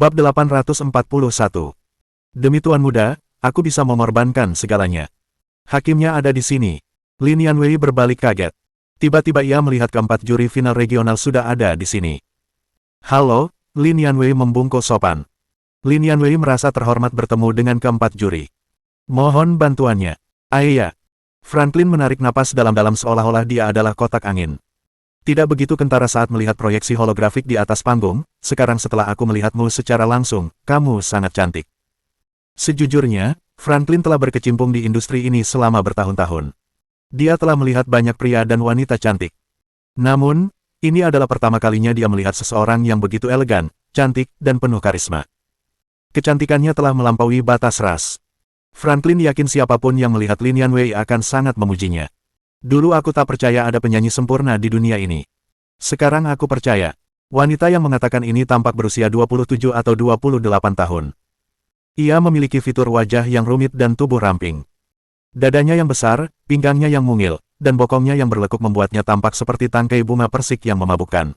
Bab 841. Demi Tuan Muda, aku bisa mengorbankan segalanya. Hakimnya ada di sini. Lin Yanwei berbalik kaget. Tiba-tiba ia melihat keempat juri final regional sudah ada di sini. Halo, Lin Yanwei membungkuk sopan. Lin Yanwei merasa terhormat bertemu dengan keempat juri. Mohon bantuannya. Ayah. Franklin menarik napas dalam-dalam seolah-olah dia adalah kotak angin. Tidak begitu kentara saat melihat proyeksi holografik di atas panggung, sekarang setelah aku melihatmu secara langsung, kamu sangat cantik. Sejujurnya, Franklin telah berkecimpung di industri ini selama bertahun-tahun. Dia telah melihat banyak pria dan wanita cantik. Namun, ini adalah pertama kalinya dia melihat seseorang yang begitu elegan, cantik, dan penuh karisma. Kecantikannya telah melampaui batas ras. Franklin yakin siapapun yang melihat Lin Yanwei akan sangat memujinya. Dulu aku tak percaya ada penyanyi sempurna di dunia ini. Sekarang aku percaya. Wanita yang mengatakan ini tampak berusia 27 atau 28 tahun. Ia memiliki fitur wajah yang rumit dan tubuh ramping. Dadanya yang besar, pinggangnya yang mungil, dan bokongnya yang berlekuk membuatnya tampak seperti tangkai bunga persik yang memabukkan.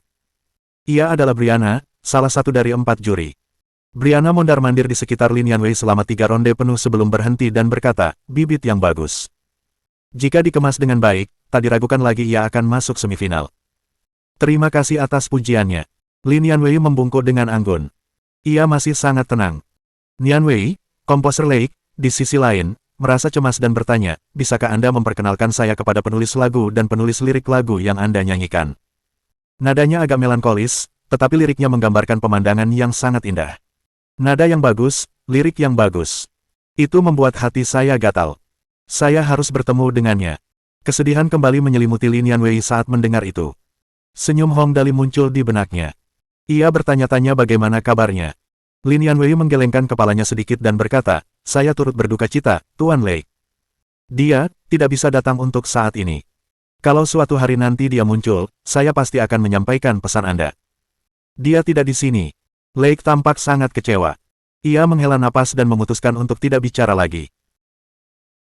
Ia adalah Brianna, salah satu dari 4 juri. Brianna mondar-mandir di sekitar Lin Yanwei selama 3 ronde penuh sebelum berhenti dan berkata, bibit yang bagus. Jika dikemas dengan baik, tak diragukan lagi ia akan masuk semifinal. Terima kasih atas pujiannya. Lin Yanwei membungkuk dengan anggun. Ia masih sangat tenang. Yanwei, komposer Lake, di sisi lain, merasa cemas dan bertanya, bisakah Anda memperkenalkan saya kepada penulis lagu dan penulis lirik lagu yang Anda nyanyikan? Nadanya agak melankolis, tetapi liriknya menggambarkan pemandangan yang sangat indah. Nada yang bagus, lirik yang bagus. Itu membuat hati saya gatal. Saya harus bertemu dengannya. Kesedihan kembali menyelimuti Lin Yanwei saat mendengar itu. Senyum Hong Dali muncul di benaknya. Ia bertanya-tanya bagaimana kabarnya. Lin Yanwei menggelengkan kepalanya sedikit dan berkata, saya turut berduka cita, Tuan Lake. Dia tidak bisa datang untuk saat ini. Kalau suatu hari nanti dia muncul, saya pasti akan menyampaikan pesan Anda. Dia tidak di sini. Lake tampak sangat kecewa. Ia menghela napas dan memutuskan untuk tidak bicara lagi.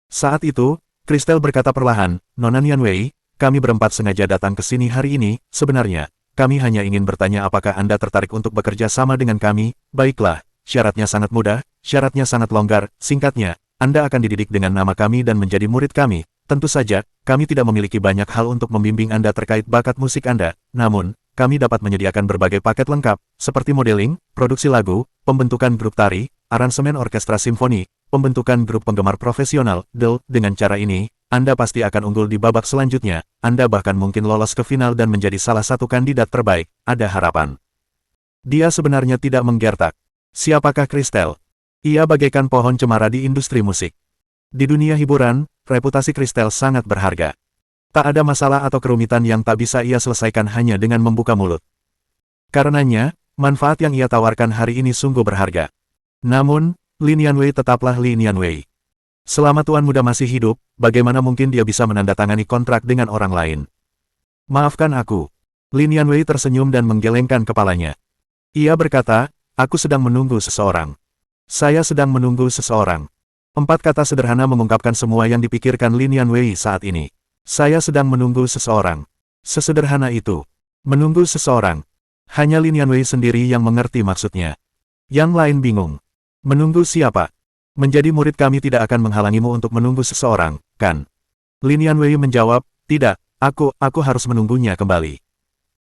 Saat itu, Kristel berkata perlahan, Nona Yanwei, kami berempat sengaja datang ke sini hari ini, sebenarnya, kami hanya ingin bertanya apakah Anda tertarik untuk bekerja sama dengan kami, baiklah, syaratnya sangat mudah, syaratnya sangat longgar, singkatnya, Anda akan dididik dengan nama kami dan menjadi murid kami, tentu saja, kami tidak memiliki banyak hal untuk membimbing Anda terkait bakat musik Anda, namun, kami dapat menyediakan berbagai paket lengkap, seperti modeling, produksi lagu, pembentukan grup tari, aransemen orkestra simfoni, pembentukan grup penggemar profesional, dengan cara ini, Anda pasti akan unggul di babak selanjutnya, Anda bahkan mungkin lolos ke final dan menjadi salah satu kandidat terbaik, ada harapan. Dia sebenarnya tidak menggertak. Siapakah Kristel? Ia bagaikan pohon cemara di industri musik. Di dunia hiburan, reputasi Kristel sangat berharga. Tak ada masalah atau kerumitan yang tak bisa ia selesaikan hanya dengan membuka mulut. Karenanya, manfaat yang ia tawarkan hari ini sungguh berharga. Namun, Lin Yanwei tetaplah Lin Yanwei. Selama Tuan Muda masih hidup, bagaimana mungkin dia bisa menandatangani kontrak dengan orang lain? Maafkan aku. Lin Yanwei tersenyum dan menggelengkan kepalanya. Ia berkata, aku sedang menunggu seseorang. Saya sedang menunggu seseorang. 4 kata sederhana mengungkapkan semua yang dipikirkan Lin Yanwei saat ini. Saya sedang menunggu seseorang. Sesederhana itu. Menunggu seseorang. Hanya Lin Yanwei sendiri yang mengerti maksudnya. Yang lain bingung. Menunggu siapa? Menjadi murid kami tidak akan menghalangimu untuk menunggu seseorang, kan? Lin Yanwei menjawab, tidak, aku harus menunggunya kembali.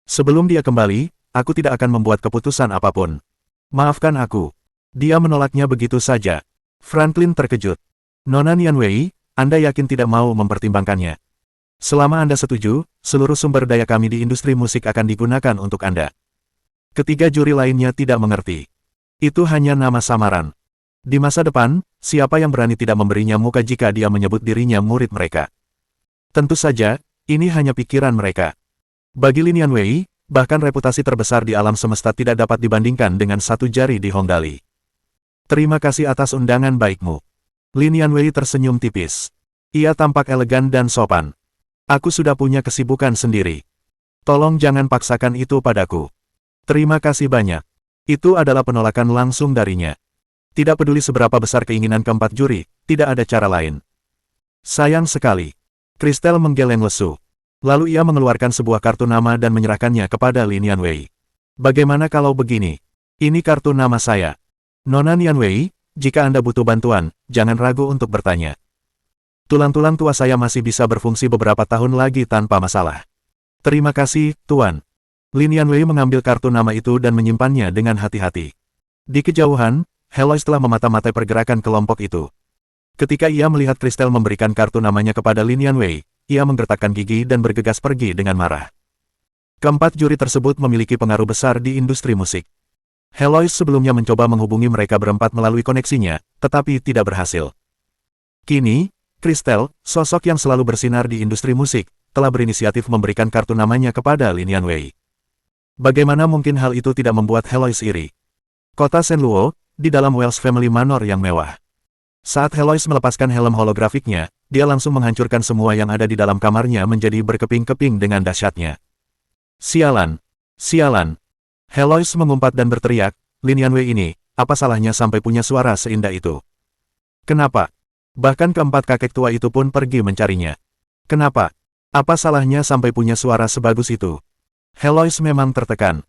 Sebelum dia kembali, aku tidak akan membuat keputusan apapun. Maafkan aku. Dia menolaknya begitu saja. Franklin terkejut. Nona Yanwei, Anda yakin tidak mau mempertimbangkannya? Selama Anda setuju, seluruh sumber daya kami di industri musik akan digunakan untuk Anda. Ketiga juri lainnya tidak mengerti. Itu hanya nama samaran. Di masa depan, siapa yang berani tidak memberinya muka jika dia menyebut dirinya murid mereka? Tentu saja, ini hanya pikiran mereka. Bagi Lin Yanwei, bahkan reputasi terbesar di alam semesta tidak dapat dibandingkan dengan satu jari di Hongdali. Terima kasih atas undangan baikmu. Lin Yanwei tersenyum tipis. Ia tampak elegan dan sopan. Aku sudah punya kesibukan sendiri. Tolong jangan paksakan itu padaku. Terima kasih banyak. Itu adalah penolakan langsung darinya. Tidak peduli seberapa besar keinginan keempat juri, tidak ada cara lain. Sayang sekali. Kristel menggeleng lesu. Lalu ia mengeluarkan sebuah kartu nama dan menyerahkannya kepada Lin Yanwei. Bagaimana kalau begini? Ini kartu nama saya. Nona Nianwei, jika Anda butuh bantuan, jangan ragu untuk bertanya. Tulang-tulang tua saya masih bisa berfungsi beberapa tahun lagi tanpa masalah. Terima kasih, Tuan. Lin Yanwei mengambil kartu nama itu dan menyimpannya dengan hati-hati. Di kejauhan, Heloise telah memata-matai pergerakan kelompok itu. Ketika ia melihat Kristel memberikan kartu namanya kepada Lin Yanwei, ia menggertakkan gigi dan bergegas pergi dengan marah. Keempat juri tersebut memiliki pengaruh besar di industri musik. Heloise sebelumnya mencoba menghubungi mereka berempat melalui koneksinya, tetapi tidak berhasil. Kini, Kristel, sosok yang selalu bersinar di industri musik, telah berinisiatif memberikan kartu namanya kepada Lin Yanwei. Bagaimana mungkin hal itu tidak membuat Heloise iri? Kota Shenluo, di dalam Wells Family Manor yang mewah. Saat Heloise melepaskan helm holografiknya, dia langsung menghancurkan semua yang ada di dalam kamarnya menjadi berkeping-keping dengan dahsyatnya. Sialan! Sialan! Heloise mengumpat dan berteriak, Lin Yanwei ini, apa salahnya sampai punya suara seindah itu? Kenapa? Bahkan keempat kakek tua itu pun pergi mencarinya. Kenapa? Apa salahnya sampai punya suara sebagus itu? Heloise memang tertekan.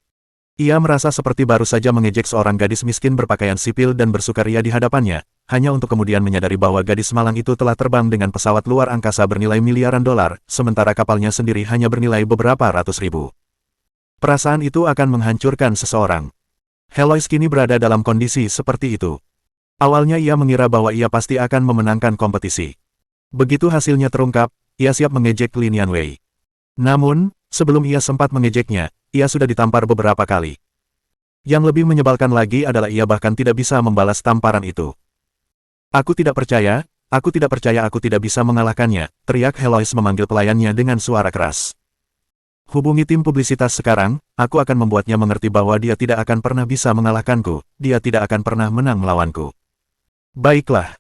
Ia merasa seperti baru saja mengejek seorang gadis miskin berpakaian sipil dan bersukaria di hadapannya, hanya untuk kemudian menyadari bahwa gadis malang itu telah terbang dengan pesawat luar angkasa bernilai miliaran dolar, sementara kapalnya sendiri hanya bernilai beberapa ratus ribu. Perasaan itu akan menghancurkan seseorang. Heloise kini berada dalam kondisi seperti itu. Awalnya ia mengira bahwa ia pasti akan memenangkan kompetisi. Begitu hasilnya terungkap, ia siap mengejek Lin Yanwei. Namun, sebelum ia sempat mengejeknya, ia sudah ditampar beberapa kali. Yang lebih menyebalkan lagi adalah ia bahkan tidak bisa membalas tamparan itu. Aku tidak percaya, aku tidak percaya aku tidak bisa mengalahkannya, teriak Heloise memanggil pelayannya dengan suara keras. Hubungi tim publisitas sekarang, aku akan membuatnya mengerti bahwa dia tidak akan pernah bisa mengalahkanku, dia tidak akan pernah menang melawanku. Baiklah.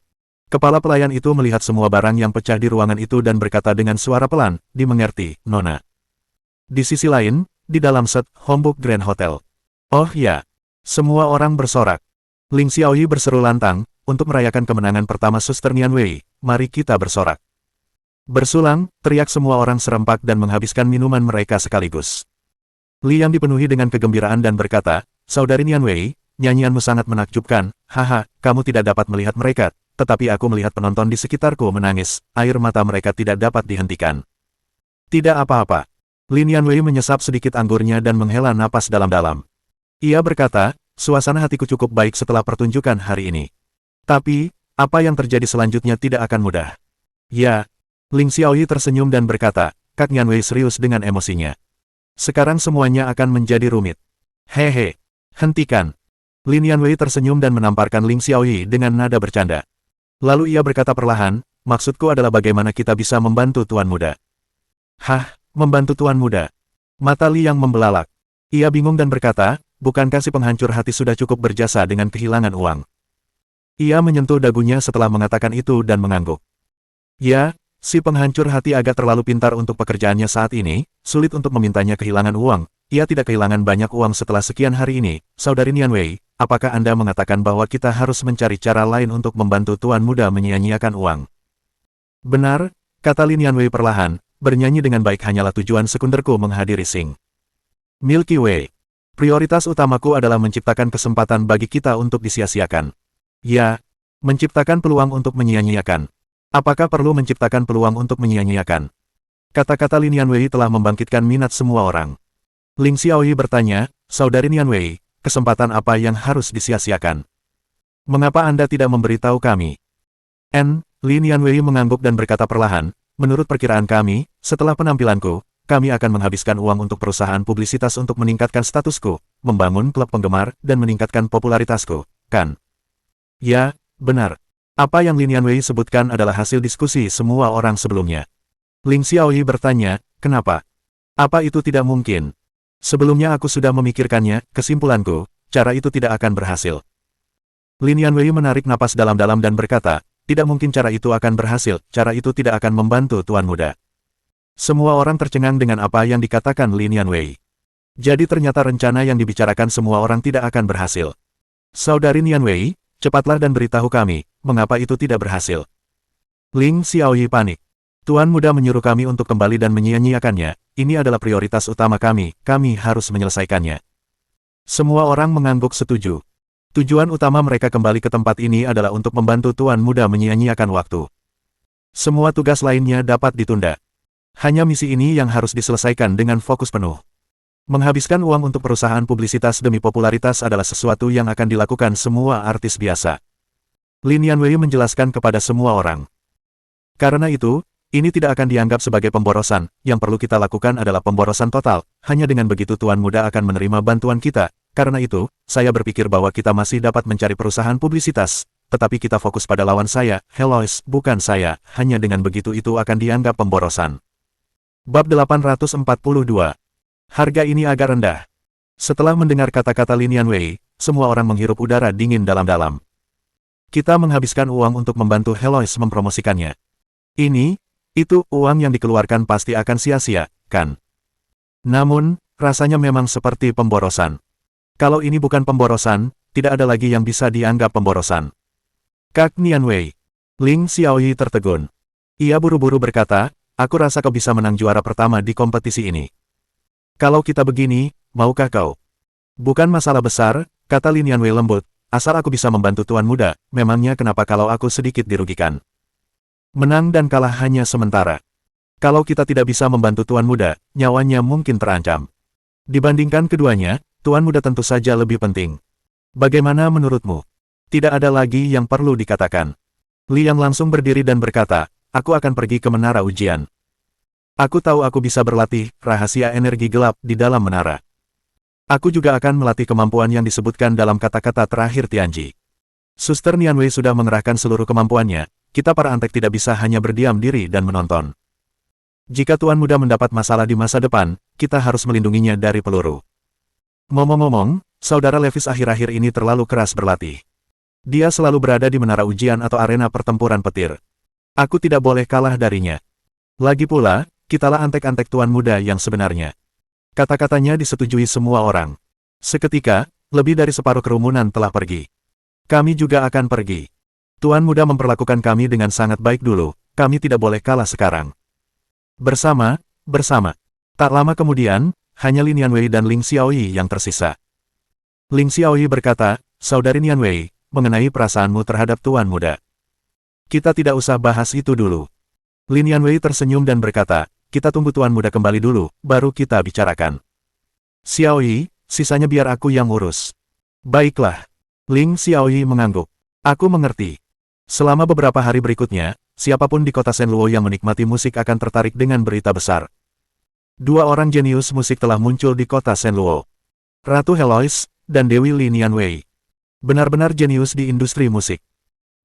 Kepala pelayan itu melihat semua barang yang pecah di ruangan itu dan berkata dengan suara pelan, dimengerti, Nona. Di sisi lain, di dalam set Homebook Grand Hotel. Oh ya. Semua orang bersorak. Ling Xiaoyi berseru lantang, untuk merayakan kemenangan pertama Suster Nianwei, mari kita bersorak. Bersulang, teriak semua orang serempak dan menghabiskan minuman mereka sekaligus. Li yang dipenuhi dengan kegembiraan dan berkata, Saudari Nianwei, nyanyianmu sangat menakjubkan, haha, kamu tidak dapat melihat mereka, tetapi aku melihat penonton di sekitarku menangis, air mata mereka tidak dapat dihentikan. Tidak apa-apa. Lin Yanwei menyesap sedikit anggurnya dan menghela napas dalam-dalam. Ia berkata, suasana hatiku cukup baik setelah pertunjukan hari ini. Tapi, apa yang terjadi selanjutnya tidak akan mudah. Ya. Ling Xiaoyi tersenyum dan berkata, Kak Nianwei serius dengan emosinya. Sekarang semuanya akan menjadi rumit. Hehe. Hentikan. Lin Yanwei tersenyum dan menamparkan Ling Xiaoyi dengan nada bercanda. Lalu ia berkata perlahan, maksudku adalah bagaimana kita bisa membantu Tuan Muda. Hah, membantu Tuan Muda? Mata Li yang membelalak. Ia bingung dan berkata, bukankah si penghancur hati sudah cukup berjasa dengan kehilangan uang? Ia menyentuh dagunya setelah mengatakan itu dan mengangguk. Ya, si penghancur hati agak terlalu pintar untuk pekerjaannya saat ini, sulit untuk memintanya kehilangan uang. Ia tidak kehilangan banyak uang setelah sekian hari ini. Saudari Nianwei, apakah Anda mengatakan bahwa kita harus mencari cara lain untuk membantu Tuan Muda menyia-nyiakan uang? Benar, kata Lin Yanwei perlahan, bernyanyi dengan baik hanyalah tujuan sekunderku menghadiri Sing Milky Way. Prioritas utamaku adalah menciptakan kesempatan bagi kita untuk disia-siakan. Ya, menciptakan peluang untuk menyia-nyiakan. Apakah perlu menciptakan peluang untuk menyia-nyiakan? Kata-kata Lin Yanwei telah membangkitkan minat semua orang. Ling Xiaoyi bertanya, Saudari Nianwei, kesempatan apa yang harus disia-siakan? Mengapa Anda tidak memberitahu kami? Lin Yanwei mengangguk dan berkata perlahan, menurut perkiraan kami, setelah penampilanku, kami akan menghabiskan uang untuk perusahaan publisitas untuk meningkatkan statusku, membangun klub penggemar, dan meningkatkan popularitasku, kan? Ya, benar. Apa yang Lin Yanwei sebutkan adalah hasil diskusi semua orang sebelumnya. Ling Xiaoyi bertanya, kenapa? Apa itu tidak mungkin? Sebelumnya aku sudah memikirkannya, kesimpulanku, cara itu tidak akan berhasil. Lin Yanwei menarik napas dalam-dalam dan berkata, tidak mungkin cara itu akan berhasil, cara itu tidak akan membantu Tuan Muda. Semua orang tercengang dengan apa yang dikatakan Lin Yanwei. Jadi ternyata rencana yang dibicarakan semua orang tidak akan berhasil. Saudari Nianwei, cepatlah dan beritahu kami, mengapa itu tidak berhasil. Ling Xiaoyi panik. Tuan Muda menyuruh kami untuk kembali dan menyia-nyiakannya, ini adalah prioritas utama kami harus menyelesaikannya. Semua orang mengangguk setuju. Tujuan utama mereka kembali ke tempat ini adalah untuk membantu Tuan Muda menyia-nyiakan waktu. Semua tugas lainnya dapat ditunda. Hanya misi ini yang harus diselesaikan dengan fokus penuh. Menghabiskan uang untuk perusahaan publisitas demi popularitas adalah sesuatu yang akan dilakukan semua artis biasa. Lin Yanwei menjelaskan kepada semua orang. Karena itu, ini tidak akan dianggap sebagai pemborosan, yang perlu kita lakukan adalah pemborosan total, hanya dengan begitu Tuan Muda akan menerima bantuan kita. Karena itu, saya berpikir bahwa kita masih dapat mencari perusahaan publisitas, tetapi kita fokus pada lawan saya, Heloise, bukan saya, hanya dengan begitu itu akan dianggap pemborosan. Bab 842. Harga ini agak rendah. Setelah mendengar kata-kata Lin Yanwei, semua orang menghirup udara dingin dalam-dalam. Kita menghabiskan uang untuk membantu Heloise mempromosikannya. Itu uang yang dikeluarkan pasti akan sia-sia, kan? Namun, rasanya memang seperti pemborosan. Kalau ini bukan pemborosan, tidak ada lagi yang bisa dianggap pemborosan. Kak Nianwei. Ling Xiaoyi tertegun. Ia buru-buru berkata, aku rasa kau bisa menang juara pertama di kompetisi ini. Kalau kita begini, maukah kau? Bukan masalah besar, kata Lin Yanwei lembut, asal aku bisa membantu Tuan Muda, memangnya kenapa kalau aku sedikit dirugikan? Menang dan kalah hanya sementara. Kalau kita tidak bisa membantu Tuan Muda, nyawanya mungkin terancam. Dibandingkan keduanya, Tuan Muda tentu saja lebih penting. Bagaimana menurutmu? Tidak ada lagi yang perlu dikatakan. Liang langsung berdiri dan berkata, aku akan pergi ke menara ujian. Aku tahu aku bisa berlatih rahasia energi gelap di dalam menara. Aku juga akan melatih kemampuan yang disebutkan dalam kata-kata terakhir Tianji. Suster Nianwei sudah mengerahkan seluruh kemampuannya, kita para antek tidak bisa hanya berdiam diri dan menonton. Jika Tuan Muda mendapat masalah di masa depan, kita harus melindunginya dari peluru. Ngomong-ngomong, saudara Levis akhir-akhir ini terlalu keras berlatih. Dia selalu berada di menara ujian atau arena pertempuran petir. Aku tidak boleh kalah darinya. Lagi pula, kitalah antek-antek Tuan Muda yang sebenarnya. Kata-katanya disetujui semua orang. Seketika, lebih dari separuh kerumunan telah pergi. Kami juga akan pergi. Tuan Muda memperlakukan kami dengan sangat baik dulu, kami tidak boleh kalah sekarang. Bersama. Tak lama kemudian, hanya Lin Yanwei dan Ling Xiaoyi yang tersisa. Ling Xiaoyi berkata, Saudari Nianwei, mengenai perasaanmu terhadap Tuan Muda. Kita tidak usah bahas itu dulu. Lin Yanwei tersenyum dan berkata, kita tunggu Tuan Muda kembali dulu, baru kita bicarakan. Xiaoyi, sisanya biar aku yang urus. Baiklah. Ling Xiaoyi mengangguk. Aku mengerti. Selama beberapa hari berikutnya, siapapun di kota Shenluo yang menikmati musik akan tertarik dengan berita besar. Dua orang jenius musik telah muncul di kota Shenluo. Ratu Heloise, dan Dewi Lin Yanwei. Benar-benar jenius di industri musik.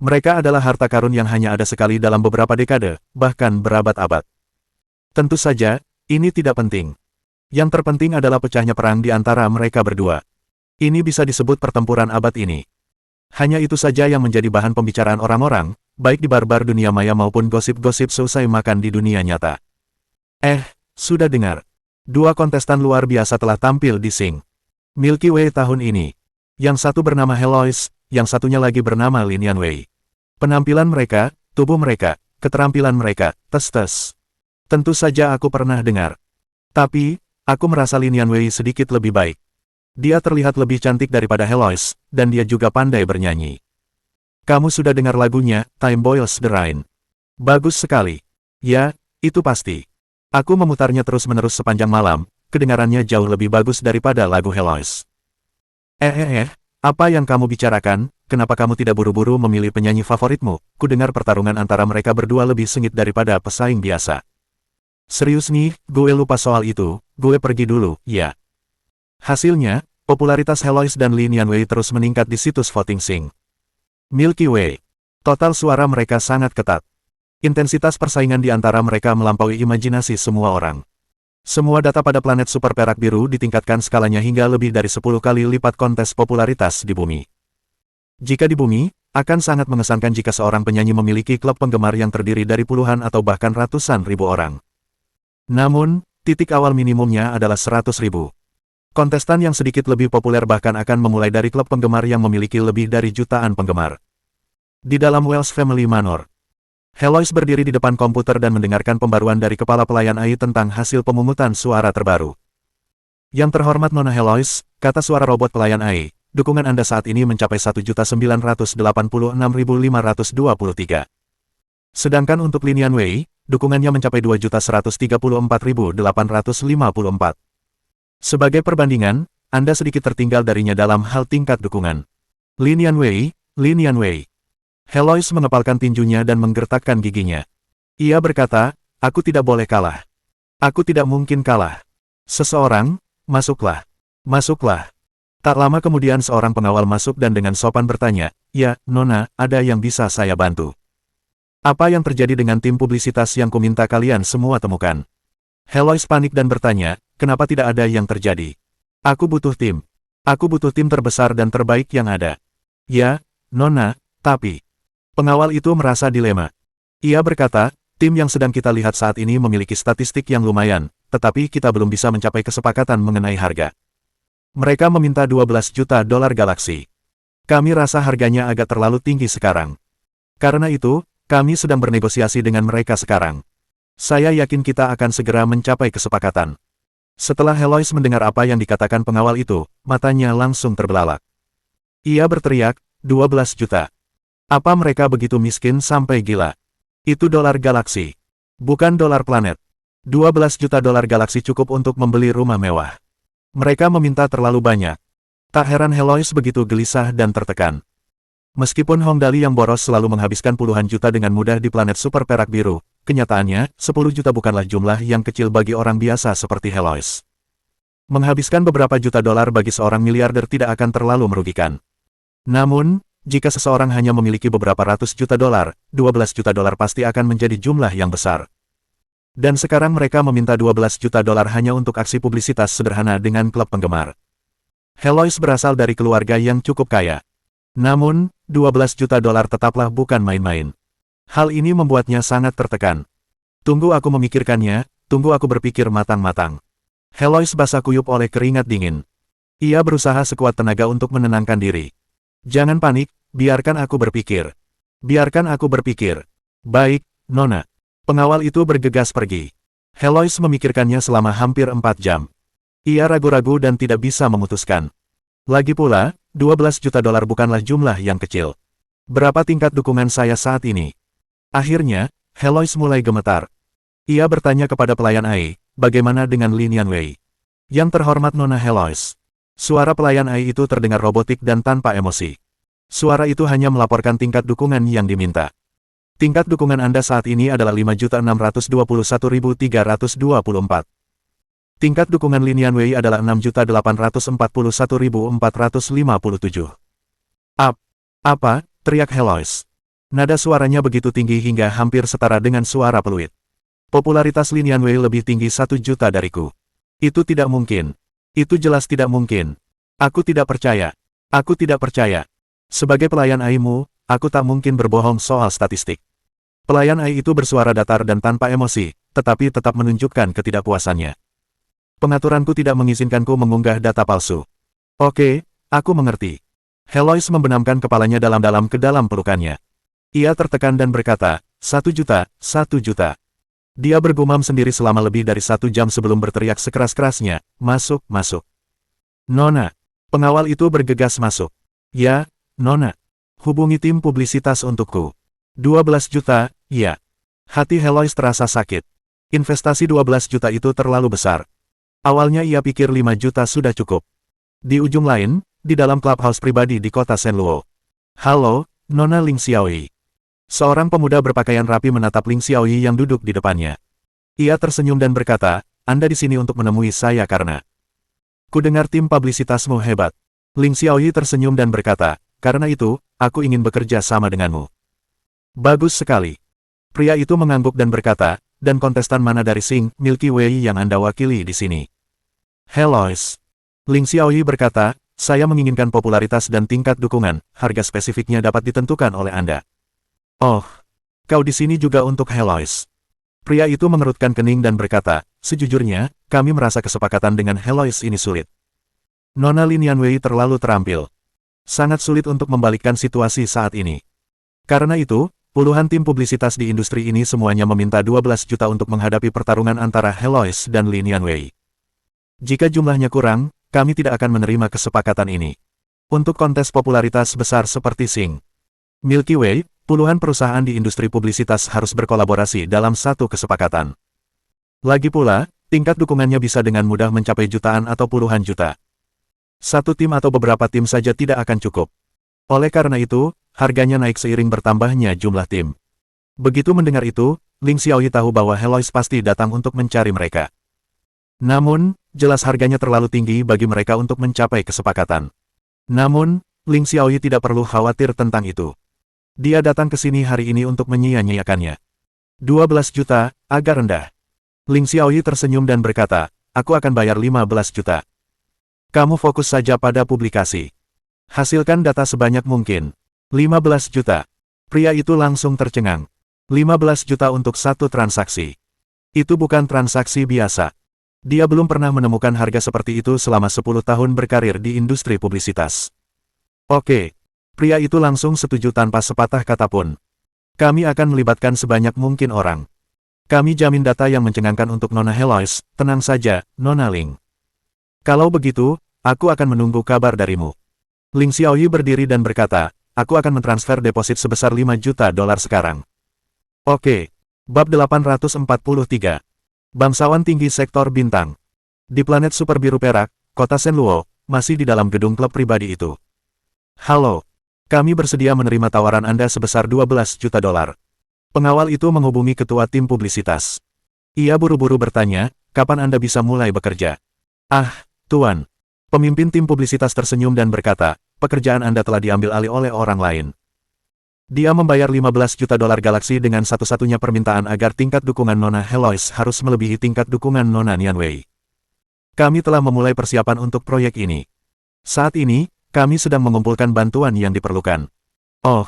Mereka adalah harta karun yang hanya ada sekali dalam beberapa dekade, bahkan berabad-abad. Tentu saja, ini tidak penting. Yang terpenting adalah pecahnya perang di antara mereka berdua. Ini bisa disebut pertempuran abad ini. Hanya itu saja yang menjadi bahan pembicaraan orang-orang, baik di barbar dunia maya maupun gosip-gosip selesai makan di dunia nyata. Sudah dengar. Dua kontestan luar biasa telah tampil di Sing Milky Way tahun ini. Yang satu bernama Heloise, yang satunya lagi bernama Lin Yanwei. Penampilan mereka, tubuh mereka, keterampilan mereka, tes-tes. Tentu saja aku pernah dengar. Tapi, aku merasa Lin Yanwei sedikit lebih baik. Dia terlihat lebih cantik daripada Heloise, dan dia juga pandai bernyanyi. Kamu sudah dengar lagunya, Time Boils the Rain. Bagus sekali. Ya, itu pasti. Aku memutarnya terus-menerus sepanjang malam, kedengarannya jauh lebih bagus daripada lagu Heloise. Apa yang kamu bicarakan, kenapa kamu tidak buru-buru memilih penyanyi favoritmu? Kudengar pertarungan antara mereka berdua lebih sengit daripada pesaing biasa. Serius nih, gue lupa soal itu, gue pergi dulu, ya. Hasilnya, popularitas Heloise dan Lin Yanwei terus meningkat di situs voting Sing Milky Way. Total suara mereka sangat ketat. Intensitas persaingan di antara mereka melampaui imajinasi semua orang. Semua data pada planet super perak biru ditingkatkan skalanya hingga lebih dari 10 kali lipat kontes popularitas di bumi. Jika di bumi, akan sangat mengesankan jika seorang penyanyi memiliki klub penggemar yang terdiri dari puluhan atau bahkan ratusan ribu orang. Namun, titik awal minimumnya adalah 100.000. Kontestan yang sedikit lebih populer bahkan akan memulai dari klub penggemar yang memiliki lebih dari jutaan penggemar. Di dalam Wells Family Manor, Heloise berdiri di depan komputer dan mendengarkan pembaruan dari kepala pelayan AI tentang hasil pemungutan suara terbaru. Yang terhormat Nona Heloise, kata suara robot pelayan AI, dukungan Anda saat ini mencapai 1.986.523. Sedangkan untuk Lin Yanwei, dukungannya mencapai 2.134.854. Sebagai perbandingan, Anda sedikit tertinggal darinya dalam hal tingkat dukungan. Lin Yanwei. Heloise mengepalkan tinjunya dan menggertakkan giginya. Ia berkata, aku tidak boleh kalah. Aku tidak mungkin kalah. Seseorang, masuklah. Masuklah. Tak lama kemudian seorang pengawal masuk dan dengan sopan bertanya, ya, Nona, ada yang bisa saya bantu. Apa yang terjadi dengan tim publisitas yang kuminta kalian semua temukan? Heloise panik dan bertanya, kenapa tidak ada yang terjadi? Aku butuh tim. Aku butuh tim terbesar dan terbaik yang ada. Ya, Nona, tapi... Pengawal itu merasa dilema. Ia berkata, tim yang sedang kita lihat saat ini memiliki statistik yang lumayan, tetapi kita belum bisa mencapai kesepakatan mengenai harga. Mereka meminta 12 juta dolar galaksi. Kami rasa harganya agak terlalu tinggi sekarang. Karena itu, kami sedang bernegosiasi dengan mereka sekarang. Saya yakin kita akan segera mencapai kesepakatan. Setelah Heloise mendengar apa yang dikatakan pengawal itu, matanya langsung terbelalak. Ia berteriak, 12 juta. Apa mereka begitu miskin sampai gila? Itu dolar galaksi. Bukan dolar planet. 12 juta dolar galaksi cukup untuk membeli rumah mewah. Mereka meminta terlalu banyak. Tak heran Heloise begitu gelisah dan tertekan. Meskipun Hong Dali yang boros selalu menghabiskan puluhan juta dengan mudah di planet super perak biru, kenyataannya, 10 juta bukanlah jumlah yang kecil bagi orang biasa seperti Heloise. Menghabiskan beberapa juta dolar bagi seorang miliarder tidak akan terlalu merugikan. Namun, jika seseorang hanya memiliki beberapa ratus juta dolar, 12 juta dolar pasti akan menjadi jumlah yang besar. Dan sekarang mereka meminta 12 juta dolar hanya untuk aksi publisitas sederhana dengan klub penggemar. Heloise berasal dari keluarga yang cukup kaya. Namun, 12 juta dolar tetaplah bukan main-main. Hal ini membuatnya sangat tertekan. Tunggu aku memikirkannya, tunggu aku berpikir matang-matang. Heloise basah kuyup oleh keringat dingin. Ia berusaha sekuat tenaga untuk menenangkan diri. Jangan panik, biarkan aku berpikir. Biarkan aku berpikir. Baik, Nona. Pengawal itu bergegas pergi. Heloise memikirkannya selama hampir 4 jam. Ia ragu-ragu dan tidak bisa memutuskan. Lagi pula, 12 juta dolar bukanlah jumlah yang kecil. Berapa tingkat dukungan saya saat ini? Akhirnya, Heloise mulai gemetar. Ia bertanya kepada pelayan AI, bagaimana dengan Lin Yanwei? Yang terhormat Nona Heloise. Suara pelayan AI itu terdengar robotik dan tanpa emosi. Suara itu hanya melaporkan tingkat dukungan yang diminta. Tingkat dukungan Anda saat ini adalah 5.621.324. Tingkat dukungan Lin Yanwei adalah 6.841.457. Apa? Teriak Heloise. Nada suaranya begitu tinggi hingga hampir setara dengan suara peluit. Popularitas Lin Yanwei lebih tinggi 1 juta dariku. Itu tidak mungkin. Itu jelas tidak mungkin. Aku tidak percaya. Aku tidak percaya. Sebagai pelayan AI-mu, aku tak mungkin berbohong soal statistik. Pelayan AI itu bersuara datar dan tanpa emosi, tetapi tetap menunjukkan ketidakpuasannya. Pengaturanku tidak mengizinkanku mengunggah data palsu. Oke, aku mengerti. Heloise membenamkan kepalanya dalam-dalam ke dalam pelukannya. Ia tertekan dan berkata, 1 juta, 1 juta. Dia bergumam sendiri selama lebih dari 1 jam sebelum berteriak sekeras-kerasnya, masuk, masuk. Nona. Pengawal itu bergegas masuk. Ya, Nona. Hubungi tim publisitas untukku. 12 juta, ya. Hati Heloise terasa sakit. Investasi 12 juta itu terlalu besar. Awalnya ia pikir 5 juta sudah cukup. Di ujung lain, di dalam clubhouse pribadi di kota Shenluo. Halo, Nona Ling Xiaoyi. Seorang pemuda berpakaian rapi menatap Ling Xiaoyi yang duduk di depannya. Ia tersenyum dan berkata, Anda di sini untuk menemui saya karena... Kudengar tim publisitasmu hebat. Ling Xiaoyi tersenyum dan berkata, karena itu, aku ingin bekerja sama denganmu. Bagus sekali. Pria itu mengangguk dan berkata, dan kontestan mana dari Sing, Milky Way yang Anda wakili di sini? Heloise. Ling Xiaoyi berkata, saya menginginkan popularitas dan tingkat dukungan, harga spesifiknya dapat ditentukan oleh Anda. Oh, kau di sini juga untuk Heloise. Pria itu mengerutkan kening dan berkata, sejujurnya, kami merasa kesepakatan dengan Heloise ini sulit. Nona Lin Yanwei terlalu terampil. Sangat sulit untuk membalikkan situasi saat ini. Karena itu, puluhan tim publisitas di industri ini semuanya meminta 12 juta untuk menghadapi pertarungan antara Heloise dan Lin Yanwei. Jika jumlahnya kurang, kami tidak akan menerima kesepakatan ini. Untuk kontes popularitas besar seperti Sing Milky Way, puluhan perusahaan di industri publisitas harus berkolaborasi dalam satu kesepakatan. Lagi pula, tingkat dukungannya bisa dengan mudah mencapai jutaan atau puluhan juta. Satu tim atau beberapa tim saja tidak akan cukup. Oleh karena itu, harganya naik seiring bertambahnya jumlah tim. Begitu mendengar itu, Ling Xiaoyi tahu bahwa Heloise pasti datang untuk mencari mereka. Namun, jelas harganya terlalu tinggi bagi mereka untuk mencapai kesepakatan. Namun, Ling Xiaoyi tidak perlu khawatir tentang itu. Dia datang ke sini hari ini untuk menyia-nyiakannya. 12 juta, agak rendah. Ling Xiaoyi tersenyum dan berkata, aku akan bayar 15 juta. Kamu fokus saja pada publikasi. Hasilkan data sebanyak mungkin. 15 juta. Pria itu langsung tercengang. 15 juta untuk satu transaksi. Itu bukan transaksi biasa. Dia belum pernah menemukan harga seperti itu selama 10 tahun berkarir di industri publisitas. Oke. Pria itu langsung setuju tanpa sepatah kata pun. Kami akan melibatkan sebanyak mungkin orang. Kami jamin data yang mencengangkan untuk Nona Heloise, tenang saja, Nona Ling. Kalau begitu, aku akan menunggu kabar darimu. Ling Xiaoyi berdiri dan berkata, aku akan mentransfer deposit sebesar 5 juta dolar sekarang. Oke. Bab 843. Bangsawan tinggi sektor bintang. Di planet super biru perak, kota Shenluo, masih di dalam gedung klub pribadi itu. Halo. Kami bersedia menerima tawaran Anda sebesar 12 juta dolar. Pengawal itu menghubungi ketua tim publisitas. Ia buru-buru bertanya, kapan Anda bisa mulai bekerja? Ah, Tuan. Pemimpin tim publisitas tersenyum dan berkata, pekerjaan Anda telah diambil alih oleh orang lain. Dia membayar 15 juta dolar galaksi dengan satu-satunya permintaan agar tingkat dukungan Nona Heloise harus melebihi tingkat dukungan Nona Nianwei. Kami telah memulai persiapan untuk proyek ini. Saat ini, kami sedang mengumpulkan bantuan yang diperlukan. Oh,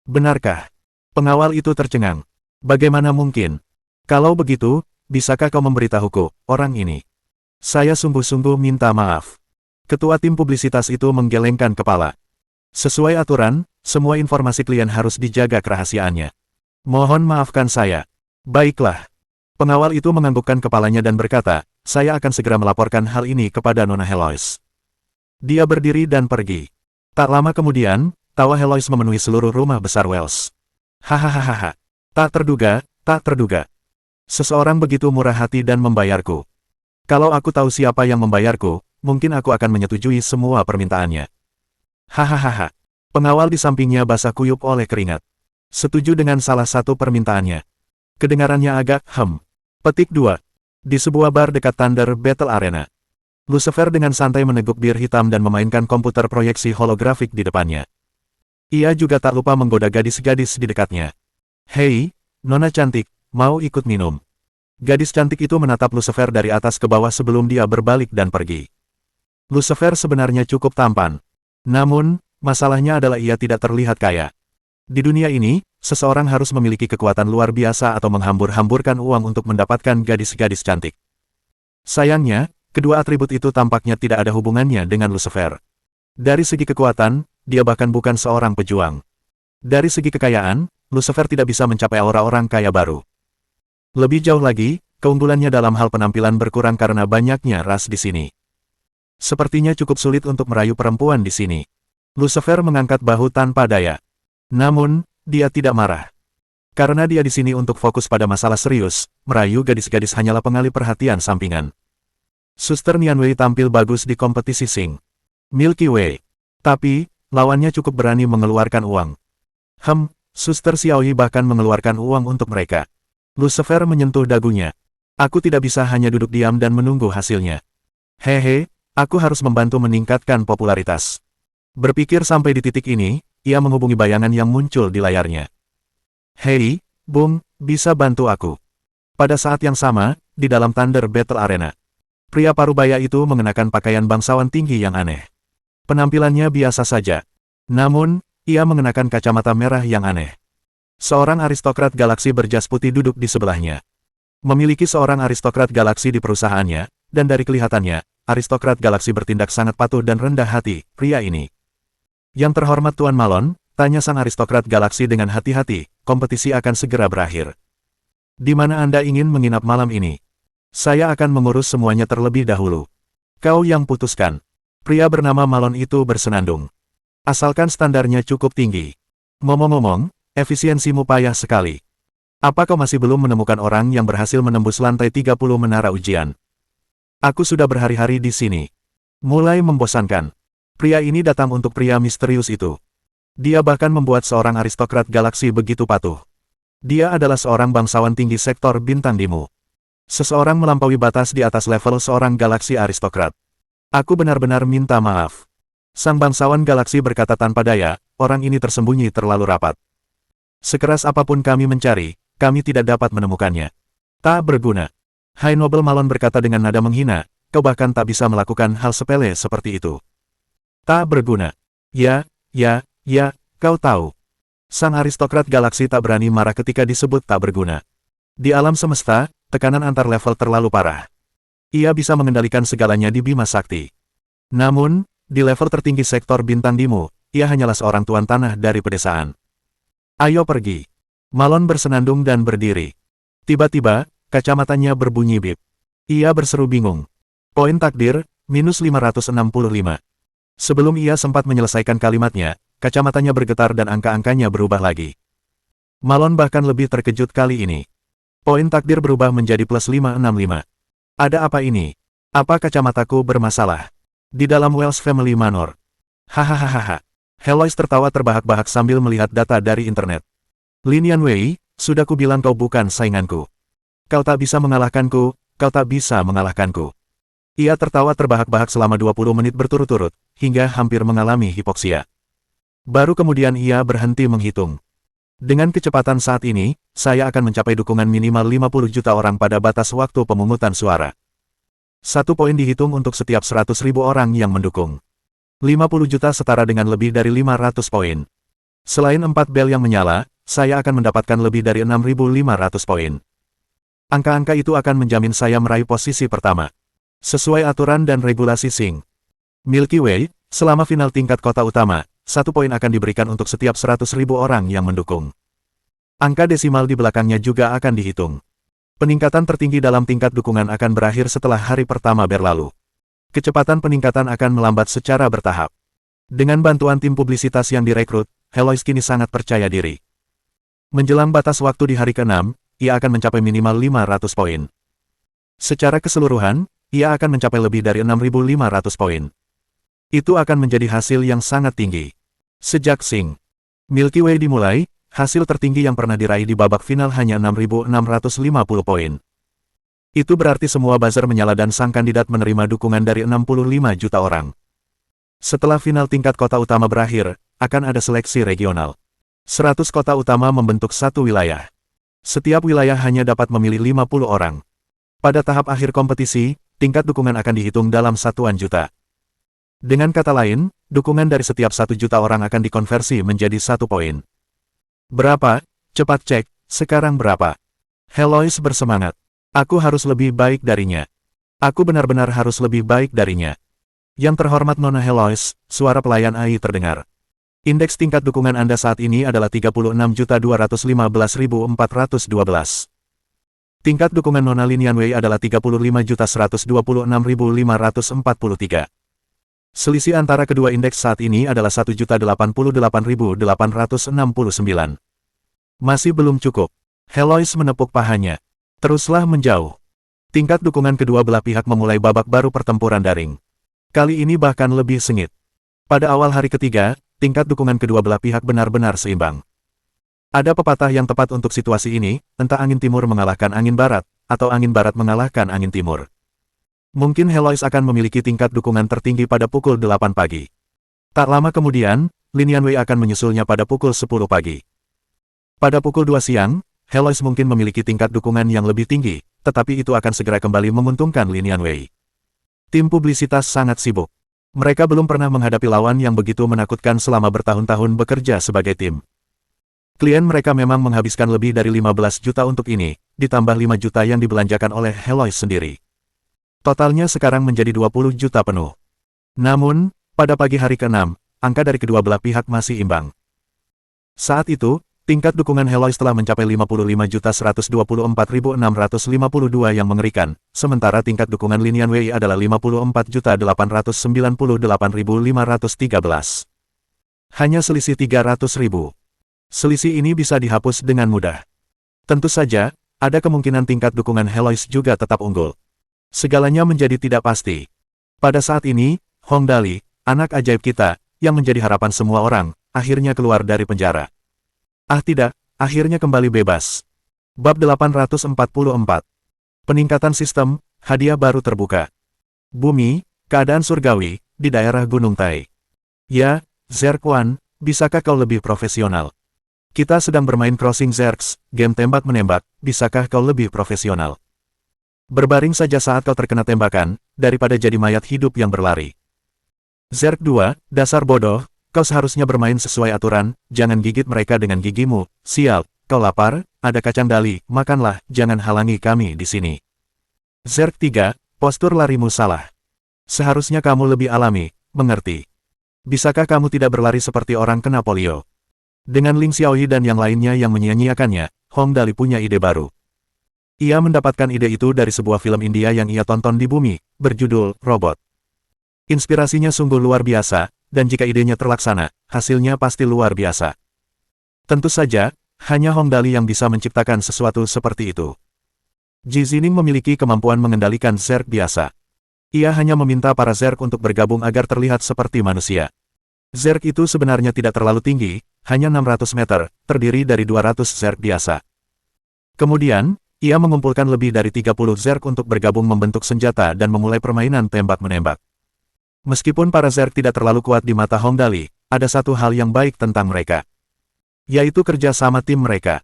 benarkah? Pengawal itu tercengang. Bagaimana mungkin? Kalau begitu, bisakah kau memberitahuku, orang ini? Saya sungguh-sungguh minta maaf. Ketua tim publisitas itu menggelengkan kepala. Sesuai aturan, semua informasi klien harus dijaga kerahasiaannya. Mohon maafkan saya. Baiklah. Pengawal itu menganggukkan kepalanya dan berkata, saya akan segera melaporkan hal ini kepada Nona Heloise. Dia berdiri dan pergi. Tak lama kemudian, tawa Heloise memenuhi seluruh rumah besar Wells. Hahaha. Tak terduga, tak terduga. Seseorang begitu murah hati dan membayarku. Kalau aku tahu siapa yang membayarku, mungkin aku akan menyetujui semua permintaannya. Hahaha. Pengawal di sampingnya basah kuyup oleh keringat. Setuju dengan salah satu permintaannya. Kedengarannya agak, Petik 2. Di sebuah bar dekat Thunder Battle Arena. Lucifer dengan santai meneguk bir hitam dan memainkan komputer proyeksi holografik di depannya. Ia juga tak lupa menggoda gadis-gadis di dekatnya. Hei, Nona cantik, mau ikut minum? Gadis cantik itu menatap Lucifer dari atas ke bawah sebelum dia berbalik dan pergi. Lucifer sebenarnya cukup tampan. Namun, masalahnya adalah ia tidak terlihat kaya. Di dunia ini, seseorang harus memiliki kekuatan luar biasa atau menghambur-hamburkan uang untuk mendapatkan gadis-gadis cantik. Sayangnya, kedua atribut itu tampaknya tidak ada hubungannya dengan Lucifer. Dari segi kekuatan, dia bahkan bukan seorang pejuang. Dari segi kekayaan, Lucifer tidak bisa mencapai aura orang kaya baru. Lebih jauh lagi, keunggulannya dalam hal penampilan berkurang karena banyaknya ras di sini. Sepertinya cukup sulit untuk merayu perempuan di sini. Lucifer mengangkat bahu tanpa daya. Namun, dia tidak marah. Karena dia di sini untuk fokus pada masalah serius, merayu gadis-gadis hanyalah pengalih perhatian sampingan. Suster Nianwei tampil bagus di kompetisi Sing Milky Way. Tapi, lawannya cukup berani mengeluarkan uang. Suster Xiaoyi bahkan mengeluarkan uang untuk mereka. Lucifer menyentuh dagunya. Aku tidak bisa hanya duduk diam dan menunggu hasilnya. Hehe, aku harus membantu meningkatkan popularitas. Berpikir sampai di titik ini, ia menghubungi bayangan yang muncul di layarnya. Hei, Bung, bisa bantu aku? Pada saat yang sama, di dalam Thunder Battle Arena, pria parubaya itu mengenakan pakaian bangsawan tinggi yang aneh. Penampilannya biasa saja. Namun, ia mengenakan kacamata merah yang aneh. Seorang aristokrat galaksi berjas putih duduk di sebelahnya. Memiliki seorang aristokrat galaksi di perusahaannya, dan dari kelihatannya, aristokrat galaksi bertindak sangat patuh dan rendah hati, pria ini. Yang terhormat Tuan Malon, tanya sang aristokrat galaksi dengan hati-hati, kompetisi akan segera berakhir. Di mana Anda ingin menginap malam ini? Saya akan mengurus semuanya terlebih dahulu. Kau yang putuskan. Pria bernama Malon itu bersenandung. Asalkan standarnya cukup tinggi. Ngomong-ngomong, efisiensimu payah sekali. Apa kau masih belum menemukan orang yang berhasil menembus lantai 30 menara ujian? Aku sudah berhari-hari di sini. Mulai membosankan. Pria ini datang untuk pria misterius itu. Dia bahkan membuat seorang aristokrat galaksi begitu patuh. Dia adalah seorang bangsawan tinggi sektor bintang Dimu. Seseorang melampaui batas di atas level seorang galaksi aristokrat. Aku benar-benar minta maaf. Sang bangsawan galaksi berkata tanpa daya, orang ini tersembunyi terlalu rapat. Sekeras apapun kami mencari, kami tidak dapat menemukannya. Tak berguna. High Noble Malon berkata dengan nada menghina, kau bahkan tak bisa melakukan hal sepele seperti itu. Tak berguna. Ya, kau tahu. Sang aristokrat galaksi tak berani marah ketika disebut tak berguna. Di alam semesta, tekanan antar level terlalu parah. Ia bisa mengendalikan segalanya di Bima Sakti. Namun, di level tertinggi sektor bintang Dimu, ia hanyalah seorang tuan tanah dari pedesaan. Ayo pergi. Malon bersenandung dan berdiri. Tiba-tiba, kacamatanya berbunyi bip. Ia berseru bingung. Poin takdir, minus 565. Sebelum ia sempat menyelesaikan kalimatnya, kacamatanya bergetar dan angka-angkanya berubah lagi. Malon bahkan lebih terkejut kali ini. Poin takdir berubah menjadi plus 565. Ada apa ini? Apa kacamataku bermasalah? Di dalam Wells Family Manor. Hahaha. Heloise tertawa terbahak-bahak sambil melihat data dari internet. Lin Yanwei, sudah kubilang kau bukan sainganku. Kau tak bisa mengalahkanku, kau tak bisa mengalahkanku. Ia tertawa terbahak-bahak selama 20 menit berturut-turut, hingga hampir mengalami hipoksia. Baru kemudian ia berhenti menghitung. Dengan kecepatan saat ini, saya akan mencapai dukungan minimal 50 juta orang pada batas waktu pemungutan suara. 1 poin dihitung untuk setiap 100.000 orang yang mendukung. 50 juta setara dengan lebih dari 500 poin. Selain 4 bel yang menyala, saya akan mendapatkan lebih dari 6.500 poin. Angka-angka itu akan menjamin saya meraih posisi pertama. Sesuai aturan dan regulasi Sing Milky Way, selama final tingkat kota utama, 1 poin akan diberikan untuk setiap 100.000 orang yang mendukung. Angka desimal di belakangnya juga akan dihitung. Peningkatan tertinggi dalam tingkat dukungan akan berakhir setelah hari pertama berlalu. Kecepatan peningkatan akan melambat secara bertahap. Dengan bantuan tim publisitas yang direkrut, Heloise kini sangat percaya diri. Menjelang batas waktu di hari ke-6, ia akan mencapai minimal 500 poin. Secara keseluruhan, ia akan mencapai lebih dari 6.500 poin. Itu akan menjadi hasil yang sangat tinggi. Sejak Sing Milky Way dimulai, hasil tertinggi yang pernah diraih di babak final hanya 6.650 poin. Itu berarti semua buzzer menyala dan sang kandidat menerima dukungan dari 65 juta orang. Setelah final tingkat kota utama berakhir, akan ada seleksi regional. 100 kota utama membentuk satu wilayah. Setiap wilayah hanya dapat memilih 50 orang. Pada tahap akhir kompetisi, tingkat dukungan akan dihitung dalam satuan juta. Dengan kata lain, dukungan dari setiap 1 juta orang akan dikonversi menjadi 1 poin. Berapa? Cepat cek, sekarang berapa? Heloise bersemangat. Aku harus lebih baik darinya. Aku benar-benar harus lebih baik darinya. Yang terhormat Nona Heloise, suara pelayan AI terdengar. Indeks tingkat dukungan Anda saat ini adalah 36.215.412. Tingkat dukungan Nona Lin Yanwei adalah 35.126.543. Selisih antara kedua indeks saat ini adalah 1.088.869. Masih belum cukup. Heloise menepuk pahanya. Teruslah menjauh. Tingkat dukungan kedua belah pihak memulai babak baru pertempuran daring. Kali ini bahkan lebih sengit. Pada awal hari ketiga, tingkat dukungan kedua belah pihak benar-benar seimbang. Ada pepatah yang tepat untuk situasi ini, entah angin timur mengalahkan angin barat, atau angin barat mengalahkan angin timur. Mungkin Heloise akan memiliki tingkat dukungan tertinggi pada pukul 8 pagi. Tak lama kemudian, Lin Yanwei akan menyusulnya pada pukul 10 pagi. Pada pukul 2 siang, Heloise mungkin memiliki tingkat dukungan yang lebih tinggi, tetapi itu akan segera kembali menguntungkan Lin Yanwei. Tim publisitas sangat sibuk. Mereka belum pernah menghadapi lawan yang begitu menakutkan selama bertahun-tahun bekerja sebagai tim. Klien mereka memang menghabiskan lebih dari 15 juta untuk ini, ditambah 5 juta yang dibelanjakan oleh Heloise sendiri. Totalnya sekarang menjadi 20 juta penuh. Namun, pada pagi hari ke-6, angka dari kedua belah pihak masih imbang. Saat itu, Tingkat dukungan Heloise telah mencapai 55.124.652 yang mengerikan, sementara tingkat dukungan Linian Wei adalah 54.898.513. Hanya selisih 300.000. Selisih ini bisa dihapus dengan mudah. Tentu saja, ada kemungkinan tingkat dukungan Heloise juga tetap unggul. Segalanya menjadi tidak pasti. Pada saat ini, Hong Dali, anak ajaib kita, yang menjadi harapan semua orang, akhirnya keluar dari penjara. Ah tidak, akhirnya kembali bebas. Bab 844. Peningkatan sistem, hadiah baru terbuka. Bumi, keadaan surgawi, di daerah Gunung Tai. Ya, Zerkwan, bisakah kau lebih profesional? Kita sedang bermain Crossing Zerks, game tembak-menembak, bisakah kau lebih profesional? Berbaring saja saat kau terkena tembakan, daripada jadi mayat hidup yang berlari. Zerk 2, dasar bodoh. Kau seharusnya bermain sesuai aturan, jangan gigit mereka dengan gigimu. Sial, kau lapar, ada kacang dali, makanlah, jangan halangi kami di sini. Zerk 3, postur larimu salah. Seharusnya kamu lebih alami, mengerti? Bisakah kamu tidak berlari seperti orang kena polio? Dengan Ling Xiaoyi dan yang lainnya yang menyia-nyiakannya, Hong Dali punya ide baru. Ia mendapatkan ide itu dari sebuah film India yang ia tonton di bumi, berjudul Robot. Inspirasinya sungguh luar biasa, dan jika idenya terlaksana, hasilnya pasti luar biasa. Tentu saja, hanya Hong Dali yang bisa menciptakan sesuatu seperti itu. Ji Zining memiliki kemampuan mengendalikan Zerk biasa. Ia hanya meminta para Zerk untuk bergabung agar terlihat seperti manusia. Zerk itu sebenarnya tidak terlalu tinggi, hanya 600 meter, terdiri dari 200 Zerk biasa. Kemudian, ia mengumpulkan lebih dari 30 Zerk untuk bergabung membentuk senjata dan memulai permainan tembak-menembak. Meskipun para Zerk tidak terlalu kuat di mata Hong Dali, ada satu hal yang baik tentang mereka. Yaitu kerja sama tim mereka.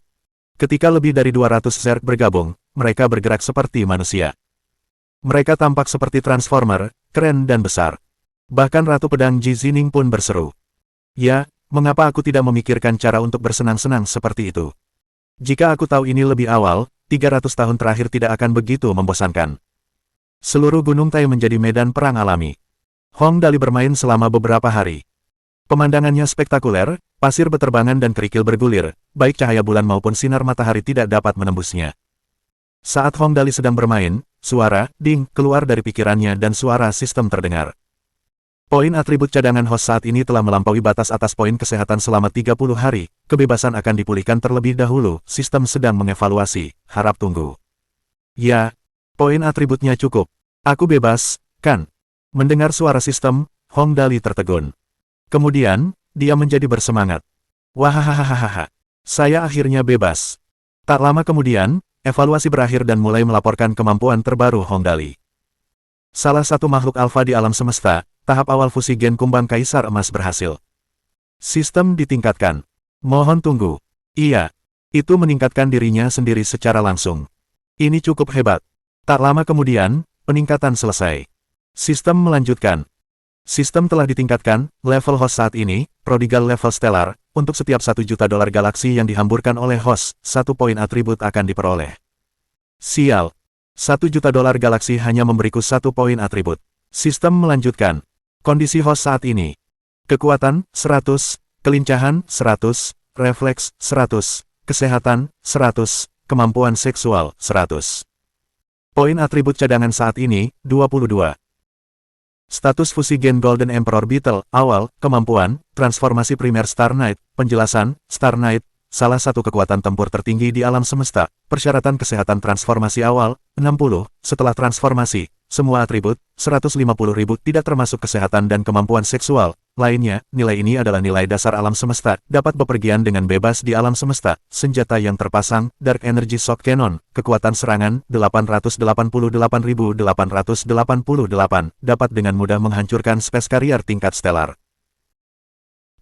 Ketika lebih dari 200 Zerk bergabung, mereka bergerak seperti manusia. Mereka tampak seperti Transformer, keren dan besar. Bahkan Ratu Pedang Ji Zining pun berseru. Ya, mengapa aku tidak memikirkan cara untuk bersenang-senang seperti itu? Jika aku tahu ini lebih awal, 300 tahun terakhir tidak akan begitu membosankan. Seluruh Gunung Tai menjadi medan perang alami. Hong Dali bermain selama beberapa hari. Pemandangannya spektakuler, pasir beterbangan dan kerikil bergulir, baik cahaya bulan maupun sinar matahari tidak dapat menembusnya. Saat Hong Dali sedang bermain, suara ding keluar dari pikirannya dan suara sistem terdengar. Poin atribut cadangan host saat ini telah melampaui batas atas poin kesehatan selama 30 hari, kebebasan akan dipulihkan terlebih dahulu, sistem sedang mengevaluasi, harap tunggu. Ya, poin atributnya cukup. Aku bebas, kan? Mendengar suara sistem, Hong Dali tertegun. Kemudian, dia menjadi bersemangat. Wahahaha, saya akhirnya bebas. Tak lama kemudian, evaluasi berakhir dan mulai melaporkan kemampuan terbaru Hong Dali. Salah satu makhluk alfa di alam semesta, tahap awal fusi gen kumbang kaisar emas berhasil. Sistem ditingkatkan. Mohon tunggu. Iya, itu meningkatkan dirinya sendiri secara langsung. Ini cukup hebat. Tak lama kemudian, peningkatan selesai. Sistem melanjutkan. Sistem telah ditingkatkan, level host saat ini, prodigal level stellar, untuk setiap $1 juta galaksi yang dihamburkan oleh host, 1 poin atribut akan diperoleh. Sial. $1 juta galaksi hanya memberiku 1 poin atribut. Sistem melanjutkan. Kondisi host saat ini. Kekuatan, 100, kelincahan, 100, refleks, 100, kesehatan, 100, kemampuan seksual, 100. Poin atribut cadangan saat ini, 22. Status fusi gen Golden Emperor Beetle, awal, kemampuan, transformasi primer Star Knight, penjelasan, Star Knight, salah satu kekuatan tempur tertinggi di alam semesta, persyaratan kesehatan transformasi awal, 60, setelah transformasi, semua atribut, 150.000 tidak termasuk kesehatan dan kemampuan seksual, lainnya, nilai ini adalah nilai dasar alam semesta, dapat bepergian dengan bebas di alam semesta, senjata yang terpasang, Dark Energy Shock Cannon, kekuatan serangan, 888.888, dapat dengan mudah menghancurkan Space Carrier tingkat stellar.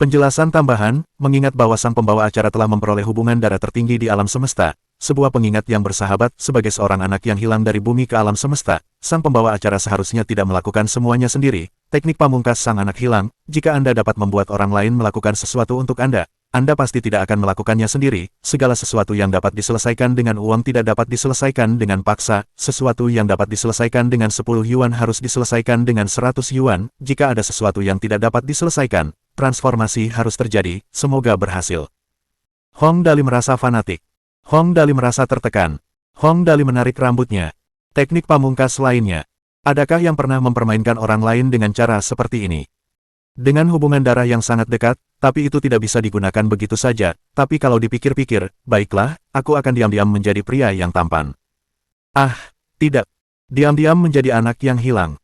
Penjelasan tambahan, mengingat bahwa sang pembawa acara telah memperoleh hubungan darah tertinggi di alam semesta, sebuah pengingat yang bersahabat sebagai seorang anak yang hilang dari bumi ke alam semesta, sang pembawa acara seharusnya tidak melakukan semuanya sendiri. Teknik pamungkas sang anak hilang, jika Anda dapat membuat orang lain melakukan sesuatu untuk Anda pasti tidak akan melakukannya sendiri. Segala sesuatu yang dapat diselesaikan dengan uang tidak dapat diselesaikan dengan paksa, sesuatu yang dapat diselesaikan dengan 10 yuan harus diselesaikan dengan 100 yuan, jika ada sesuatu yang tidak dapat diselesaikan, transformasi harus terjadi, semoga berhasil. Hong Dali merasa fanatik. Hong Dali merasa tertekan. Hong Dali menarik rambutnya. Teknik pamungkas lainnya. Adakah yang pernah mempermainkan orang lain dengan cara seperti ini? Dengan hubungan darah yang sangat dekat, tapi itu tidak bisa digunakan begitu saja. Tapi kalau dipikir-pikir, baiklah, aku akan diam-diam menjadi pria yang tampan. Ah, tidak. Diam-diam menjadi anak yang hilang.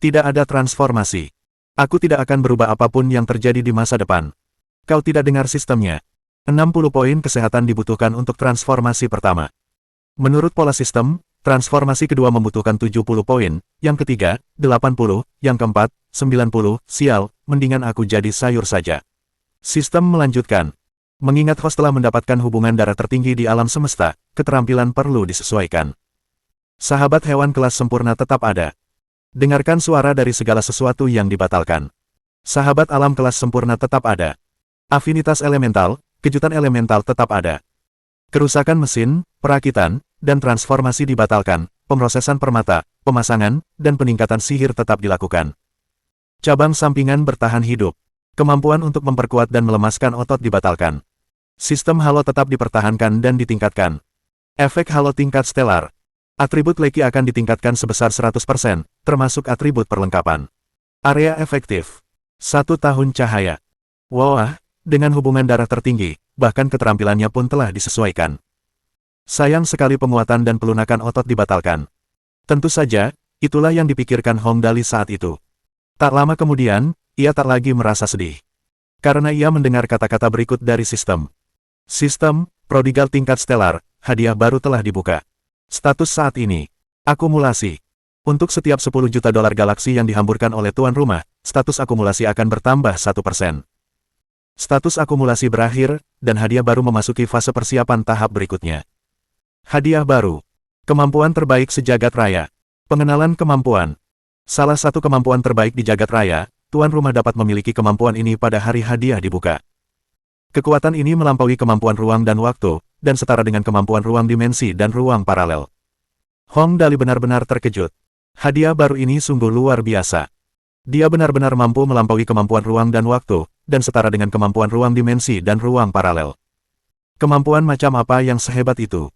Tidak ada transformasi. Aku tidak akan berubah apapun yang terjadi di masa depan. Kau tidak dengar sistemnya. 60 poin kesehatan dibutuhkan untuk transformasi pertama. Menurut pola sistem, transformasi kedua membutuhkan 70 poin, yang ketiga, 80, yang keempat, 90, sial, mendingan aku jadi sayur saja. Sistem melanjutkan. Mengingat host telah mendapatkan hubungan darah tertinggi di alam semesta, keterampilan perlu disesuaikan. Sahabat hewan kelas sempurna tetap ada. Dengarkan suara dari segala sesuatu yang dibatalkan. Sahabat alam kelas sempurna tetap ada. Afinitas elemental, kejutan elemental tetap ada. Kerusakan mesin, perakitan, dan transformasi dibatalkan, pemrosesan permata, pemasangan, dan peningkatan sihir tetap dilakukan. Cabang sampingan bertahan hidup. Kemampuan untuk memperkuat dan melemaskan otot dibatalkan. Sistem halo tetap dipertahankan dan ditingkatkan. Efek halo tingkat stelar. Atribut Leki akan ditingkatkan sebesar 100%, termasuk atribut perlengkapan. Area efektif. 1 tahun cahaya. Wah, dengan hubungan darah tertinggi, bahkan keterampilannya pun telah disesuaikan. Sayang sekali penguatan dan pelunakan otot dibatalkan. Tentu saja, itulah yang dipikirkan Hong Dali saat itu. Tak lama kemudian, ia tak lagi merasa sedih. Karena ia mendengar kata-kata berikut dari sistem. Sistem, prodigal tingkat stelar, hadiah baru telah dibuka. Status saat ini. Akumulasi. Untuk setiap 10 juta dolar galaksi yang dihamburkan oleh tuan rumah, status akumulasi akan bertambah 1%. Status akumulasi berakhir, dan hadiah baru memasuki fase persiapan tahap berikutnya. Hadiah baru. Kemampuan terbaik sejagat raya. Pengenalan kemampuan. Salah satu kemampuan terbaik di jagat raya, tuan rumah dapat memiliki kemampuan ini pada hari hadiah dibuka. Kekuatan ini melampaui kemampuan ruang dan waktu, dan setara dengan kemampuan ruang dimensi dan ruang paralel. Hong Dali benar-benar terkejut. Hadiah baru ini sungguh luar biasa. Dia benar-benar mampu melampaui kemampuan ruang dan waktu, dan setara dengan kemampuan ruang dimensi dan ruang paralel. Kemampuan macam apa yang sehebat itu?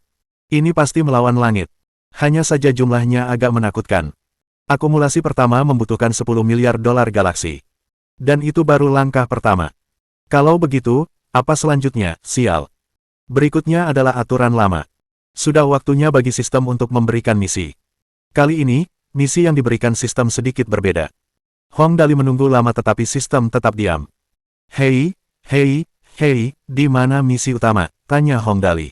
Ini pasti melawan langit. Hanya saja jumlahnya agak menakutkan. Akumulasi pertama membutuhkan 10 miliar dolar galaksi. Dan itu baru langkah pertama. Kalau begitu, apa selanjutnya, sial? Berikutnya adalah aturan lama. Sudah waktunya bagi sistem untuk memberikan misi. Kali ini, misi yang diberikan sistem sedikit berbeda. Hong Dali menunggu lama tetapi sistem tetap diam. Hei, di mana misi utama? Tanya Hong Dali.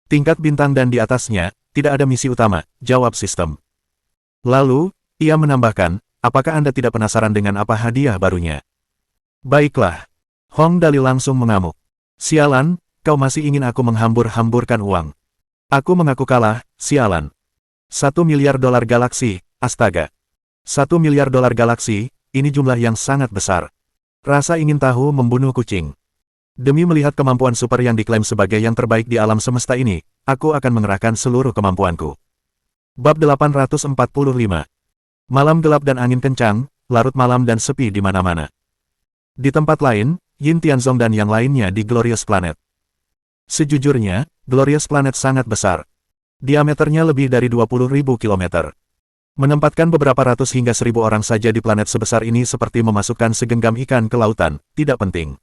Tingkat bintang dan di atasnya, tidak ada misi utama, jawab sistem. Lalu, ia menambahkan, apakah Anda tidak penasaran dengan apa hadiah barunya? Baiklah. Hong Dali langsung mengamuk. Sialan, kau masih ingin aku menghambur-hamburkan uang. Aku mengaku kalah, sialan. 1 miliar dolar galaksi, astaga. 1 miliar dolar galaksi, ini jumlah yang sangat besar. Rasa ingin tahu membunuh kucing. Demi melihat kemampuan super yang diklaim sebagai yang terbaik di alam semesta ini, aku akan mengerahkan seluruh kemampuanku. Bab 845. Malam gelap dan angin kencang, larut malam dan sepi di mana-mana. Di tempat lain, Yin Tianzong dan yang lainnya di Glorious Planet. Sejujurnya, Glorious Planet sangat besar. Diameternya lebih dari 20.000 kilometer. Menempatkan beberapa ratus hingga 1.000 orang saja di planet sebesar ini seperti memasukkan segenggam ikan ke lautan, tidak penting.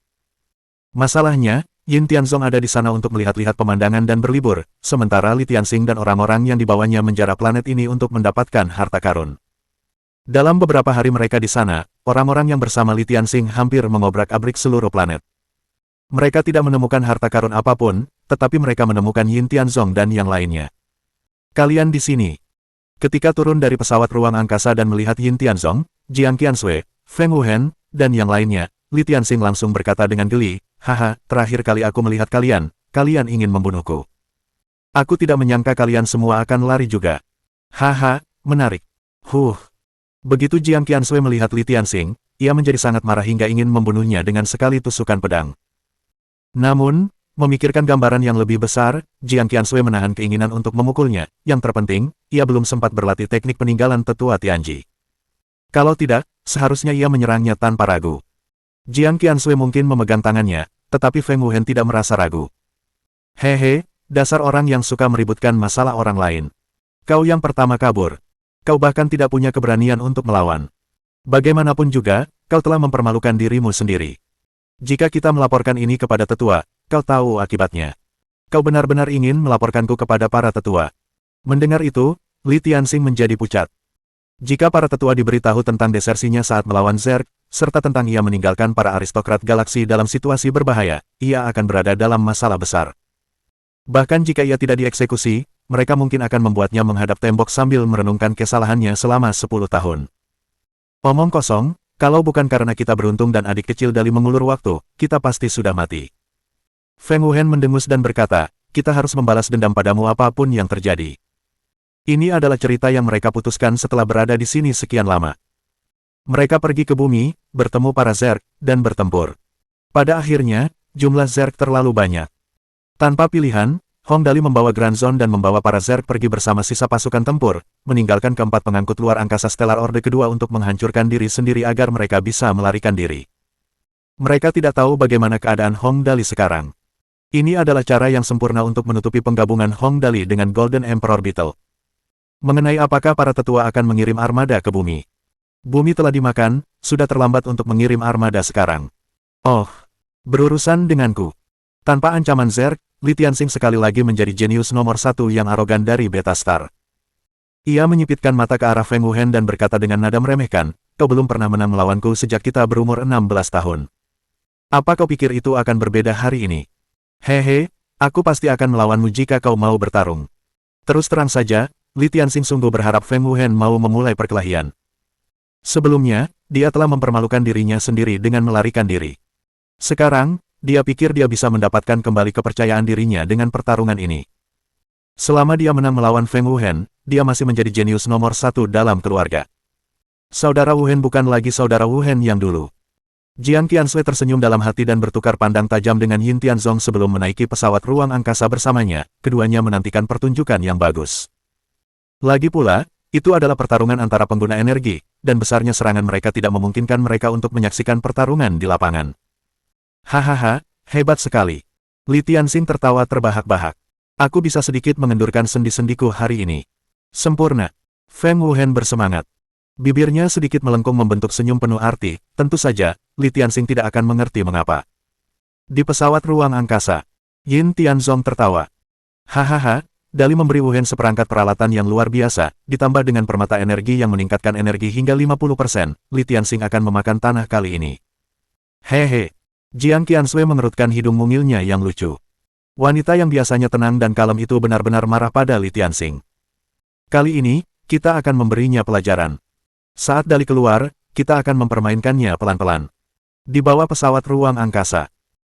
Masalahnya, Yin Tianzong ada di sana untuk melihat-lihat pemandangan dan berlibur, sementara Li Tianxing dan orang-orang yang dibawanya menjara planet ini untuk mendapatkan harta karun. Dalam beberapa hari mereka di sana, orang-orang yang bersama Li Tianxing hampir mengobrak-abrik seluruh planet. Mereka tidak menemukan harta karun apapun, tetapi mereka menemukan Yin Tianzong dan yang lainnya. Kalian di sini. Ketika turun dari pesawat ruang angkasa dan melihat Yin Tianzong, Jiang Qiansui, Feng Wuhen, dan yang lainnya, Li Tianxing langsung berkata dengan geli, haha, terakhir kali aku melihat kalian, kalian ingin membunuhku. Aku tidak menyangka kalian semua akan lari juga. Haha, menarik. Begitu Jiang Qiansui melihat Li Tianxing, ia menjadi sangat marah hingga ingin membunuhnya dengan sekali tusukan pedang. Namun, memikirkan gambaran yang lebih besar, Jiang Qiansui menahan keinginan untuk memukulnya. Yang terpenting, ia belum sempat berlatih teknik peninggalan tetua Tianji. Kalau tidak, seharusnya ia menyerangnya tanpa ragu. Jiang Qiansui mungkin memegang tangannya, tetapi Feng Wuhen tidak merasa ragu. Hehe, dasar orang yang suka meributkan masalah orang lain. Kau yang pertama kabur. Kau bahkan tidak punya keberanian untuk melawan. Bagaimanapun juga, kau telah mempermalukan dirimu sendiri. Jika kita melaporkan ini kepada tetua, kau tahu akibatnya. Kau benar-benar ingin melaporkanku kepada para tetua. Mendengar itu, Li Tianxing menjadi pucat. Jika para tetua diberitahu tentang desersinya saat melawan Zerg, serta tentang ia meninggalkan para aristokrat galaksi dalam situasi berbahaya, ia akan berada dalam masalah besar. Bahkan jika ia tidak dieksekusi, mereka mungkin akan membuatnya menghadap tembok sambil merenungkan kesalahannya selama 10 tahun. Omong kosong, kalau bukan karena kita beruntung dan adik kecil Dali mengulur waktu, kita pasti sudah mati. Feng Wuhen mendengus dan berkata, kita harus membalas dendam padamu apapun yang terjadi. Ini adalah cerita yang mereka putuskan setelah berada di sini sekian lama. Mereka pergi ke bumi, bertemu para Zerg, dan bertempur. Pada akhirnya, jumlah Zerg terlalu banyak. Tanpa pilihan, Hong Dali membawa Grand Zone dan membawa para Zerg pergi bersama sisa pasukan tempur, meninggalkan keempat pengangkut luar angkasa Stellar Orde kedua untuk menghancurkan diri sendiri agar mereka bisa melarikan diri. Mereka tidak tahu bagaimana keadaan Hong Dali sekarang. Ini adalah cara yang sempurna untuk menutupi penggabungan Hong Dali dengan Golden Emperor Beetle. Mengenai apakah para tetua akan mengirim armada ke bumi. Bumi telah dimakan, sudah terlambat untuk mengirim armada sekarang. Oh, berurusan denganku. Tanpa ancaman Zerg, Li Tianxing sekali lagi menjadi jenius nomor 1 yang arogan dari Beta Star. Ia menyipitkan mata ke arah Feng Wuhen dan berkata dengan nada meremehkan, kau belum pernah menang melawanku sejak kita berumur 16 tahun. Apa kau pikir itu akan berbeda hari ini? Hehe, aku pasti akan melawanmu jika kau mau bertarung. Terus terang saja, Li Tianxing sungguh berharap Feng Wuhen mau memulai perkelahian. Sebelumnya, dia telah mempermalukan dirinya sendiri dengan melarikan diri. Sekarang, dia pikir dia bisa mendapatkan kembali kepercayaan dirinya dengan pertarungan ini. Selama dia menang melawan Feng Wuhen, dia masih menjadi jenius nomor 1 dalam keluarga. Saudara Wuhen bukan lagi saudara Wuhen yang dulu. Jiang Qiansui tersenyum dalam hati dan bertukar pandang tajam dengan Yin Tianzong sebelum menaiki pesawat ruang angkasa bersamanya, keduanya menantikan pertunjukan yang bagus. Lagi pula, itu adalah pertarungan antara pengguna energi, dan besarnya serangan mereka tidak memungkinkan mereka untuk menyaksikan pertarungan di lapangan. Hahaha, hebat sekali. Li Tianxing tertawa terbahak-bahak. Aku bisa sedikit mengendurkan sendi-sendiku hari ini. Sempurna. Feng Wuhen bersemangat. Bibirnya sedikit melengkung membentuk senyum penuh arti, tentu saja, Li Tianxing tidak akan mengerti mengapa. Di pesawat ruang angkasa, Yin Tianzong tertawa. Hahaha, Dali memberi Wuhen seperangkat peralatan yang luar biasa, ditambah dengan permata energi yang meningkatkan energi hingga 50%, Li Tianxing akan memakan tanah kali ini. Hehe. Jiang Qiansui mengerutkan hidung mungilnya yang lucu. Wanita yang biasanya tenang dan kalem itu benar-benar marah pada Li Tianxing. Kali ini, kita akan memberinya pelajaran. Saat Dali keluar, kita akan mempermainkannya pelan-pelan. Di bawah pesawat ruang angkasa.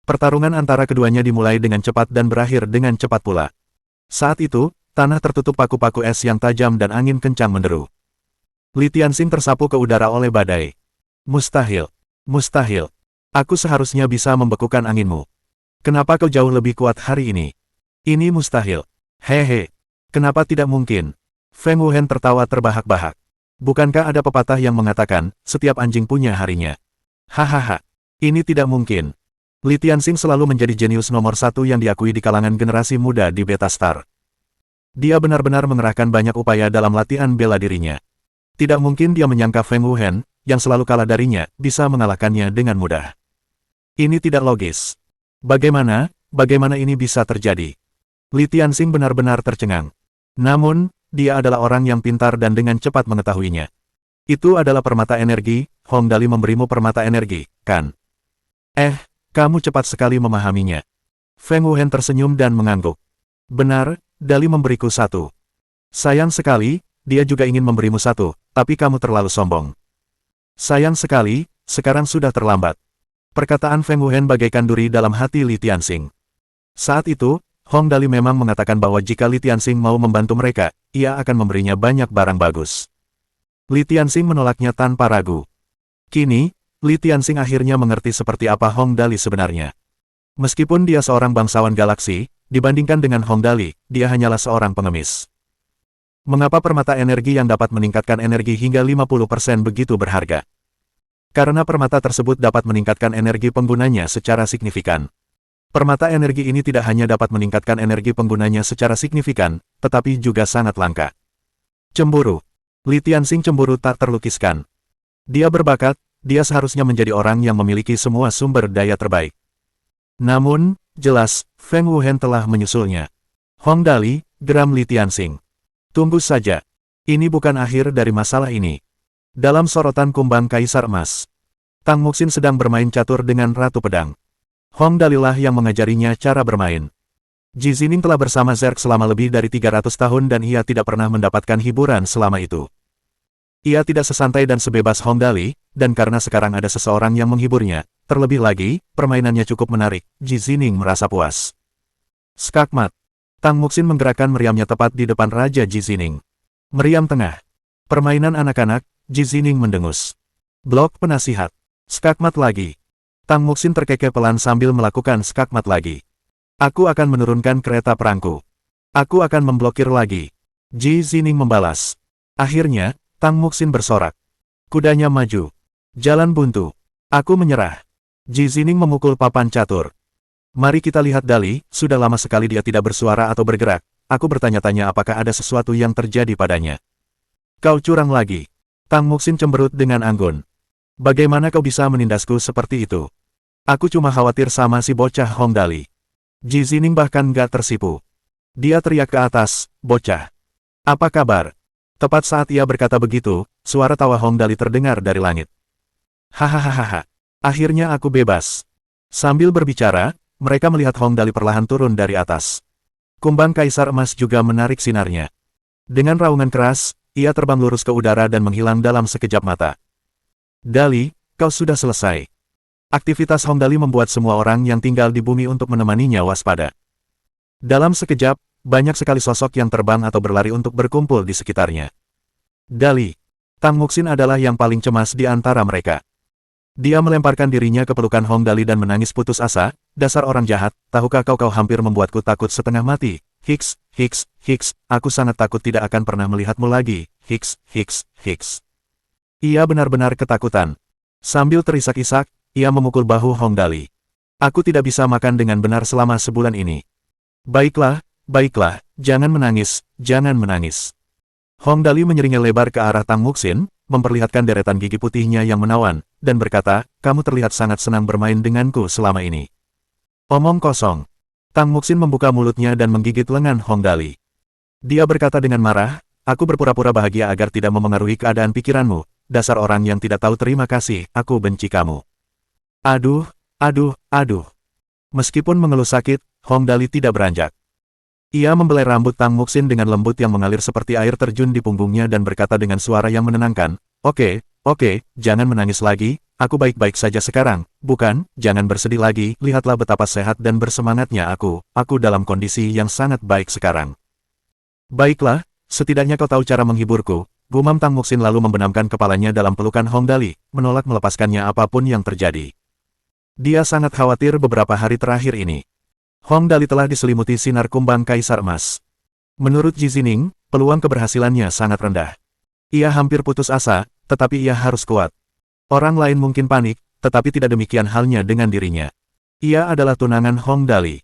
Pertarungan antara keduanya dimulai dengan cepat dan berakhir dengan cepat pula. Saat itu, tanah tertutup paku-paku es yang tajam dan angin kencang menderu. Li Tianxing tersapu ke udara oleh badai. Mustahil. Mustahil. Aku seharusnya bisa membekukan anginmu. Kenapa kau jauh lebih kuat hari ini? Ini mustahil. Hehe. Kenapa tidak mungkin? Feng Wuhen tertawa terbahak-bahak. Bukankah ada pepatah yang mengatakan, setiap anjing punya harinya? Hahaha. Ini tidak mungkin. Li Tianxing selalu menjadi jenius nomor 1 yang diakui di kalangan generasi muda di Beta Star. Dia benar-benar mengerahkan banyak upaya dalam latihan bela dirinya. Tidak mungkin dia menyangka Feng Wuhen, yang selalu kalah darinya, bisa mengalahkannya dengan mudah. Ini tidak logis. Bagaimana ini bisa terjadi? Li Tianxing benar-benar tercengang. Namun, dia adalah orang yang pintar dan dengan cepat mengetahuinya. Itu adalah permata energi, Hong Dali memberimu permata energi, kan? Kamu cepat sekali memahaminya. Feng Wuhen tersenyum dan mengangguk. Benar, Dali memberiku 1. Sayang sekali, dia juga ingin memberimu 1, tapi kamu terlalu sombong. Sayang sekali, sekarang sudah terlambat. Perkataan Feng Wuhen bagaikan duri dalam hati Li Tianxing. Saat itu, Hong Dali memang mengatakan bahwa jika Li Tianxing mau membantu mereka, ia akan memberinya banyak barang bagus. Li Tianxing menolaknya tanpa ragu. Kini, Li Tianxing akhirnya mengerti seperti apa Hong Dali sebenarnya. Meskipun dia seorang bangsawan galaksi, dibandingkan dengan Hong Dali, dia hanyalah seorang pengemis. Mengapa permata energi yang dapat meningkatkan energi hingga 50% begitu berharga? Karena permata tersebut dapat meningkatkan energi penggunanya secara signifikan. Permata energi ini tidak hanya dapat meningkatkan energi penggunanya secara signifikan, tetapi juga sangat langka. Cemburu. Li Tianxing cemburu tak terlukiskan. Dia berbakat, dia seharusnya menjadi orang yang memiliki semua sumber daya terbaik. Namun, jelas, Feng Wuhen telah menyusulnya. Hong Dali, geram Li Tianxing. Tunggu saja. Ini bukan akhir dari masalah ini. Dalam sorotan kumbang Kaisar Emas, Tang Muxin sedang bermain catur dengan Ratu Pedang. Hong Dalilah yang mengajarinya cara bermain. Ji Zining telah bersama Zerk selama lebih dari 300 tahun dan ia tidak pernah mendapatkan hiburan selama itu. Ia tidak sesantai dan sebebas Hong Dali, dan karena sekarang ada seseorang yang menghiburnya, terlebih lagi, permainannya cukup menarik, Ji Zining merasa puas. Skakmat. Tang Muxin menggerakkan meriamnya tepat di depan Raja Ji Zining. Meriam tengah. Permainan anak-anak, Ji Zining mendengus. Blok penasihat. Skakmat lagi. Tang Muxin terkekeh pelan sambil melakukan skakmat lagi. Aku akan menurunkan kereta perangku. Aku akan memblokir lagi. Ji Zining membalas. Akhirnya, Tang Muxin bersorak. Kudanya maju. Jalan buntu. Aku menyerah. Ji Zining memukul papan catur. Mari kita lihat Dali, sudah lama sekali dia tidak bersuara atau bergerak. Aku bertanya-tanya apakah ada sesuatu yang terjadi padanya. Kau curang lagi. Tang Muxin cemberut dengan anggun. Bagaimana kau bisa menindasku seperti itu? Aku cuma khawatir sama si bocah Hong Dali. Ji Zining bahkan gak tersipu. Dia teriak ke atas, bocah. Apa kabar? Tepat saat ia berkata begitu, suara tawa Hong Dali terdengar dari langit. Hahaha. Akhirnya aku bebas. Sambil berbicara, mereka melihat Hong Dali perlahan turun dari atas. Kumbang Kaisar Emas juga menarik sinarnya. Dengan raungan keras, ia terbang lurus ke udara dan menghilang dalam sekejap mata. Dali, kau sudah selesai. Aktivitas Hong Dali membuat semua orang yang tinggal di bumi untuk menemaninya waspada. Dalam sekejap, banyak sekali sosok yang terbang atau berlari untuk berkumpul di sekitarnya. Dali. Tang Muxin adalah yang paling cemas di antara mereka. Dia melemparkan dirinya ke pelukan Hong Dali dan menangis putus asa, dasar orang jahat, tahukah kau hampir membuatku takut setengah mati. Hiks, aku sangat takut tidak akan pernah melihatmu lagi. Hiks. Ia benar-benar ketakutan. Sambil terisak-isak, ia memukul bahu Hong Dali. Aku tidak bisa makan dengan benar selama sebulan ini. Baiklah, jangan menangis. Hong Dali menyeringai lebar ke arah Tang Muxin, memperlihatkan deretan gigi putihnya yang menawan, dan berkata, kamu terlihat sangat senang bermain denganku selama ini. Omong kosong. Tang Muxin membuka mulutnya dan menggigit lengan Hong Dali. Dia berkata dengan marah, aku berpura-pura bahagia agar tidak memengaruhi keadaan pikiranmu, dasar orang yang tidak tahu terima kasih, aku benci kamu. Aduh. Meskipun mengeluh sakit, Hong Dali tidak beranjak. Ia membelai rambut Tang Muxin dengan lembut yang mengalir seperti air terjun di punggungnya dan berkata dengan suara yang menenangkan, Oke, jangan menangis lagi, aku baik-baik saja sekarang, bukan, jangan bersedih lagi, lihatlah betapa sehat dan bersemangatnya aku dalam kondisi yang sangat baik sekarang. Baiklah, setidaknya kau tahu cara menghiburku, gumam Tang Muxin lalu membenamkan kepalanya dalam pelukan Hong Dali, menolak melepaskannya apapun yang terjadi. Dia sangat khawatir beberapa hari terakhir ini. Hong Dali telah diselimuti sinar kumbang Kaisar Emas. Menurut Ji Zining, peluang keberhasilannya sangat rendah. Ia hampir putus asa, tetapi ia harus kuat. Orang lain mungkin panik, tetapi tidak demikian halnya dengan dirinya. Ia adalah tunangan Hong Dali.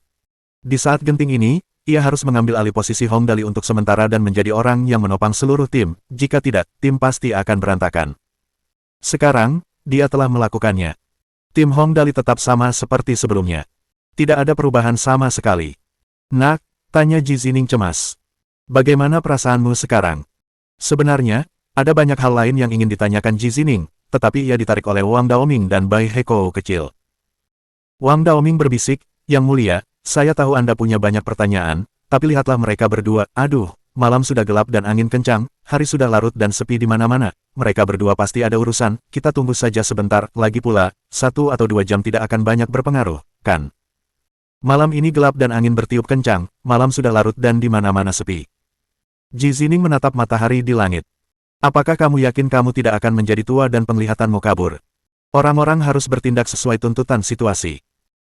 Di saat genting ini, ia harus mengambil alih posisi Hong Dali untuk sementara dan menjadi orang yang menopang seluruh tim, jika tidak, tim pasti akan berantakan. Sekarang, dia telah melakukannya. Tim Hong Dali tetap sama seperti sebelumnya. Tidak ada perubahan sama sekali. Nak, tanya Ji Zining cemas. Bagaimana perasaanmu sekarang? Sebenarnya, ada banyak hal lain yang ingin ditanyakan Ji Zining, tetapi ia ditarik oleh Wang Daoming dan Bai Heko kecil. Wang Daoming berbisik, Yang Mulia, saya tahu Anda punya banyak pertanyaan, tapi lihatlah mereka berdua, aduh, malam sudah gelap dan angin kencang, hari sudah larut dan sepi di mana-mana, mereka berdua pasti ada urusan, kita tunggu saja sebentar, lagi pula, 1 atau 2 jam tidak akan banyak berpengaruh, kan? Malam ini gelap dan angin bertiup kencang, malam sudah larut dan di mana-mana sepi. Ji Zining menatap matahari di langit. Apakah kamu yakin kamu tidak akan menjadi tua dan penglihatanmu kabur? Orang-orang harus bertindak sesuai tuntutan situasi.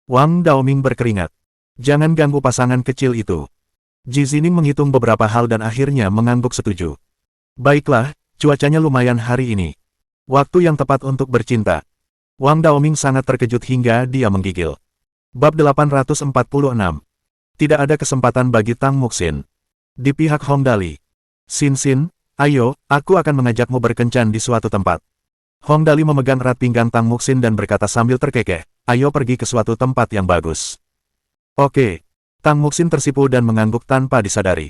Wang Daoming berkeringat. Jangan ganggu pasangan kecil itu. Ji Zining menghitung beberapa hal dan akhirnya mengangguk setuju. Baiklah, cuacanya lumayan hari ini. Waktu yang tepat untuk bercinta. Wang Daoming sangat terkejut hingga dia menggigil. Bab 846. Tidak ada kesempatan bagi Tang Muxin. Di pihak Hong Dali. Xin Xin, ayo, aku akan mengajakmu berkencan di suatu tempat. Hong Dali memegang erat pinggang Tang Muxin dan berkata sambil terkekeh, ayo pergi ke suatu tempat yang bagus. Oke. Tang Muxin tersipu dan mengangguk tanpa disadari.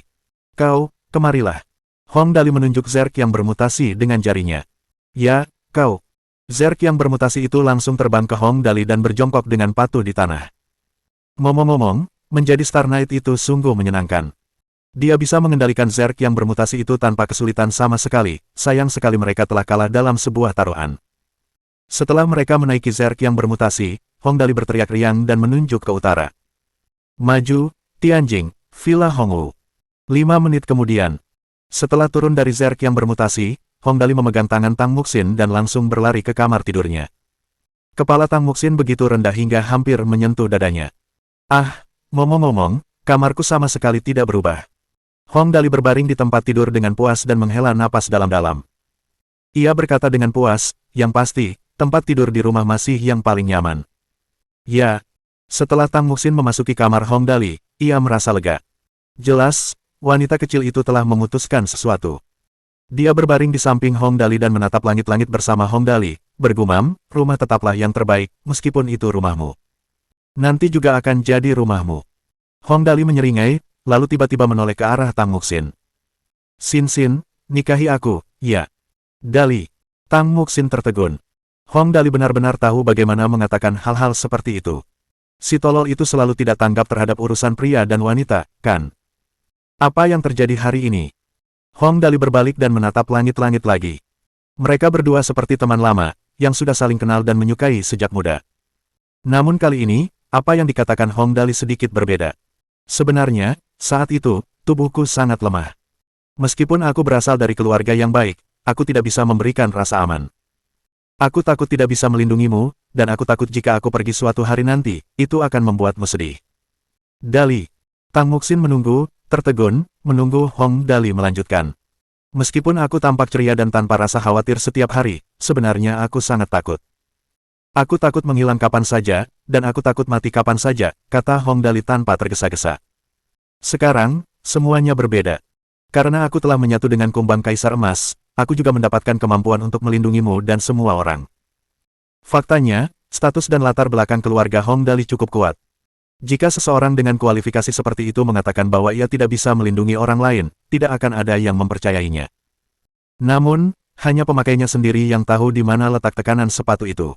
Kau, kemarilah. Hong Dali menunjuk Zerk yang bermutasi dengan jarinya. Ya, kau. Zerk yang bermutasi itu langsung terbang ke Hong Dali dan berjongkok dengan patuh di tanah. Ngomong-ngomong, menjadi Star Knight itu sungguh menyenangkan. Dia bisa mengendalikan Zerk yang bermutasi itu tanpa kesulitan sama sekali, sayang sekali mereka telah kalah dalam sebuah taruhan. Setelah mereka menaiki Zerk yang bermutasi, Hong Dali berteriak riang dan menunjuk ke utara. Maju, Tianjing, Villa Hongwu. 5 menit kemudian, setelah turun dari Zerk yang bermutasi, Hong Dali memegang tangan Tang Muxin dan langsung berlari ke kamar tidurnya. Kepala Tang Muxin begitu rendah hingga hampir menyentuh dadanya. Ah, ngomong-ngomong, kamarku sama sekali tidak berubah. Hong Dali berbaring di tempat tidur dengan puas dan menghela napas dalam-dalam. Ia berkata dengan puas, yang pasti, tempat tidur di rumah masih yang paling nyaman. Ya, setelah Tang Muxin memasuki kamar Hong Dali, ia merasa lega. Jelas, wanita kecil itu telah memutuskan sesuatu. Dia berbaring di samping Hong Dali dan menatap langit-langit bersama Hong Dali, bergumam, rumah tetaplah yang terbaik, meskipun itu rumahmu. Nanti juga akan jadi rumahmu. Hong Dali menyeringai, lalu tiba-tiba menoleh ke arah Tang Muxin. Xin Xin, nikahi aku, ya. Dali. Tang Muxin tertegun. Hong Dali benar-benar tahu bagaimana mengatakan hal-hal seperti itu. Si tolol itu selalu tidak tanggap terhadap urusan pria dan wanita, kan? Apa yang terjadi hari ini? Hong Dali berbalik dan menatap langit-langit lagi. Mereka berdua seperti teman lama, yang sudah saling kenal dan menyukai sejak muda. Namun kali ini, apa yang dikatakan Hong Dali sedikit berbeda. Sebenarnya, saat itu, tubuhku sangat lemah. Meskipun aku berasal dari keluarga yang baik, aku tidak bisa memberikan rasa aman. Aku takut tidak bisa melindungimu, dan aku takut jika aku pergi suatu hari nanti, itu akan membuatmu sedih. Dali. Tang Muxin menunggu, tertegun, menunggu Hong Dali melanjutkan. Meskipun aku tampak ceria dan tanpa rasa khawatir setiap hari, sebenarnya aku sangat takut. Aku takut menghilang kapan saja, dan aku takut mati kapan saja, kata Hong Dali tanpa tergesa-gesa. Sekarang, semuanya berbeda. Karena aku telah menyatu dengan kumbang Kaisar Emas, aku juga mendapatkan kemampuan untuk melindungimu dan semua orang. Faktanya, status dan latar belakang keluarga Hong Dali cukup kuat. Jika seseorang dengan kualifikasi seperti itu mengatakan bahwa ia tidak bisa melindungi orang lain, tidak akan ada yang mempercayainya. Namun, hanya pemakainya sendiri yang tahu di mana letak tekanan sepatu itu.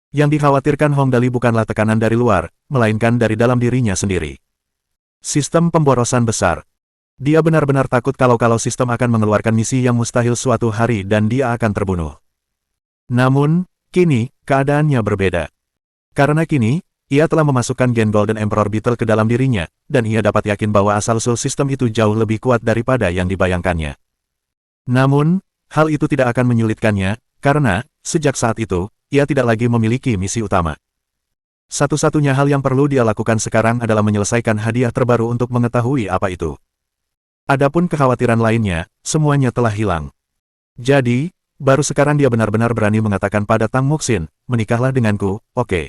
Yang dikhawatirkan Hong Dali bukanlah tekanan dari luar, melainkan dari dalam dirinya sendiri. Sistem pemborosan besar. Dia benar-benar takut kalau sistem akan mengeluarkan misi yang mustahil suatu hari dan dia akan terbunuh. Namun, kini, keadaannya berbeda. Karena kini, ia telah memasukkan gen Golden Emperor Beetle ke dalam dirinya, dan ia dapat yakin bahwa asal-usul sistem itu jauh lebih kuat daripada yang dibayangkannya. Namun, hal itu tidak akan menyulitkannya, karena, sejak saat itu, ia tidak lagi memiliki misi utama. Satu-satunya hal yang perlu dia lakukan sekarang adalah menyelesaikan hadiah terbaru untuk mengetahui apa itu. Adapun kekhawatiran lainnya, semuanya telah hilang. Jadi, baru sekarang dia benar-benar berani mengatakan pada Tang Muxin, menikahlah denganku, oke.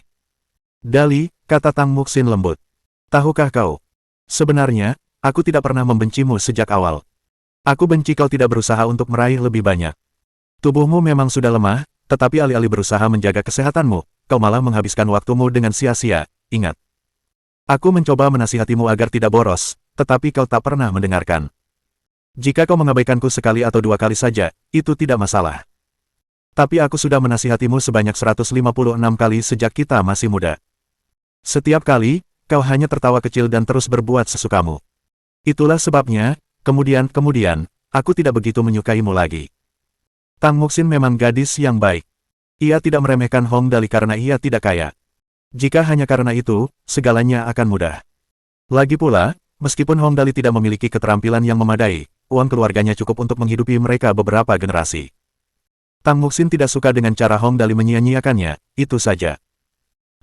Dali, kata Tang Muxin lembut. Tahukah kau? Sebenarnya, aku tidak pernah membencimu sejak awal. Aku benci kau tidak berusaha untuk meraih lebih banyak. Tubuhmu memang sudah lemah, tetapi alih-alih berusaha menjaga kesehatanmu, kau malah menghabiskan waktumu dengan sia-sia, ingat. Aku mencoba menasihatimu agar tidak boros, tetapi kau tak pernah mendengarkan. Jika kau mengabaikanku sekali atau 2 kali saja, itu tidak masalah. Tapi aku sudah menasihatimu sebanyak 156 kali sejak kita masih muda. Setiap kali, kau hanya tertawa kecil dan terus berbuat sesukamu. Itulah sebabnya, kemudian, aku tidak begitu menyukaimu lagi. Tang Muxin memang gadis yang baik. Ia tidak meremehkan Hong Dali karena ia tidak kaya. Jika hanya karena itu, segalanya akan mudah. Lagi pula, meskipun Hong Dali tidak memiliki keterampilan yang memadai, uang keluarganya cukup untuk menghidupi mereka beberapa generasi. Tang Muxin tidak suka dengan cara Hong Dali menyia-nyiakannya, itu saja.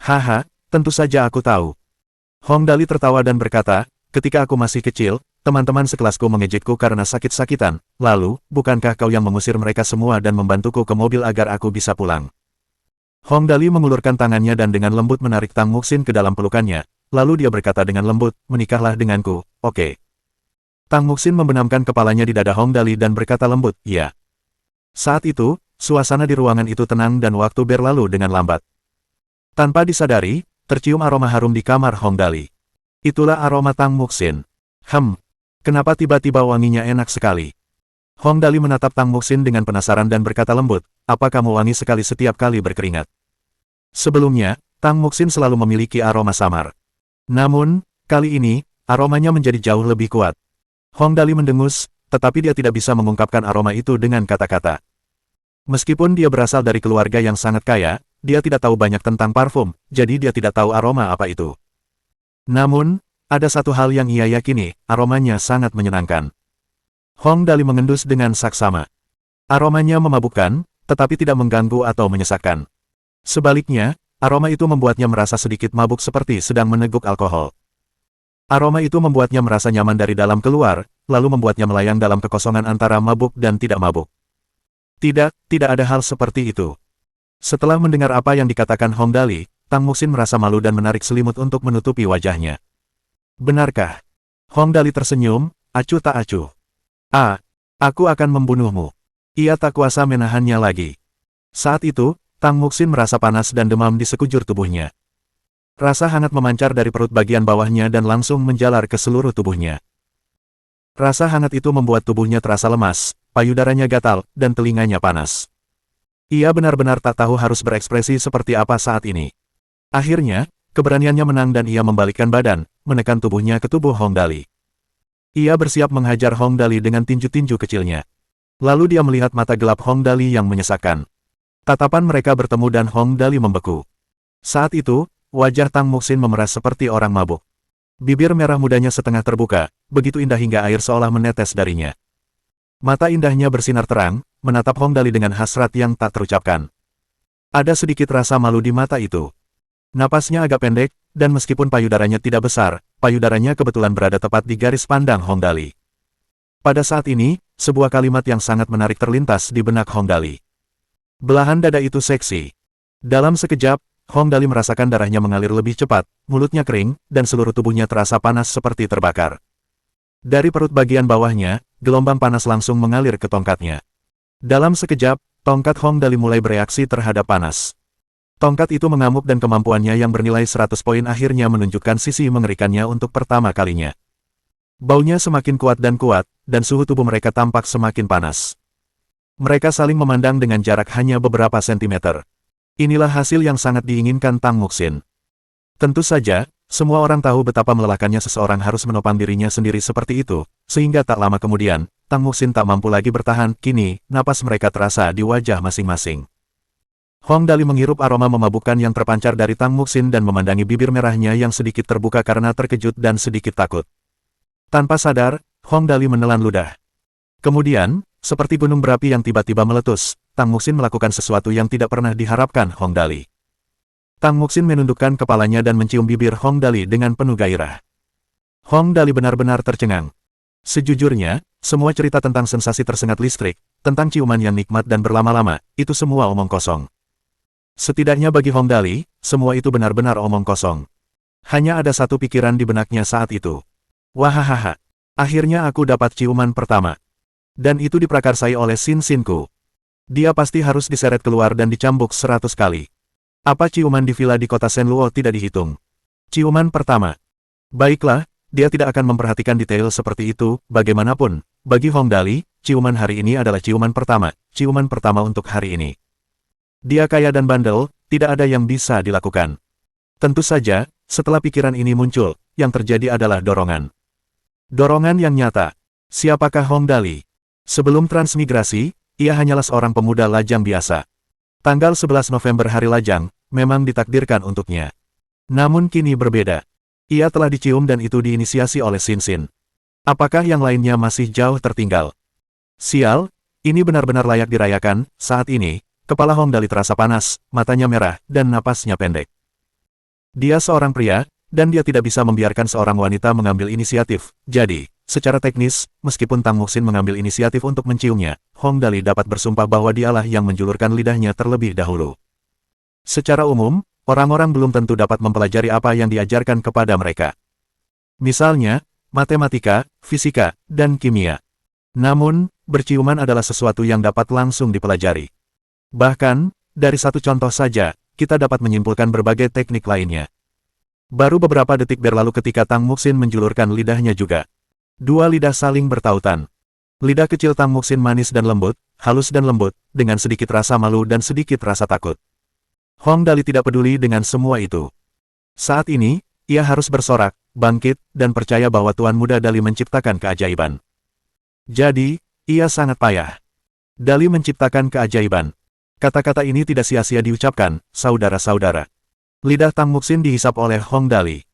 Haha, tentu saja aku tahu. Hong Dali tertawa dan berkata, ketika aku masih kecil, teman-teman sekelasku mengejekku karena sakit-sakitan, lalu, bukankah kau yang mengusir mereka semua dan membantuku ke mobil agar aku bisa pulang? Hong Dali mengulurkan tangannya dan dengan lembut menarik Tang Muxin ke dalam pelukannya, lalu dia berkata dengan lembut, menikahlah denganku, oke. Tang Muxin membenamkan kepalanya di dada Hong Dali dan berkata lembut, iya. Saat itu, suasana di ruangan itu tenang dan waktu berlalu dengan lambat. Tanpa disadari, tercium aroma harum di kamar Hong Dali. Itulah aroma Tang Muxin. Kenapa tiba-tiba wanginya enak sekali? Hong Dali menatap Tang Muxin dengan penasaran dan berkata lembut, apa kamu wangi sekali setiap kali berkeringat? Sebelumnya, Tang Muxin selalu memiliki aroma samar. Namun, kali ini, aromanya menjadi jauh lebih kuat. Hong Dali mendengus, tetapi dia tidak bisa mengungkapkan aroma itu dengan kata-kata. Meskipun dia berasal dari keluarga yang sangat kaya, dia tidak tahu banyak tentang parfum, jadi dia tidak tahu aroma apa itu. Namun, ada satu hal yang ia yakini, aromanya sangat menyenangkan. Hong Dali mengendus dengan saksama. Aromanya memabukkan, tetapi tidak mengganggu atau menyesakkan. Sebaliknya, aroma itu membuatnya merasa sedikit mabuk seperti sedang meneguk alkohol. Aroma itu membuatnya merasa nyaman dari dalam keluar, lalu membuatnya melayang dalam kekosongan antara mabuk dan tidak mabuk. Tidak ada hal seperti itu. Setelah mendengar apa yang dikatakan Hong Dali, Tang Muxin merasa malu dan menarik selimut untuk menutupi wajahnya. Benarkah? Hong Dali tersenyum, acuh tak acuh. Aku akan membunuhmu. Ia tak kuasa menahannya lagi. Saat itu, Tang Muxin merasa panas dan demam di sekujur tubuhnya. Rasa hangat memancar dari perut bagian bawahnya dan langsung menjalar ke seluruh tubuhnya. Rasa hangat itu membuat tubuhnya terasa lemas, payudaranya gatal, dan telinganya panas. Ia benar-benar tak tahu harus berekspresi seperti apa saat ini. Akhirnya, keberaniannya menang dan ia membalikkan badan, menekan tubuhnya ke tubuh Hong Dali. Ia bersiap menghajar Hong Dali dengan tinju-tinju kecilnya. Lalu dia melihat mata gelap Hong Dali yang menyesakkan. Tatapan mereka bertemu dan Hong Dali membeku. Saat itu, wajah Tang Muxin memeras seperti orang mabuk. Bibir merah mudanya setengah terbuka, begitu indah hingga air seolah menetes darinya. Mata indahnya bersinar terang, menatap Hong Dali dengan hasrat yang tak terucapkan. Ada sedikit rasa malu di mata itu. Napasnya agak pendek, dan meskipun payudaranya tidak besar, payudaranya kebetulan berada tepat di garis pandang Hong Dali. Pada saat ini, sebuah kalimat yang sangat menarik terlintas di benak Hong Dali. Belahan dada itu seksi. Dalam sekejap, Hong Dali merasakan darahnya mengalir lebih cepat, mulutnya kering, dan seluruh tubuhnya terasa panas seperti terbakar. Dari perut bagian bawahnya, gelombang panas langsung mengalir ke tongkatnya. Dalam sekejap, tongkat Hong Dali mulai bereaksi terhadap panas. Tongkat itu mengamuk dan kemampuannya yang bernilai 100 poin akhirnya menunjukkan sisi mengerikannya untuk pertama kalinya. Baunya semakin kuat, dan suhu tubuh mereka tampak semakin panas. Mereka saling memandang dengan jarak hanya beberapa sentimeter. Inilah hasil yang sangat diinginkan Tang Muxin. Tentu saja, semua orang tahu betapa melelahkannya seseorang harus menopang dirinya sendiri seperti itu, sehingga tak lama kemudian, Tang Muxin tak mampu lagi bertahan. Kini, napas mereka terasa di wajah masing-masing. Hong Dali menghirup aroma memabukkan yang terpancar dari Tang Muxin dan memandangi bibir merahnya yang sedikit terbuka karena terkejut dan sedikit takut. Tanpa sadar, Hong Dali menelan ludah. Kemudian, seperti gunung berapi yang tiba-tiba meletus, Tang Muxin melakukan sesuatu yang tidak pernah diharapkan Hong Dali. Tang Muxin menundukkan kepalanya dan mencium bibir Hong Dali dengan penuh gairah. Hong Dali benar-benar tercengang. Sejujurnya, semua cerita tentang sensasi tersengat listrik, tentang ciuman yang nikmat dan berlama-lama, itu semua omong kosong. Setidaknya bagi Hong Dali, semua itu benar-benar omong kosong. Hanya ada satu pikiran di benaknya saat itu. Wahahaha, akhirnya aku dapat ciuman pertama. Dan itu diprakarsai oleh Sin-Sinku. Dia pasti harus diseret keluar dan dicambuk 100 kali. Apa ciuman di villa di kota Shenluo tidak dihitung? Ciuman pertama. Baiklah, dia tidak akan memperhatikan detail seperti itu, bagaimanapun. Bagi Hong Dali, ciuman hari ini adalah ciuman pertama untuk hari ini. Dia kaya dan bandel, tidak ada yang bisa dilakukan. Tentu saja, setelah pikiran ini muncul, yang terjadi adalah dorongan. Dorongan yang nyata. Siapakah Hong Dali? Sebelum transmigrasi, ia hanyalah seorang pemuda lajang biasa. Tanggal 11 November hari lajang, memang ditakdirkan untuknya. Namun kini berbeda. Ia telah dicium dan itu diinisiasi oleh Sin-Sin. Apakah yang lainnya masih jauh tertinggal? Sial, ini benar-benar layak dirayakan. Saat ini, kepala Hong Dali terasa panas, matanya merah, dan napasnya pendek. Dia seorang pria, dan dia tidak bisa membiarkan seorang wanita mengambil inisiatif. Jadi, secara teknis, meskipun Tang Muxin mengambil inisiatif untuk menciumnya, Hong Dali dapat bersumpah bahwa dialah yang menjulurkan lidahnya terlebih dahulu. Secara umum, orang-orang belum tentu dapat mempelajari apa yang diajarkan kepada mereka. Misalnya, matematika, fisika, dan kimia. Namun, berciuman adalah sesuatu yang dapat langsung dipelajari. Bahkan, dari satu contoh saja, kita dapat menyimpulkan berbagai teknik lainnya. Baru beberapa detik berlalu ketika Tang Muxin menjulurkan lidahnya juga. Dua lidah saling bertautan. Lidah kecil Tang Muxin manis dan lembut, halus dan lembut, dengan sedikit rasa malu dan sedikit rasa takut. Hong Dali tidak peduli dengan semua itu. Saat ini, ia harus bersorak, bangkit, dan percaya bahwa Tuan Muda Dali menciptakan keajaiban. Jadi, ia sangat payah. Dali menciptakan keajaiban. Kata-kata ini tidak sia-sia diucapkan, saudara-saudara. Lidah Tang Muxin dihisap oleh Hong Dali.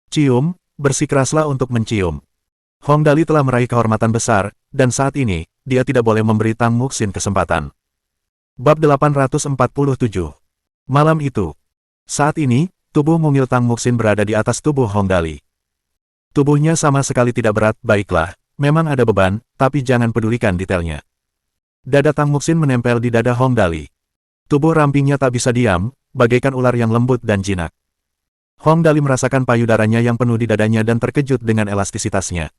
Cium, bersikeraslah untuk mencium. Hong Dali telah meraih kehormatan besar, dan saat ini, dia tidak boleh memberi Tang Muxin kesempatan. Bab 847. Malam itu. Saat ini, tubuh mungil Tang Muxin berada di atas tubuh Hong Dali. Tubuhnya sama sekali tidak berat, baiklah, memang ada beban, tapi jangan pedulikan detailnya. Dada Tang Muxin menempel di dada Hong Dali. Tubuh rampingnya tak bisa diam, bagaikan ular yang lembut dan jinak. Hong Dali merasakan payudaranya yang penuh di dadanya dan terkejut dengan elastisitasnya.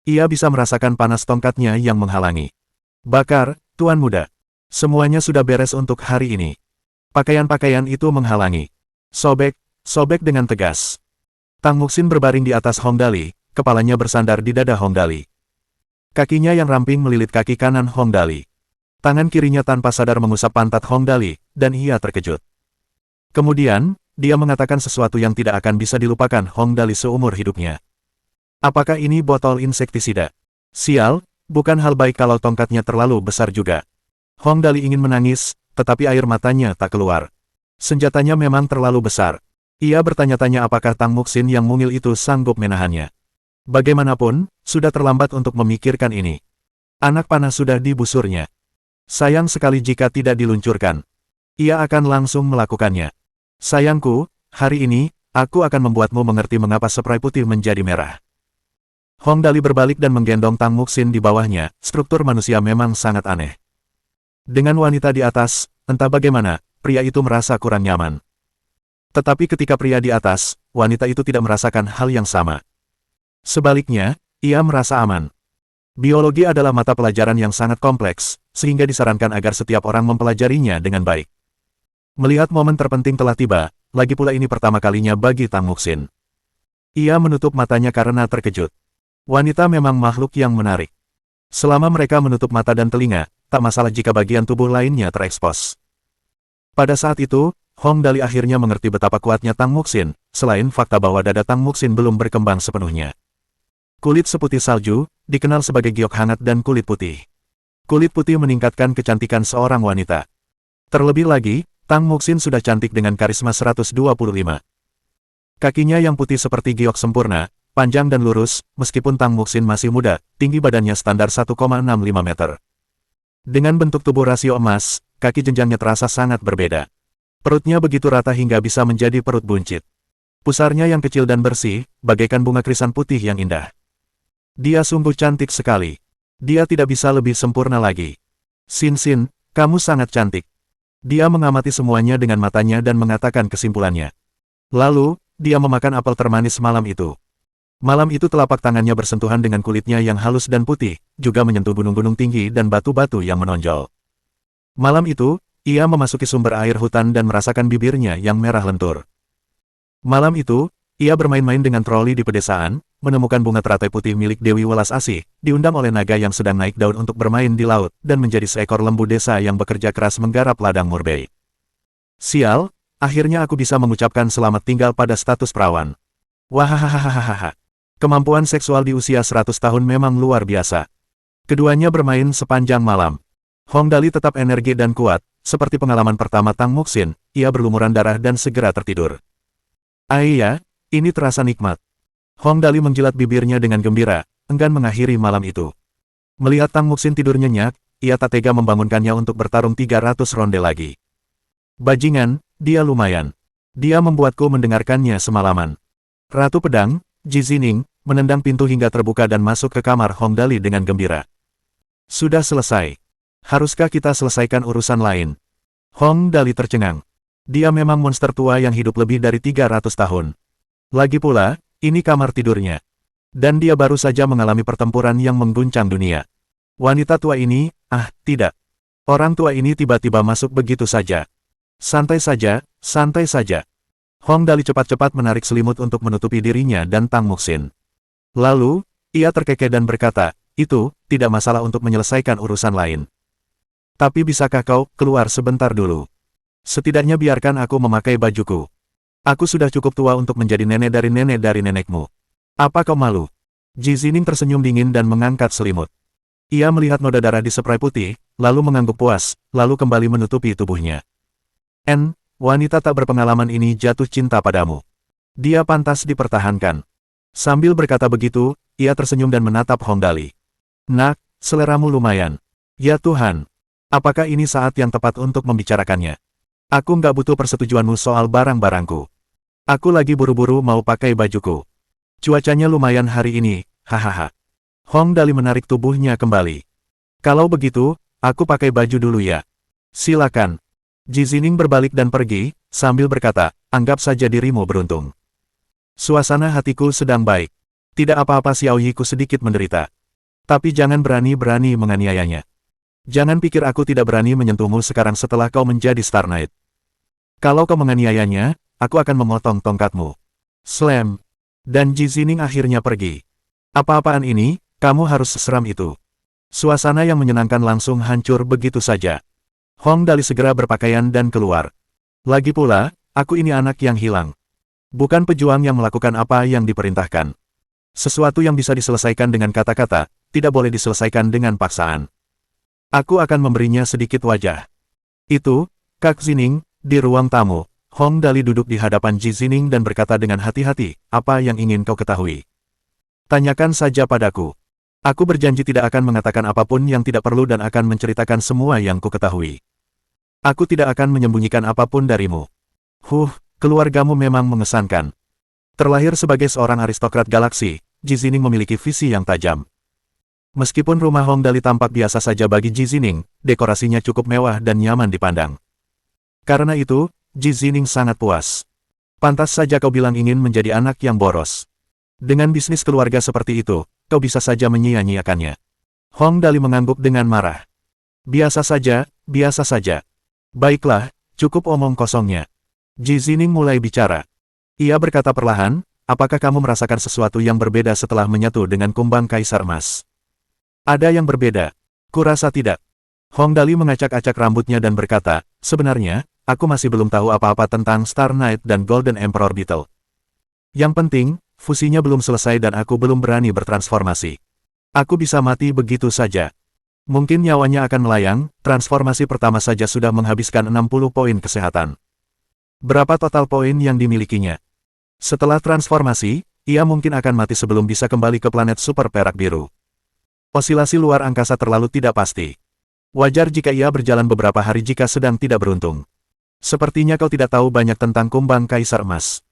Ia bisa merasakan panas tongkatnya yang menghalangi. Bakar, Tuan Muda. Semuanya sudah beres untuk hari ini. Pakaian-pakaian itu menghalangi. Sobek, sobek dengan tegas. Tang Muxin berbaring di atas Hong Dali, kepalanya bersandar di dada Hong Dali. Kakinya yang ramping melilit kaki kanan Hong Dali. Tangan kirinya tanpa sadar mengusap pantat Hong Dali, dan ia terkejut. Kemudian, dia mengatakan sesuatu yang tidak akan bisa dilupakan Hong Dali seumur hidupnya. Apakah ini botol insektisida? Sial, bukan hal baik kalau tongkatnya terlalu besar juga. Hong Dali ingin menangis, tetapi air matanya tak keluar. Senjatanya memang terlalu besar. Ia bertanya-tanya apakah Tang Muxin yang mungil itu sanggup menahannya. Bagaimanapun, sudah terlambat untuk memikirkan ini. Anak panah sudah di busurnya. Sayang sekali jika tidak diluncurkan. Ia akan langsung melakukannya. Sayangku, hari ini, aku akan membuatmu mengerti mengapa spray putih menjadi merah. Hong Dali berbalik dan menggendong Tang Muxin di bawahnya, struktur manusia memang sangat aneh. Dengan wanita di atas, entah bagaimana, pria itu merasa kurang nyaman. Tetapi ketika pria di atas, wanita itu tidak merasakan hal yang sama. Sebaliknya, ia merasa aman. Biologi adalah mata pelajaran yang sangat kompleks, sehingga disarankan agar setiap orang mempelajarinya dengan baik. Melihat momen terpenting telah tiba, lagi pula ini pertama kalinya bagi Tang Muxin. Ia menutup matanya karena terkejut. Wanita memang makhluk yang menarik. Selama mereka menutup mata dan telinga, tak masalah jika bagian tubuh lainnya terekspos. Pada saat itu, Hong Dali akhirnya mengerti betapa kuatnya Tang Muxin, selain fakta bahwa dada Tang Muxin belum berkembang sepenuhnya. Kulit seputih salju, dikenal sebagai giok hangat dan kulit putih. Kulit putih meningkatkan kecantikan seorang wanita. Terlebih lagi, Tang Muxin sudah cantik dengan karisma 125. Kakinya yang putih seperti giok sempurna, panjang dan lurus, meskipun Tang Muxin masih muda, tinggi badannya standar 1,65 meter. Dengan bentuk tubuh rasio emas, kaki jenjangnya terasa sangat berbeda. Perutnya begitu rata hingga bisa menjadi perut buncit. Pusarnya yang kecil dan bersih, bagaikan bunga krisan putih yang indah. Dia sungguh cantik sekali. Dia tidak bisa lebih sempurna lagi. Xin Xin, kamu sangat cantik. Dia mengamati semuanya dengan matanya dan mengatakan kesimpulannya. Lalu, dia memakan apel termanis malam itu. Malam itu telapak tangannya bersentuhan dengan kulitnya yang halus dan putih, juga menyentuh gunung-gunung tinggi dan batu-batu yang menonjol. Malam itu, ia memasuki sumber air hutan dan merasakan bibirnya yang merah lentur. Malam itu, ia bermain-main dengan troli di pedesaan, menemukan bunga teratai putih milik Dewi Welas Asih, diundang oleh naga yang sedang naik daun untuk bermain di laut, dan menjadi seekor lembu desa yang bekerja keras menggarap ladang murbei. Sial, akhirnya aku bisa mengucapkan selamat tinggal pada status perawan. Wahahahahaha. Kemampuan seksual di usia 100 tahun memang luar biasa. Keduanya bermain sepanjang malam. Hong Dali tetap energi dan kuat, seperti pengalaman pertama Tang Muxin, ia berlumuran darah dan segera tertidur. Iya, ini terasa nikmat. Hong Dali menjilat bibirnya dengan gembira, enggan mengakhiri malam itu. Melihat Tang Muxin tidur nyenyak, ia tak tega membangunkannya untuk bertarung 300 ronde lagi. Bajingan, dia lumayan. Dia membuatku mendengarkannya semalaman. Ratu Pedang, Ji Zining, menendang pintu hingga terbuka dan masuk ke kamar Hong Dali dengan gembira. Sudah selesai. Haruskah kita selesaikan urusan lain? Hong Dali tercengang. Dia memang monster tua yang hidup lebih dari 300 tahun. Lagi pula, ini kamar tidurnya. Dan dia baru saja mengalami pertempuran yang mengguncang dunia. Wanita tua ini, tidak. Orang tua ini tiba-tiba masuk begitu saja. Santai saja, santai saja. Hong Dali cepat-cepat menarik selimut untuk menutupi dirinya dan Tang Muxin. Lalu, ia terkekeh dan berkata, itu, tidak masalah untuk menyelesaikan urusan lain. Tapi bisakah kau keluar sebentar dulu? Setidaknya biarkan aku memakai bajuku. Aku sudah cukup tua untuk menjadi nenek dari nenekmu. Apa kau malu? Ji Zining tersenyum dingin dan mengangkat selimut. Ia melihat noda darah di spray putih, lalu mengangguk puas, lalu kembali menutupi tubuhnya. Wanita tak berpengalaman ini jatuh cinta padamu. Dia pantas dipertahankan. Sambil berkata begitu, ia tersenyum dan menatap Hong Dali. Nak, seleramu lumayan. Ya Tuhan. Apakah ini saat yang tepat untuk membicarakannya? Aku nggak butuh persetujuanmu soal barang-barangku. Aku lagi buru-buru mau pakai bajuku. Cuacanya lumayan hari ini, hahaha. Hong Dali menarik tubuhnya kembali. Kalau begitu, aku pakai baju dulu ya. Silakan. Ji Zining berbalik dan pergi, sambil berkata, anggap saja dirimu beruntung. Suasana hatiku sedang baik. Tidak apa-apa Xiao Yiku sedikit menderita. Tapi jangan berani-berani menganiayanya. Jangan pikir aku tidak berani menyentuhmu sekarang setelah kau menjadi Star Knight. Kalau kau menganiayanya, aku akan memotong tongkatmu. Slam. Dan Ji Zining akhirnya pergi. Apa-apaan ini, kamu harus seseram itu. Suasana yang menyenangkan langsung hancur begitu saja. Hong Dali segera berpakaian dan keluar. Lagi pula, aku ini anak yang hilang. Bukan pejuang yang melakukan apa yang diperintahkan. Sesuatu yang bisa diselesaikan dengan kata-kata, tidak boleh diselesaikan dengan paksaan. Aku akan memberinya sedikit wajah. Itu, Kak Zining, di ruang tamu, Hong Dali duduk di hadapan Ji Zining dan berkata dengan hati-hati, apa yang ingin kau ketahui? Tanyakan saja padaku. Aku berjanji tidak akan mengatakan apapun yang tidak perlu dan akan menceritakan semua yang ku ketahui. Aku tidak akan menyembunyikan apapun darimu. Keluargamu memang mengesankan. Terlahir sebagai seorang aristokrat galaksi, Ji Zining memiliki visi yang tajam. Meskipun rumah Hong Dali tampak biasa saja bagi Ji Zining, dekorasinya cukup mewah dan nyaman dipandang. Karena itu, Ji Zining sangat puas. Pantas saja kau bilang ingin menjadi anak yang boros. Dengan bisnis keluarga seperti itu, kau bisa saja menyia-nyiakannya. Hong Dali mengangguk dengan marah. Biasa saja, biasa saja. Baiklah, cukup omong kosongnya. Ji Zining mulai bicara. Ia berkata perlahan, apakah kamu merasakan sesuatu yang berbeda setelah menyatu dengan kumbang Kaisar Emas? Ada yang berbeda. Kurasa tidak. Hong Dali mengacak-acak rambutnya dan berkata, sebenarnya, aku masih belum tahu apa-apa tentang Star Knight dan Golden Emperor Beetle. Yang penting, fusinya belum selesai dan aku belum berani bertransformasi. Aku bisa mati begitu saja. Mungkin nyawanya akan melayang, transformasi pertama saja sudah menghabiskan 60 poin kesehatan. Berapa total poin yang dimilikinya? Setelah transformasi, ia mungkin akan mati sebelum bisa kembali ke planet super perak biru. Osilasi luar angkasa terlalu tidak pasti. Wajar jika ia berjalan beberapa hari jika sedang tidak beruntung. Sepertinya kau tidak tahu banyak tentang kumbang Kaisar Emas.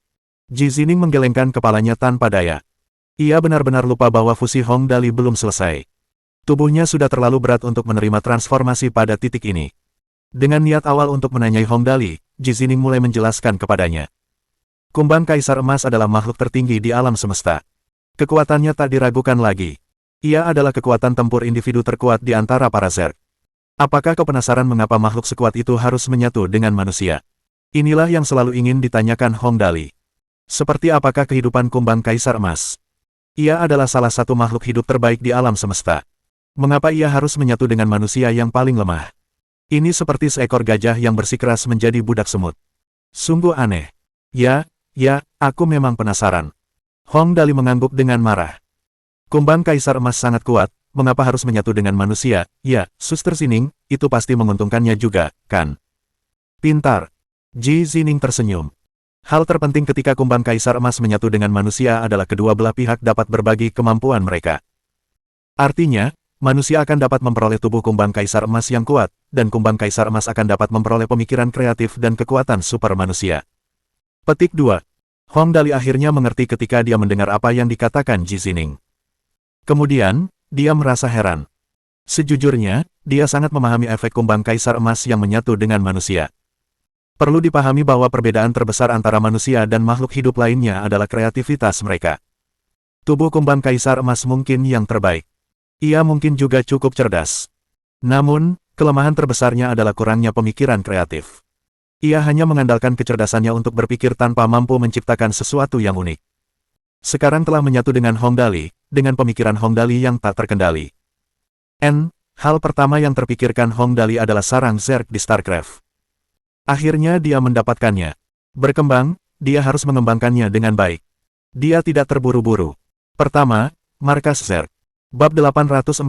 Ji Zining menggelengkan kepalanya tanpa daya. Ia benar-benar lupa bahwa fusi Hong Dali belum selesai. Tubuhnya sudah terlalu berat untuk menerima transformasi pada titik ini. Dengan niat awal untuk menanyai Hong Dali, Ji Zining mulai menjelaskan kepadanya. Kumbang Kaisar Emas adalah makhluk tertinggi di alam semesta. Kekuatannya tak diragukan lagi. Ia adalah kekuatan tempur individu terkuat di antara para Zerg. Apakah kau penasaran mengapa makhluk sekuat itu harus menyatu dengan manusia? Inilah yang selalu ingin ditanyakan Hong Dali. Seperti apakah kehidupan kumbang Kaisar Emas? Ia adalah salah satu makhluk hidup terbaik di alam semesta. Mengapa ia harus menyatu dengan manusia yang paling lemah? Ini seperti seekor gajah yang bersikeras menjadi budak semut. Sungguh aneh. Ya, aku memang penasaran. Hong Dali mengangguk dengan marah. Kumbang Kaisar Emas sangat kuat, mengapa harus menyatu dengan manusia? Ya, Suster Zining, itu pasti menguntungkannya juga, kan? Pintar. Ji Zining tersenyum. Hal terpenting ketika kumbang Kaisar Emas menyatu dengan manusia adalah kedua belah pihak dapat berbagi kemampuan mereka. Artinya, manusia akan dapat memperoleh tubuh kumbang Kaisar Emas yang kuat, dan kumbang Kaisar Emas akan dapat memperoleh pemikiran kreatif dan kekuatan super manusia. Petik 2. Hong Dali akhirnya mengerti ketika dia mendengar apa yang dikatakan Ji Zining. Kemudian, dia merasa heran. Sejujurnya, dia sangat memahami efek kumbang Kaisar Emas yang menyatu dengan manusia. Perlu dipahami bahwa perbedaan terbesar antara manusia dan makhluk hidup lainnya adalah kreativitas mereka. Tubuh kumbang kaisar emas mungkin yang terbaik. Ia mungkin juga cukup cerdas. Namun, kelemahan terbesarnya adalah kurangnya pemikiran kreatif. Ia hanya mengandalkan kecerdasannya untuk berpikir tanpa mampu menciptakan sesuatu yang unik. Sekarang telah menyatu dengan Hong Dali, dengan pemikiran Hong Dali yang tak terkendali. Hal pertama yang terpikirkan Hong Dali adalah sarang Zerg di StarCraft. Akhirnya dia mendapatkannya. Berkembang, dia harus mengembangkannya dengan baik. Dia tidak terburu-buru. Pertama, markas Zerg. Bab 848.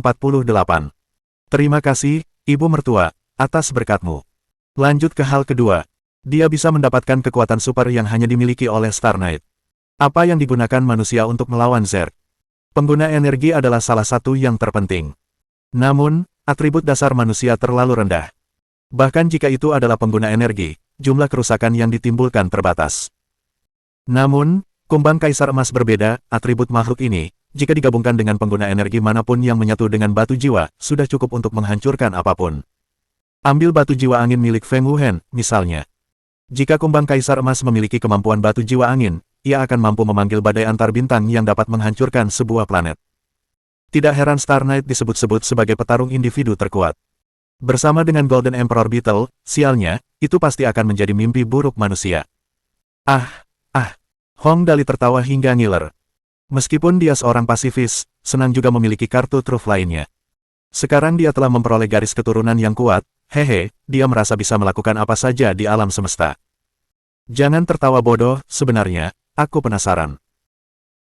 Terima kasih, Ibu Mertua, atas berkatmu. Lanjut ke hal kedua. Dia bisa mendapatkan kekuatan super yang hanya dimiliki oleh Star Knight. Apa yang digunakan manusia untuk melawan Zerg? Pengguna energi adalah salah satu yang terpenting. Namun, atribut dasar manusia terlalu rendah. Bahkan jika itu adalah pengguna energi, jumlah kerusakan yang ditimbulkan terbatas. Namun, kumbang kaisar emas berbeda, atribut makhluk ini, jika digabungkan dengan pengguna energi manapun yang menyatu dengan batu jiwa, sudah cukup untuk menghancurkan apapun. Ambil batu jiwa angin milik Feng Wuhen, misalnya. Jika kumbang kaisar emas memiliki kemampuan batu jiwa angin, ia akan mampu memanggil badai antar bintang yang dapat menghancurkan sebuah planet. Tidak heran Star Knight disebut-sebut sebagai petarung individu terkuat. Bersama dengan Golden Emperor Beetle, sialnya, itu pasti akan menjadi mimpi buruk manusia. Hong Dali tertawa hingga ngiler. Meskipun dia seorang pasifis, senang juga memiliki kartu truf lainnya. Sekarang dia telah memperoleh garis keturunan yang kuat, dia merasa bisa melakukan apa saja di alam semesta. Jangan tertawa bodoh, sebenarnya, aku penasaran.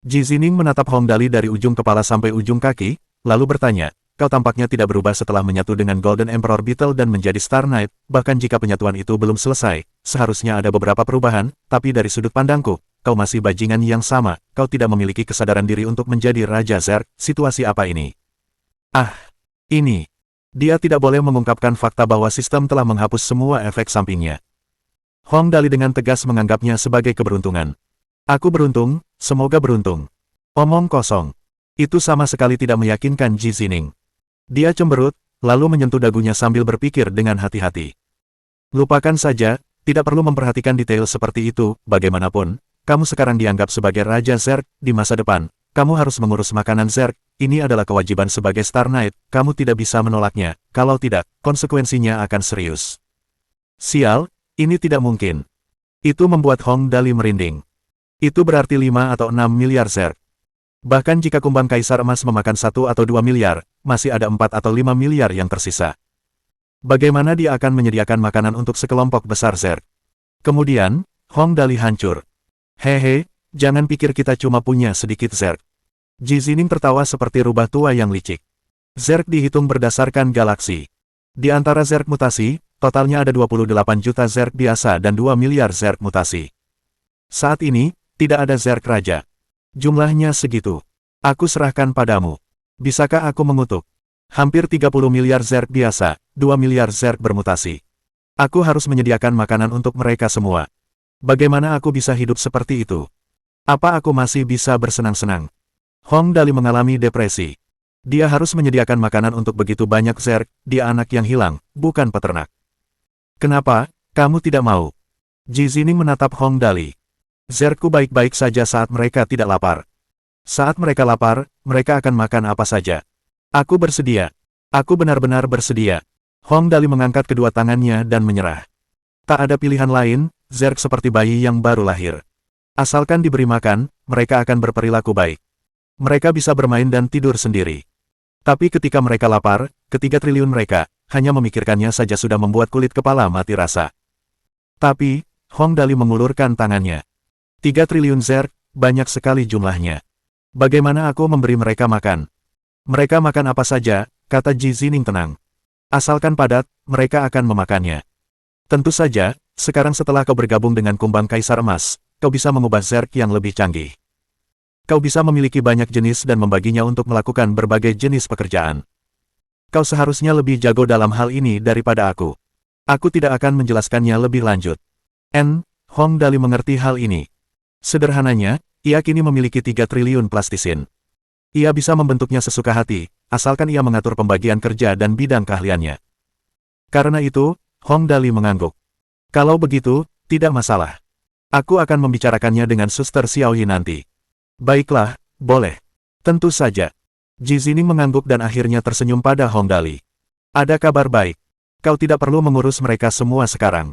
Ji Zining menatap Hong Dali dari ujung kepala sampai ujung kaki, lalu bertanya, kau tampaknya tidak berubah setelah menyatu dengan Golden Emperor Beetle dan menjadi Star Knight, bahkan jika penyatuan itu belum selesai, seharusnya ada beberapa perubahan, tapi dari sudut pandangku, kau masih bajingan yang sama, kau tidak memiliki kesadaran diri untuk menjadi Raja Zerg, situasi apa ini? Ini. Dia tidak boleh mengungkapkan fakta bahwa sistem telah menghapus semua efek sampingnya. Hong Dali dengan tegas menganggapnya sebagai keberuntungan. Aku beruntung, semoga beruntung. Omong kosong. Itu sama sekali tidak meyakinkan Ji Zining. Dia cemberut, lalu menyentuh dagunya sambil berpikir dengan hati-hati. Lupakan saja, tidak perlu memperhatikan detail seperti itu, bagaimanapun, kamu sekarang dianggap sebagai Raja Zerg, di masa depan, kamu harus mengurus makanan Zerg, ini adalah kewajiban sebagai Star Knight, kamu tidak bisa menolaknya, kalau tidak, konsekuensinya akan serius. Sial, ini tidak mungkin. Itu membuat Hong Dali merinding. Itu berarti 5 atau 6 miliar Zerg. Bahkan jika kumbang kaisar emas memakan 1 atau 2 miliar, masih ada 4 atau 5 miliar yang tersisa. Bagaimana dia akan menyediakan makanan untuk sekelompok besar Zerg? Kemudian, Hong Dali hancur. Jangan pikir kita cuma punya sedikit Zerg. Ji Zining tertawa seperti rubah tua yang licik. Zerg dihitung berdasarkan galaksi. Di antara Zerg mutasi, totalnya ada 28 juta Zerg biasa dan 2 miliar Zerg mutasi. Saat ini, tidak ada Zerg Raja. Jumlahnya segitu. Aku serahkan padamu. Bisakah aku mengutuk? Hampir 30 miliar Zerg biasa, 2 miliar Zerg bermutasi. Aku harus menyediakan makanan untuk mereka semua. Bagaimana aku bisa hidup seperti itu? Apa aku masih bisa bersenang-senang? Hong Dali mengalami depresi. Dia harus menyediakan makanan untuk begitu banyak Zerg, dia anak yang hilang, bukan peternak. Kenapa, kamu tidak mau? Ji Zining menatap Hong Dali. Zergku baik-baik saja saat mereka tidak lapar. Saat mereka lapar, mereka akan makan apa saja. Aku bersedia. Aku benar-benar bersedia. Hong Dali mengangkat kedua tangannya dan menyerah. Tak ada pilihan lain, Zerg seperti bayi yang baru lahir. Asalkan diberi makan, mereka akan berperilaku baik. Mereka bisa bermain dan tidur sendiri. Tapi ketika mereka lapar, ketiga triliun mereka, hanya memikirkannya saja sudah membuat kulit kepala mati rasa. Tapi, Hong Dali mengulurkan tangannya. 3 triliun Zerg, banyak sekali jumlahnya. Bagaimana aku memberi mereka makan? Mereka makan apa saja, kata Ji Zining tenang. Asalkan padat, mereka akan memakannya. Tentu saja, sekarang setelah kau bergabung dengan kumbang kaisar emas, kau bisa mengubah Zerg yang lebih canggih. Kau bisa memiliki banyak jenis dan membaginya untuk melakukan berbagai jenis pekerjaan. Kau seharusnya lebih jago dalam hal ini daripada aku. Aku tidak akan menjelaskannya lebih lanjut. Hong Dali mengerti hal ini. Sederhananya, ia kini memiliki 3 triliun plastisin. Ia bisa membentuknya sesuka hati, asalkan ia mengatur pembagian kerja dan bidang keahliannya. Karena itu, Hong Dali mengangguk. Kalau begitu, tidak masalah. Aku akan membicarakannya dengan Suster Xiaoyi nanti. Baiklah, boleh. Tentu saja. Ji Zining mengangguk dan akhirnya tersenyum pada Hong Dali. Ada kabar baik. Kau tidak perlu mengurus mereka semua sekarang.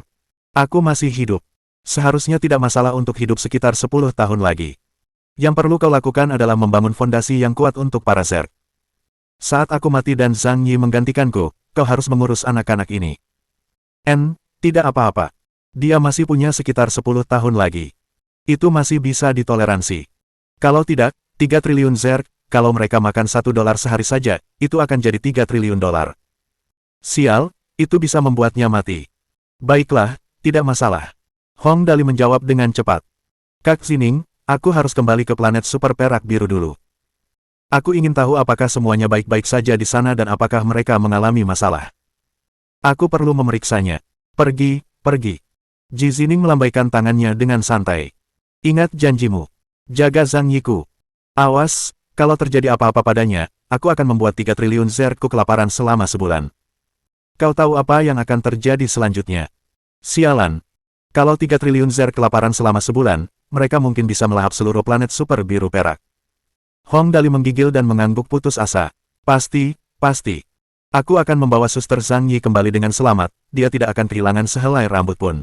Aku masih hidup. Seharusnya tidak masalah untuk hidup sekitar 10 tahun lagi. Yang perlu kau lakukan adalah membangun fondasi yang kuat untuk para Zerg. Saat aku mati dan Zhang Yi menggantikanku, kau harus mengurus anak-anak ini. Tidak apa-apa. Dia masih punya sekitar 10 tahun lagi. Itu masih bisa ditoleransi. Kalau tidak, 3 triliun Zerg, kalau mereka makan $1 sehari saja, itu akan jadi 3 triliun dolar. Sial, itu bisa membuatnya mati. Baiklah, tidak masalah. Hong Dali menjawab dengan cepat. Kak Zining, aku harus kembali ke planet super perak biru dulu. Aku ingin tahu apakah semuanya baik-baik saja di sana dan apakah mereka mengalami masalah. Aku perlu memeriksanya. Pergi. Ji Zining melambaikan tangannya dengan santai. Ingat janjimu. Jaga Zhang Yiku. Awas, kalau terjadi apa-apa padanya, aku akan membuat 3 triliun Zergku kelaparan selama sebulan. Kau tahu apa yang akan terjadi selanjutnya? Sialan. Kalau 3 triliun Zerg kelaparan selama sebulan, mereka mungkin bisa melahap seluruh planet super biru perak. Hong Dali menggigil dan mengangguk putus asa. Pasti. Aku akan membawa Suster Zhang Yi kembali dengan selamat, dia tidak akan kehilangan sehelai rambut pun.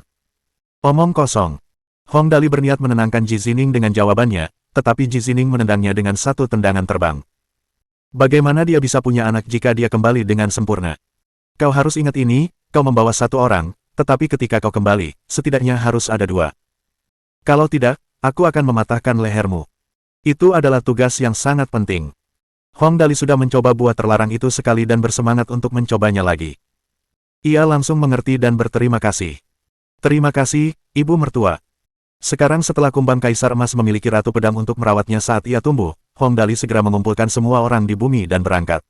Omong kosong. Hong Dali berniat menenangkan Ji Zining dengan jawabannya, tetapi Ji Zining menendangnya dengan satu tendangan terbang. Bagaimana dia bisa punya anak jika dia kembali dengan sempurna? Kau harus ingat ini, kau membawa 1 orang, tetapi ketika kau kembali, setidaknya harus ada 2. Kalau tidak, aku akan mematahkan lehermu. Itu adalah tugas yang sangat penting. Hong Dali sudah mencoba buat terlarang itu sekali dan bersemangat untuk mencobanya lagi. Ia langsung mengerti dan berterima kasih. Terima kasih, Ibu Mertua. Sekarang setelah kumbang Kaisar Emas memiliki Ratu Pedang untuk merawatnya saat ia tumbuh, Hong Dali segera mengumpulkan semua orang di bumi dan berangkat.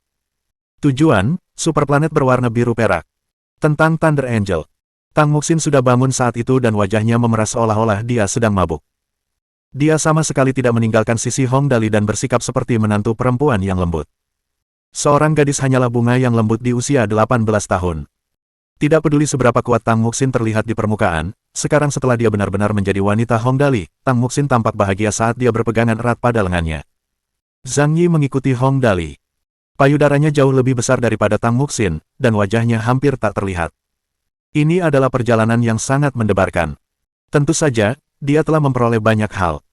Tujuan, superplanet berwarna biru perak. Tentang Thunder Angel. Tang Muxin sudah bangun saat itu dan wajahnya memeras seolah-olah dia sedang mabuk. Dia sama sekali tidak meninggalkan sisi Hong Dali dan bersikap seperti menantu perempuan yang lembut. Seorang gadis hanyalah bunga yang lembut di usia 18 tahun. Tidak peduli seberapa kuat Tang Muxin terlihat di permukaan, sekarang setelah dia benar-benar menjadi wanita Hong Dali, Tang Muxin tampak bahagia saat dia berpegangan erat pada lengannya. Zhang Yi mengikuti Hong Dali. Payudaranya jauh lebih besar daripada Tang Muxin, dan wajahnya hampir tak terlihat. Ini adalah perjalanan yang sangat mendebarkan. Tentu saja, dia telah memperoleh banyak hal.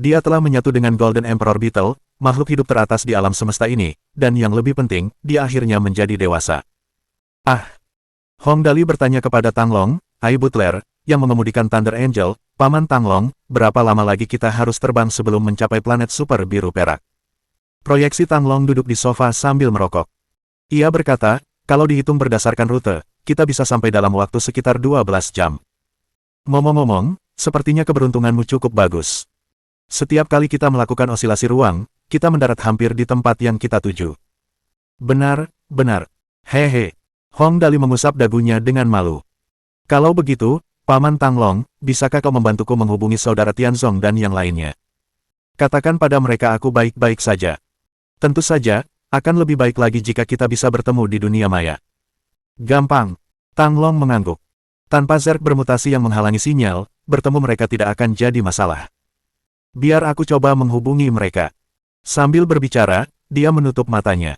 Dia telah menyatu dengan Golden Emperor Beetle, makhluk hidup teratas di alam semesta ini, dan yang lebih penting, dia akhirnya menjadi dewasa. Hong Dali bertanya kepada Tang Long, "Hai Butler, yang mengemudikan Thunder Angel, Paman Tang Long, berapa lama lagi kita harus terbang sebelum mencapai planet super biru perak?" Proyeksi Tang Long duduk di sofa sambil merokok. Ia berkata, "Kalau dihitung berdasarkan rute, kita bisa sampai dalam waktu sekitar 12 jam. Ngomong-ngomong, sepertinya keberuntunganmu cukup bagus. Setiap kali kita melakukan osilasi ruang, kita mendarat hampir di tempat yang kita tuju." Benar. Hehe. Hong Dali mengusap dagunya dengan malu. "Kalau begitu, Paman Tang Long, bisakah kau membantuku menghubungi saudara Tianzong dan yang lainnya? Katakan pada mereka aku baik-baik saja. Tentu saja, akan lebih baik lagi jika kita bisa bertemu di dunia maya." Gampang. Tang Long mengangguk. Tanpa Zerg bermutasi yang menghalangi sinyal, bertemu mereka tidak akan jadi masalah. Biar aku coba menghubungi mereka. Sambil berbicara, dia menutup matanya.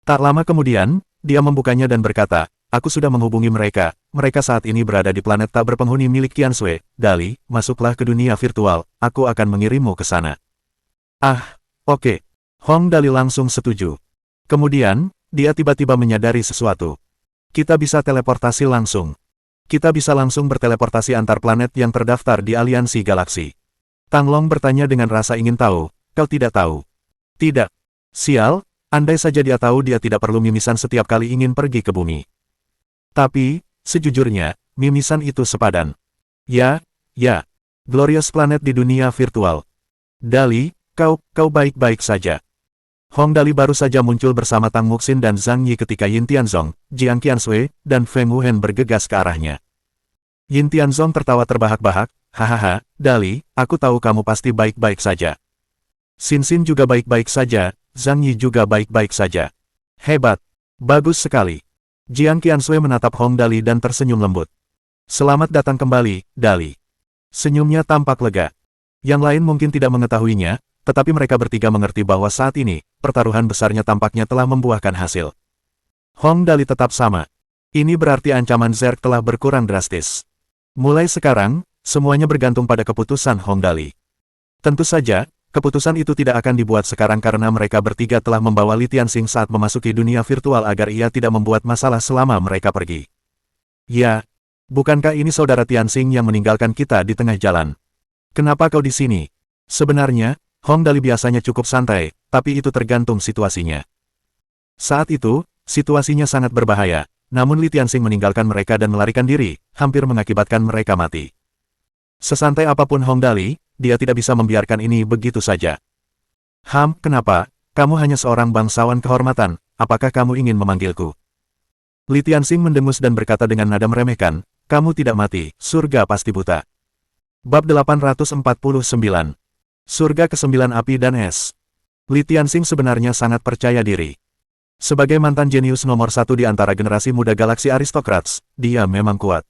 Tak lama kemudian, dia membukanya dan berkata, "Aku sudah menghubungi mereka. Mereka saat ini berada di planet tak berpenghuni milik Qianshui. Dali, masuklah ke dunia virtual, aku akan mengirimmu ke sana." Oke. Hong Dali langsung setuju. Kemudian, dia tiba-tiba menyadari sesuatu. Kita bisa teleportasi langsung. Kita bisa langsung berteleportasi antar planet yang terdaftar di aliansi galaksi. Tang Long bertanya dengan rasa ingin tahu, "Kau tidak tahu?" "Tidak." "Sial, andai saja dia tahu dia tidak perlu mimisan setiap kali ingin pergi ke bumi." "Tapi, sejujurnya, mimisan itu sepadan." Ya. Glorious Planet di dunia virtual." "Dali, kau baik-baik saja." Hong Dali baru saja muncul bersama Tang Muxin dan Zhang Yi ketika Yin Tianzong, Jiang Qianshui, dan Feng Wuhen bergegas ke arahnya. Yin Tianzong tertawa terbahak-bahak, "Hahaha, Dali, aku tahu kamu pasti baik-baik saja. Xin Xin juga baik-baik saja, Zhang Yi juga baik-baik saja. Hebat. Bagus sekali." Jiang Qianshui menatap Hong Dali dan tersenyum lembut. Selamat datang kembali, Dali. Senyumnya tampak lega. Yang lain mungkin tidak mengetahuinya, tetapi mereka bertiga mengerti bahwa saat ini, pertaruhan besarnya tampaknya telah membuahkan hasil. Hong Dali tetap sama. Ini berarti ancaman Zerg telah berkurang drastis. Mulai sekarang, semuanya bergantung pada keputusan Hong Dali. Tentu saja, keputusan itu tidak akan dibuat sekarang karena mereka bertiga telah membawa Li Tianxing saat memasuki dunia virtual agar ia tidak membuat masalah selama mereka pergi. Ya, bukankah ini saudara Tianxing yang meninggalkan kita di tengah jalan? Kenapa kau di sini? Sebenarnya, Hong Dali biasanya cukup santai, tapi itu tergantung situasinya. Saat itu, situasinya sangat berbahaya, namun Li Tianxing meninggalkan mereka dan melarikan diri, hampir mengakibatkan mereka mati. Sesantai apapun Hong Dali, dia tidak bisa membiarkan ini begitu saja. Kenapa? Kamu hanya seorang bangsawan kehormatan, apakah kamu ingin memanggilku? Li Tianxing mendengus dan berkata dengan nada meremehkan, kamu tidak mati, surga pasti buta. Bab 849. Surga ke-9 Api dan Es. Li Tianxing sebenarnya sangat percaya diri. Sebagai mantan jenius nomor 1 di antara generasi muda galaksi aristokrats, dia memang kuat.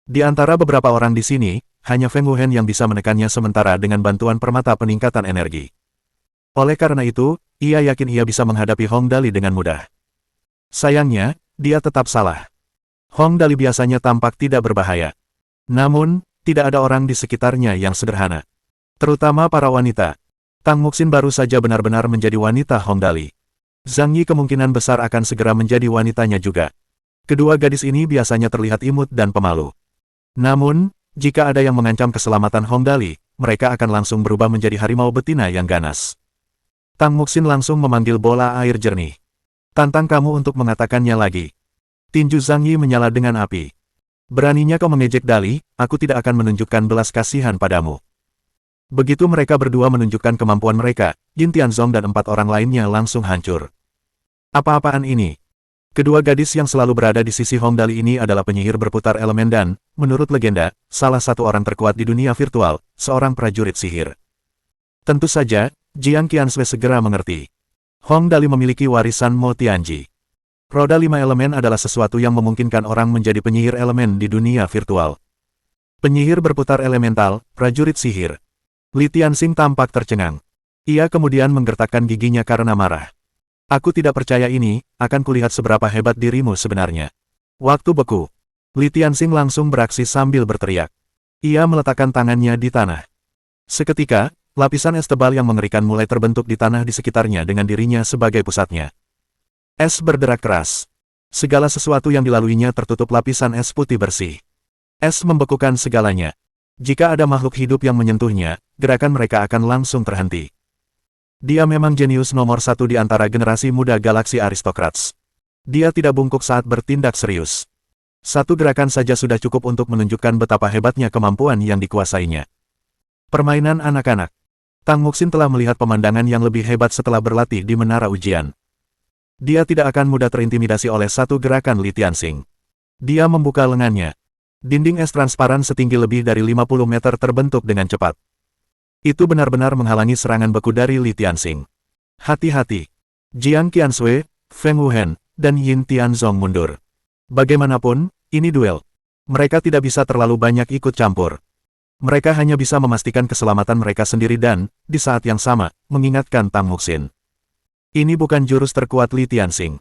Di antara beberapa orang di sini, hanya Feng Wuhen yang bisa menekannya sementara dengan bantuan permata peningkatan energi. Oleh karena itu, ia yakin ia bisa menghadapi Hong Dali dengan mudah. Sayangnya, dia tetap salah. Hong Dali biasanya tampak tidak berbahaya. Namun, tidak ada orang di sekitarnya yang sederhana. Terutama para wanita. Tang Muxin baru saja benar-benar menjadi wanita Hong Dali. Zhang Yi kemungkinan besar akan segera menjadi wanitanya juga. Kedua gadis ini biasanya terlihat imut dan pemalu. Namun, jika ada yang mengancam keselamatan Hong Dali, mereka akan langsung berubah menjadi harimau betina yang ganas. Tang Muxin langsung memanggil bola air jernih. Tantang kamu untuk mengatakannya lagi. Tinju Zhang Yi menyala dengan api. Beraninya kau mengejek Dali, aku tidak akan menunjukkan belas kasihan padamu. Begitu mereka berdua menunjukkan kemampuan mereka, Jin Tianzong dan 4 orang lainnya langsung hancur. Apa-apaan ini? Kedua gadis yang selalu berada di sisi Hong Dali ini adalah penyihir berputar elemen dan, menurut legenda, salah satu orang terkuat di dunia virtual, seorang prajurit sihir. Tentu saja, Jiang Qiansui segera mengerti. Hong Dali memiliki warisan Mo Tianji. Roda 5 elemen adalah sesuatu yang memungkinkan orang menjadi penyihir elemen di dunia virtual. Penyihir berputar elemental, prajurit sihir. Li Tianxing tampak tercengang. Ia kemudian menggertakkan giginya karena marah. Aku tidak percaya ini, akan kulihat seberapa hebat dirimu sebenarnya. Waktu beku. Li Tianxing langsung beraksi sambil berteriak. Ia meletakkan tangannya di tanah. Seketika, lapisan es tebal yang mengerikan mulai terbentuk di tanah di sekitarnya dengan dirinya sebagai pusatnya. Es berderak keras. Segala sesuatu yang dilaluinya tertutup lapisan es putih bersih. Es membekukan segalanya. Jika ada makhluk hidup yang menyentuhnya, gerakan mereka akan langsung terhenti. Dia memang jenius nomor 1 di antara generasi muda galaksi aristokrats. Dia tidak bungkuk saat bertindak serius. Satu gerakan saja sudah cukup untuk menunjukkan betapa hebatnya kemampuan yang dikuasainya. Permainan anak-anak. Tang Muxin telah melihat pemandangan yang lebih hebat setelah berlatih di menara ujian. Dia tidak akan mudah terintimidasi oleh satu gerakan Li Tianxing. Dia membuka lengannya. Dinding es transparan setinggi lebih dari 50 meter terbentuk dengan cepat. Itu benar-benar menghalangi serangan beku dari Li Tianxing. Hati-hati. Jiang Qiansui, Feng Wuhen, dan Yin Tianzong mundur. Bagaimanapun, ini duel. Mereka tidak bisa terlalu banyak ikut campur. Mereka hanya bisa memastikan keselamatan mereka sendiri dan, di saat yang sama, mengingatkan Tang Muxin. Ini bukan jurus terkuat Li Tianxing.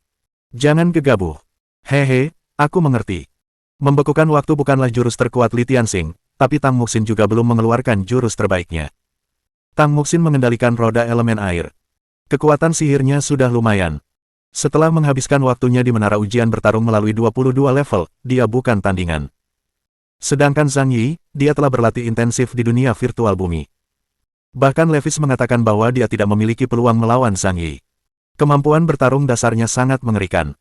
Jangan gegabah. Hehe, aku mengerti. Membekukan waktu bukanlah jurus terkuat Li Tianxing, tapi Tang Muxin juga belum mengeluarkan jurus terbaiknya. Tang Muxin mengendalikan roda elemen air. Kekuatan sihirnya sudah lumayan. Setelah menghabiskan waktunya di menara ujian bertarung melalui 22 level, dia bukan tandingan. Sedangkan Zhang Yi, dia telah berlatih intensif di dunia virtual bumi. Bahkan Levis mengatakan bahwa dia tidak memiliki peluang melawan Zhang Yi. Kemampuan bertarung dasarnya sangat mengerikan.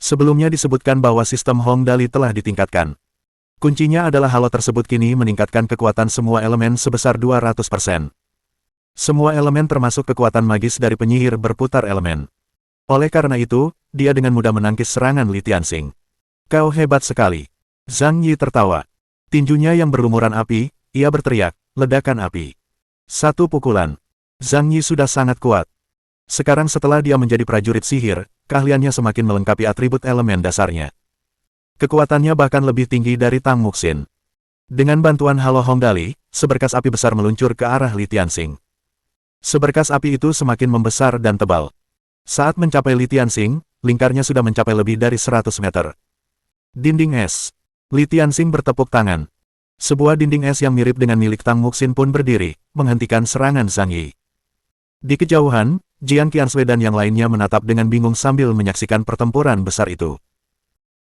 Sebelumnya disebutkan bahwa sistem Hong Dali telah ditingkatkan. Kuncinya adalah halo tersebut kini meningkatkan kekuatan semua elemen sebesar 200%. Semua elemen termasuk kekuatan magis dari penyihir berputar elemen. Oleh karena itu, dia dengan mudah menangkis serangan Li Tianxing. Kau hebat sekali. Zhang Yi tertawa. Tinjunya yang berlumuran api, ia berteriak, ledakan api. Satu pukulan. Zhang Yi sudah sangat kuat. Sekarang setelah dia menjadi prajurit sihir, keahliannya semakin melengkapi atribut elemen dasarnya. Kekuatannya bahkan lebih tinggi dari Tang Muxin. Dengan bantuan Halo Hong Dali, seberkas api besar meluncur ke arah Li Tianxing. Seberkas api itu semakin membesar dan tebal. Saat mencapai Li Tianxing, lingkarnya sudah mencapai lebih dari 100 meter. Dinding es. Li Tianxing bertepuk tangan. Sebuah dinding es yang mirip dengan milik Tang Muxin pun berdiri, menghentikan serangan Zhang Yi. Di kejauhan, Jiang Qianshui dan yang lainnya menatap dengan bingung sambil menyaksikan pertempuran besar itu.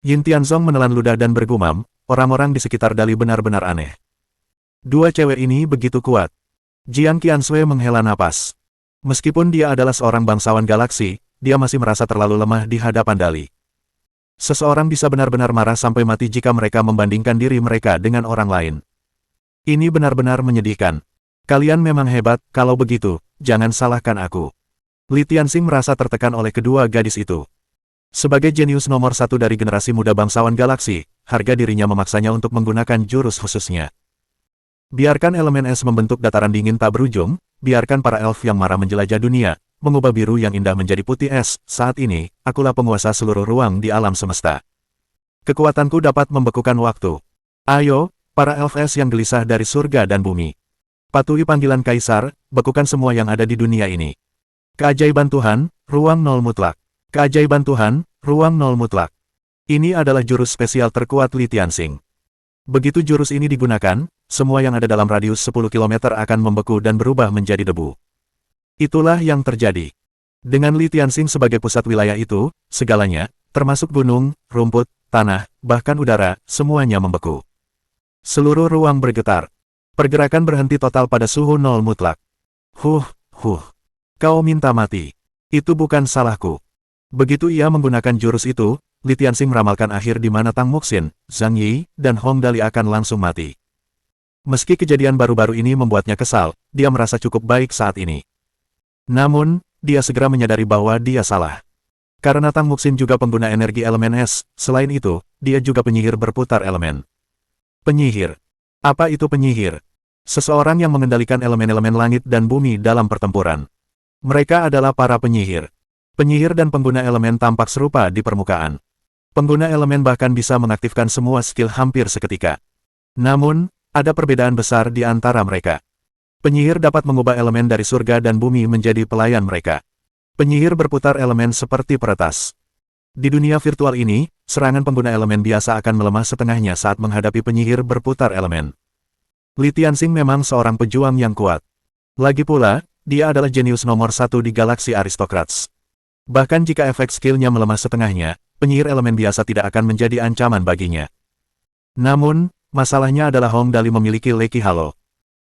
Yin Tianzong menelan ludah dan bergumam, orang-orang di sekitar Dali benar-benar aneh. Dua cewek ini begitu kuat. Jiang Qianshui menghela napas. Meskipun dia adalah seorang bangsawan galaksi, dia masih merasa terlalu lemah di hadapan Dali. Seseorang bisa benar-benar marah sampai mati jika mereka membandingkan diri mereka dengan orang lain. Ini benar-benar menyedihkan. Kalian memang hebat, kalau begitu, jangan salahkan aku. Li Tianxing merasa tertekan oleh kedua gadis itu. Sebagai jenius nomor satu dari generasi muda bangsawan galaksi, harga dirinya memaksanya untuk menggunakan jurus khususnya. Biarkan elemen es membentuk dataran dingin tak berujung, biarkan para elf yang marah menjelajah dunia, mengubah biru yang indah menjadi putih es. Saat ini, akulah penguasa seluruh ruang di alam semesta. Kekuatanku dapat membekukan waktu. Ayo, para elf es yang gelisah dari surga dan bumi. Patuhi panggilan Kaisar, bekukan semua yang ada di dunia ini. Keajaiban Tuhan, ruang nol mutlak. Keajaiban Tuhan, ruang nol mutlak. Ini adalah jurus spesial terkuat Li Tianxing. Begitu jurus ini digunakan, semua yang ada dalam radius 10 km akan membeku dan berubah menjadi debu. Itulah yang terjadi. Dengan Li Tianxing sebagai pusat wilayah itu, segalanya, termasuk gunung, rumput, tanah, bahkan udara, semuanya membeku. Seluruh ruang bergetar. Pergerakan berhenti total pada suhu nol mutlak. Huh. Kau minta mati. Itu bukan salahku. Begitu ia menggunakan jurus itu, Li Tianxing meramalkan akhir di mana Tang Muxin, Zhang Yi, dan Hong Dali akan langsung mati. Meski kejadian baru-baru ini membuatnya kesal, dia merasa cukup baik saat ini. Namun, dia segera menyadari bahwa dia salah. Karena Tang Muxin juga pengguna energi elemen es, selain itu, dia juga penyihir berputar elemen. Penyihir. Apa itu penyihir? Seseorang yang mengendalikan elemen-elemen langit dan bumi dalam pertempuran. Mereka adalah para penyihir. Penyihir dan pengguna elemen tampak serupa di permukaan. Pengguna elemen bahkan bisa mengaktifkan semua skill hampir seketika. Namun, ada perbedaan besar di antara mereka. Penyihir dapat mengubah elemen dari surga dan bumi menjadi pelayan mereka. Penyihir berputar elemen seperti peretas. Di dunia virtual ini, serangan pengguna elemen biasa akan melemah setengahnya saat menghadapi penyihir berputar elemen. Li Tianxing memang seorang pejuang yang kuat. Lagi pula, dia adalah jenius nomor satu di galaksi aristokrats. Bahkan jika efek skillnya melemah setengahnya, penyihir elemen biasa tidak akan menjadi ancaman baginya. Namun, masalahnya adalah Hong Dali memiliki Leki Halo.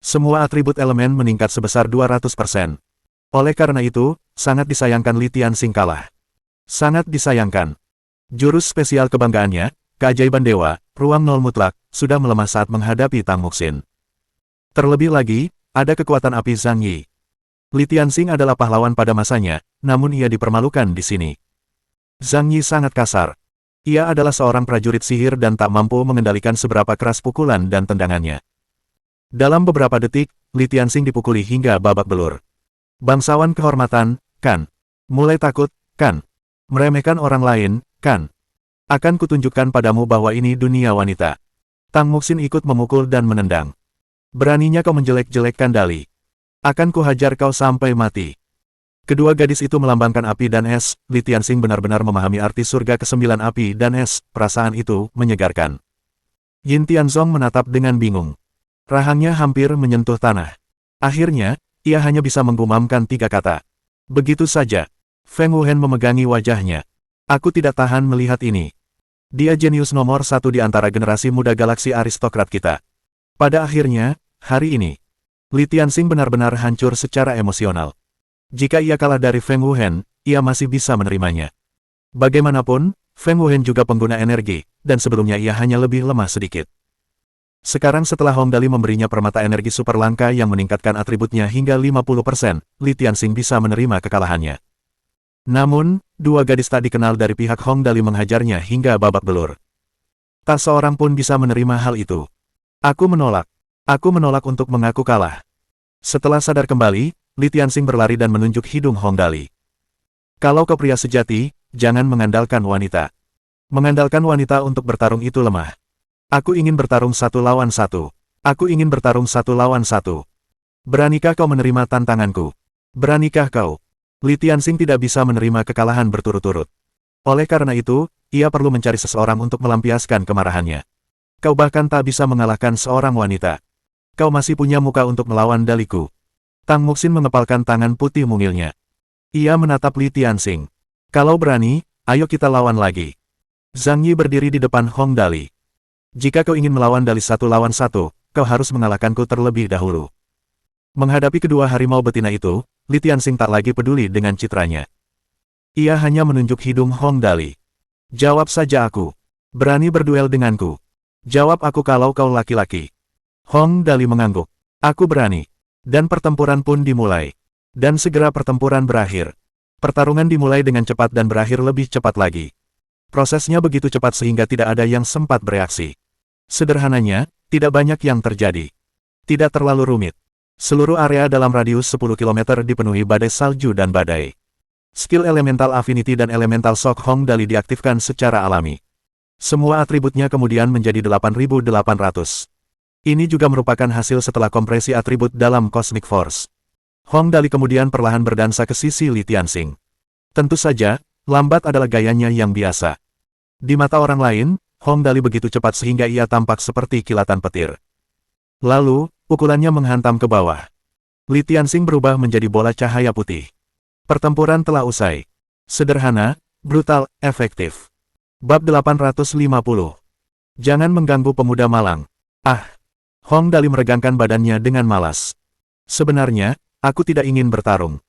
Semua atribut elemen meningkat sebesar 200%. Oleh karena itu, sangat disayangkan Li Tianxing kalah. Sangat disayangkan. Jurus spesial kebanggaannya, keajaiban dewa, ruang nol mutlak, sudah melemah saat menghadapi Tang Muxin. Terlebih lagi, ada kekuatan api Zhang Yi. Li Tianxing adalah pahlawan pada masanya, namun ia dipermalukan di sini. Zhang Yi sangat kasar. Ia adalah seorang prajurit sihir dan tak mampu mengendalikan seberapa keras pukulan dan tendangannya. Dalam beberapa detik, Li Tianxing dipukuli hingga babak belur. Bangsawan kehormatan, kan? Mulai takut, kan? Meremehkan orang lain, kan? Akan kutunjukkan padamu bahwa ini dunia wanita. Tang Muxin ikut memukul dan menendang. Beraninya kau menjelek-jelekkan Dali. Akan kuhajar kau sampai mati. Kedua gadis itu melambangkan api dan es. Li Tianxing benar-benar memahami arti surga ke-9 api dan es. Perasaan itu menyegarkan. Yin Tianzong menatap dengan bingung. Rahangnya hampir menyentuh tanah. Akhirnya, ia hanya bisa menggumamkan 3 kata. Begitu saja. Feng Wuhen memegangi wajahnya. Aku tidak tahan melihat ini. Dia jenius nomor satu di antara generasi muda galaksi aristokrat kita. Pada akhirnya, hari ini, Li Tianxing benar-benar hancur secara emosional. Jika ia kalah dari Feng Wuhen, ia masih bisa menerimanya. Bagaimanapun, Feng Wuhen juga pengguna energi, dan sebelumnya ia hanya lebih lemah sedikit. Sekarang setelah Hong Dali memberinya permata energi super langka yang meningkatkan atributnya hingga 50%, Li Tianxing bisa menerima kekalahannya. Namun, dua gadis tak dikenal dari pihak Hong Dali menghajarnya hingga babak belur. Tak seorang pun bisa menerima hal itu. Aku menolak. Aku menolak untuk mengaku kalah. Setelah sadar kembali, Li Tianxing berlari dan menunjuk hidung Hong Dali. Kalau kau pria sejati, jangan mengandalkan wanita. Mengandalkan wanita untuk bertarung itu lemah. Aku ingin bertarung 1 lawan 1. Aku ingin bertarung 1 lawan 1. Beranikah kau menerima tantanganku? Beranikah kau? Li Tianxing tidak bisa menerima kekalahan berturut-turut. Oleh karena itu, ia perlu mencari seseorang untuk melampiaskan kemarahannya. Kau bahkan tak bisa mengalahkan seorang wanita. Kau masih punya muka untuk melawan daliku. Tang Muxin mengepalkan tangan putih mungilnya. Ia menatap Li Tianxing. Kalau berani, ayo kita lawan lagi. Zhang Yi berdiri di depan Hong Dali. Jika kau ingin melawan Dali 1 lawan 1, kau harus mengalahkanku terlebih dahulu. Menghadapi kedua harimau betina itu, Li Tianxing tak lagi peduli dengan citranya. Ia hanya menunjuk hidung Hong Dali. Jawab saja aku. Berani berduel denganku. Jawab aku kalau kau laki-laki. Hong Dali mengangguk. Aku berani. Dan pertempuran pun dimulai. Dan segera pertempuran berakhir. Pertarungan dimulai dengan cepat dan berakhir lebih cepat lagi. Prosesnya begitu cepat sehingga tidak ada yang sempat bereaksi. Sederhananya, tidak banyak yang terjadi. Tidak terlalu rumit. Seluruh area dalam radius 10 km dipenuhi badai salju dan badai. Skill Elemental Affinity dan Elemental Shock Hong Dali diaktifkan secara alami. Semua atributnya kemudian menjadi 8.800. Ini juga merupakan hasil setelah kompresi atribut dalam Cosmic Force. Hong Dali kemudian perlahan berdansa ke sisi Li Tianxing. Tentu saja, lambat adalah gayanya yang biasa. Di mata orang lain, Hong Dali begitu cepat sehingga ia tampak seperti kilatan petir. Lalu, pukulannya menghantam ke bawah. Li Tianxing berubah menjadi bola cahaya putih. Pertempuran telah usai. Sederhana, brutal, efektif. Bab 850. Jangan mengganggu pemuda malang. Ah! Hong Dali meregangkan badannya dengan malas. Sebenarnya, aku tidak ingin bertarung.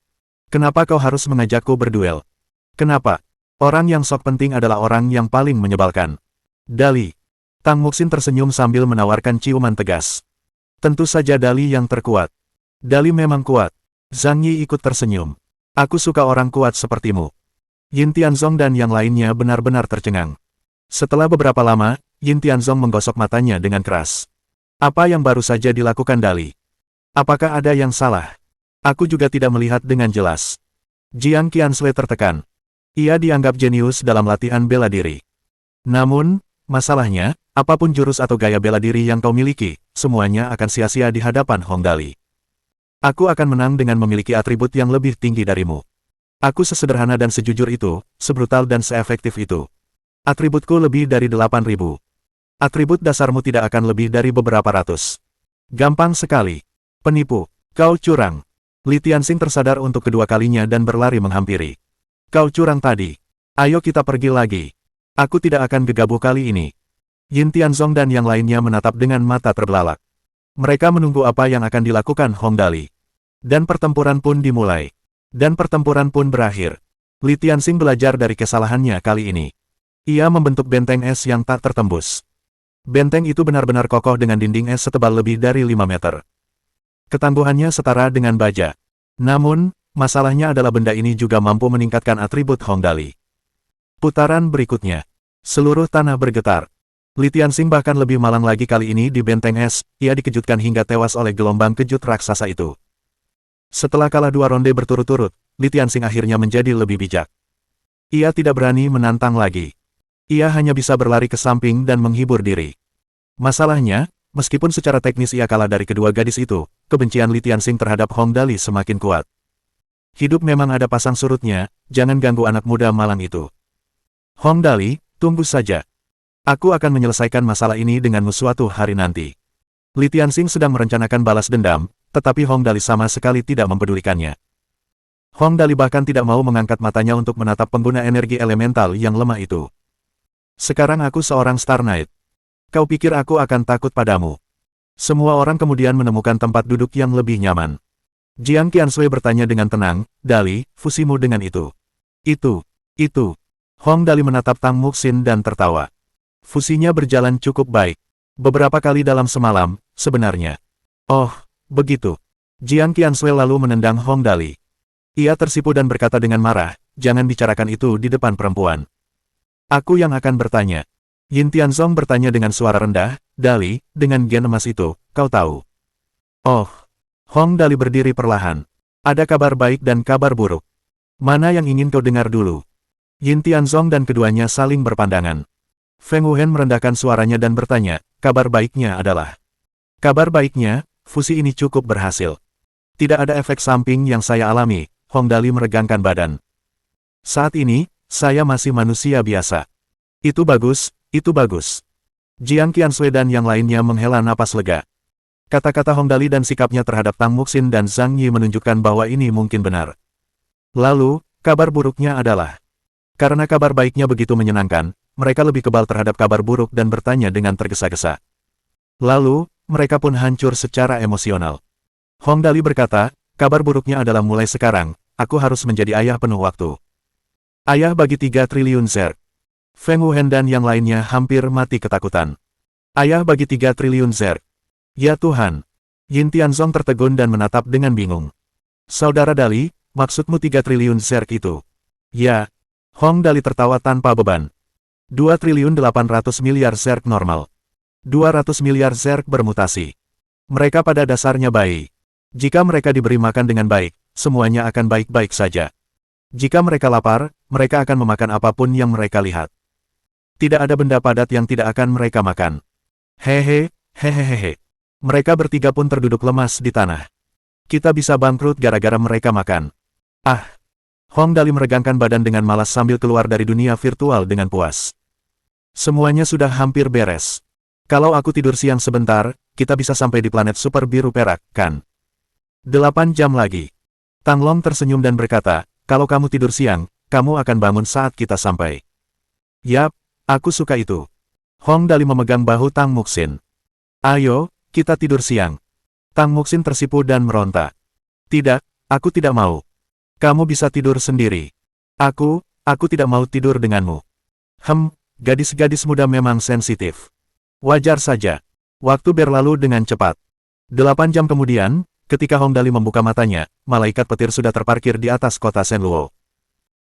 Kenapa kau harus mengajakku berduel? Kenapa? Orang yang sok penting adalah orang yang paling menyebalkan. Dali. Tang Muxin tersenyum sambil menawarkan ciuman tegas. Tentu saja Dali yang terkuat. Dali memang kuat. Zhang Yi ikut tersenyum. Aku suka orang kuat sepertimu. Yin Tianzong dan yang lainnya benar-benar tercengang. Setelah beberapa lama, Yin Tianzong menggosok matanya dengan keras. Apa yang baru saja dilakukan Dali? Apakah ada yang salah? Aku juga tidak melihat dengan jelas. Jiang Qianxue tertekan. Ia dianggap jenius dalam latihan bela diri. Namun, masalahnya, apapun jurus atau gaya bela diri yang kau miliki, semuanya akan sia-sia di hadapan Hong Dali. Aku akan menang dengan memiliki atribut yang lebih tinggi darimu. Aku sesederhana dan sejujur itu, sebrutal dan seefektif itu. Atributku lebih dari 8.000. Atribut dasarmu tidak akan lebih dari beberapa ratus. Gampang sekali. Penipu. Kau curang. Li Tianxing tersadar untuk kedua kalinya dan berlari menghampiri. Kau curang tadi. Ayo kita pergi lagi. Aku tidak akan gegabah kali ini. Yin Tianzong dan yang lainnya menatap dengan mata terbelalak. Mereka menunggu apa yang akan dilakukan Hong Dali. Dan pertempuran pun dimulai. Dan pertempuran pun berakhir. Li Tianxing belajar dari kesalahannya kali ini. Ia membentuk benteng es yang tak tertembus. Benteng itu benar-benar kokoh dengan dinding es setebal lebih dari 5 meter. Ketangguhannya setara dengan baja. Namun, masalahnya adalah benda ini juga mampu meningkatkan atribut Hong Dali. Putaran berikutnya. Seluruh tanah bergetar. Li Tianxing bahkan lebih malang lagi kali ini di benteng es, ia dikejutkan hingga tewas oleh gelombang kejut raksasa itu. Setelah kalah 2 ronde berturut-turut, Li Tianxing akhirnya menjadi lebih bijak. Ia tidak berani menantang lagi. Ia hanya bisa berlari ke samping dan menghibur diri. Masalahnya, meskipun secara teknis ia kalah dari kedua gadis itu, kebencian Li Tianxing terhadap Hong Dali semakin kuat. Hidup memang ada pasang surutnya, jangan ganggu anak muda malang itu. Hong Dali, tunggu saja. Aku akan menyelesaikan masalah ini denganmu suatu hari nanti. Li Tianxing sedang merencanakan balas dendam, tetapi Hong Dali sama sekali tidak mempedulikannya. Hong Dali bahkan tidak mau mengangkat matanya untuk menatap pengguna energi elemental yang lemah itu. Sekarang aku seorang Star Knight. Kau pikir aku akan takut padamu? Semua orang kemudian menemukan tempat duduk yang lebih nyaman. Jiang Qianxue bertanya dengan tenang, Dali, fusimu dengan itu. Itu. Hong Dali menatap Tang Muxin dan tertawa. Fusinya berjalan cukup baik. Beberapa kali dalam semalam, sebenarnya. Oh, begitu. Jiang Qianxue lalu menendang Hong Dali. Ia tersipu dan berkata dengan marah, jangan bicarakan itu di depan perempuan. Aku yang akan bertanya. Yin Tianzong bertanya dengan suara rendah, Dali, dengan gen emas itu, kau tahu. Oh. Hong Dali berdiri perlahan. Ada kabar baik dan kabar buruk. Mana yang ingin kau dengar dulu? Yin Tianzong dan keduanya saling berpandangan. Feng Wuhen merendahkan suaranya dan bertanya, kabar baiknya adalah. Kabar baiknya, fusi ini cukup berhasil. Tidak ada efek samping yang saya alami, Hong Dali meregangkan badan. Saat ini, saya masih manusia biasa. Itu bagus, itu bagus. Jiang Qiansui dan yang lainnya menghela napas lega. Kata-kata Hong Dali dan sikapnya terhadap Tang Muxin dan Zhang Yi menunjukkan bahwa ini mungkin benar. Lalu, kabar buruknya adalah. Karena kabar baiknya begitu menyenangkan, mereka lebih kebal terhadap kabar buruk dan bertanya dengan tergesa-gesa. Lalu, mereka pun hancur secara emosional. Hong Dali berkata, kabar buruknya adalah mulai sekarang, aku harus menjadi ayah penuh waktu. Ayah bagi 3 triliun zerg. Feng Wuhen dan yang lainnya hampir mati ketakutan. Ayah bagi 3 triliun zerg. Ya Tuhan. Yin Tianzong tertegun dan menatap dengan bingung. Saudara Dali, maksudmu 3 triliun zerg itu? Ya. Hong Dali tertawa tanpa beban. 2 triliun 800 miliar zerg normal. 200 miliar zerg bermutasi. Mereka pada dasarnya baik. Jika mereka diberi makan dengan baik, semuanya akan baik-baik saja. Jika mereka lapar, mereka akan memakan apapun yang mereka lihat. Tidak ada benda padat yang tidak akan mereka makan. Hehehe. Mereka bertiga pun terduduk lemas di tanah. Kita bisa bangkrut gara-gara mereka makan. Ah! Hong Dali meregangkan badan dengan malas sambil keluar dari dunia virtual dengan puas. Semuanya sudah hampir beres. Kalau aku tidur siang sebentar, kita bisa sampai di planet super biru perak, kan? 8 jam lagi. Tang Long tersenyum dan berkata, kalau kamu tidur siang, kamu akan bangun saat kita sampai. Yap, aku suka itu. Hong Dali memegang bahu Tang Muxin. Ayo, kita tidur siang. Tang Muxin tersipu dan meronta. Tidak, aku tidak mau. Kamu bisa tidur sendiri. Aku tidak mau tidur denganmu. Gadis-gadis muda memang sensitif. Wajar saja. Waktu berlalu dengan cepat. 8 jam kemudian, ketika Hong Dali membuka matanya, malaikat petir sudah terparkir di atas kota Shenluo.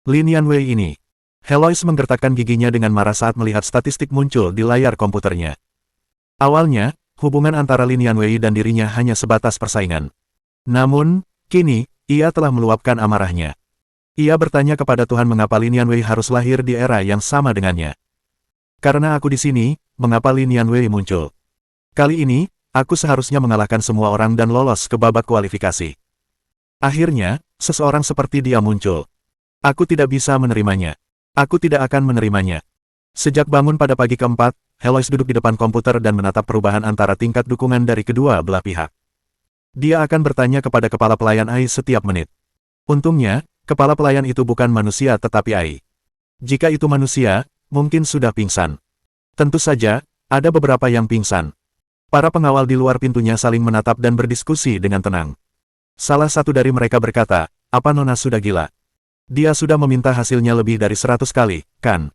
Lin Yanwei ini. Heloise menggertakkan giginya dengan marah saat melihat statistik muncul di layar komputernya. Awalnya, hubungan antara Lin Yanwei dan dirinya hanya sebatas persaingan. Namun, kini, ia telah meluapkan amarahnya. Ia bertanya kepada Tuhan mengapa Lin Yanwei harus lahir di era yang sama dengannya. Karena aku di sini, mengapa Lin Yanwei muncul? Kali ini, aku seharusnya mengalahkan semua orang dan lolos ke babak kualifikasi. Akhirnya, seseorang seperti dia muncul. Aku tidak bisa menerimanya. Aku tidak akan menerimanya. Sejak bangun pada pagi keempat, Heloise duduk di depan komputer dan menatap perubahan antara tingkat dukungan dari kedua belah pihak. Dia akan bertanya kepada kepala pelayan AI setiap menit. Untungnya, kepala pelayan itu bukan manusia tetapi AI. Jika itu manusia, mungkin sudah pingsan. Tentu saja, ada beberapa yang pingsan. Para pengawal di luar pintunya saling menatap dan berdiskusi dengan tenang. Salah satu dari mereka berkata, apa Nona sudah gila? Dia sudah meminta hasilnya lebih dari 100 kali, kan?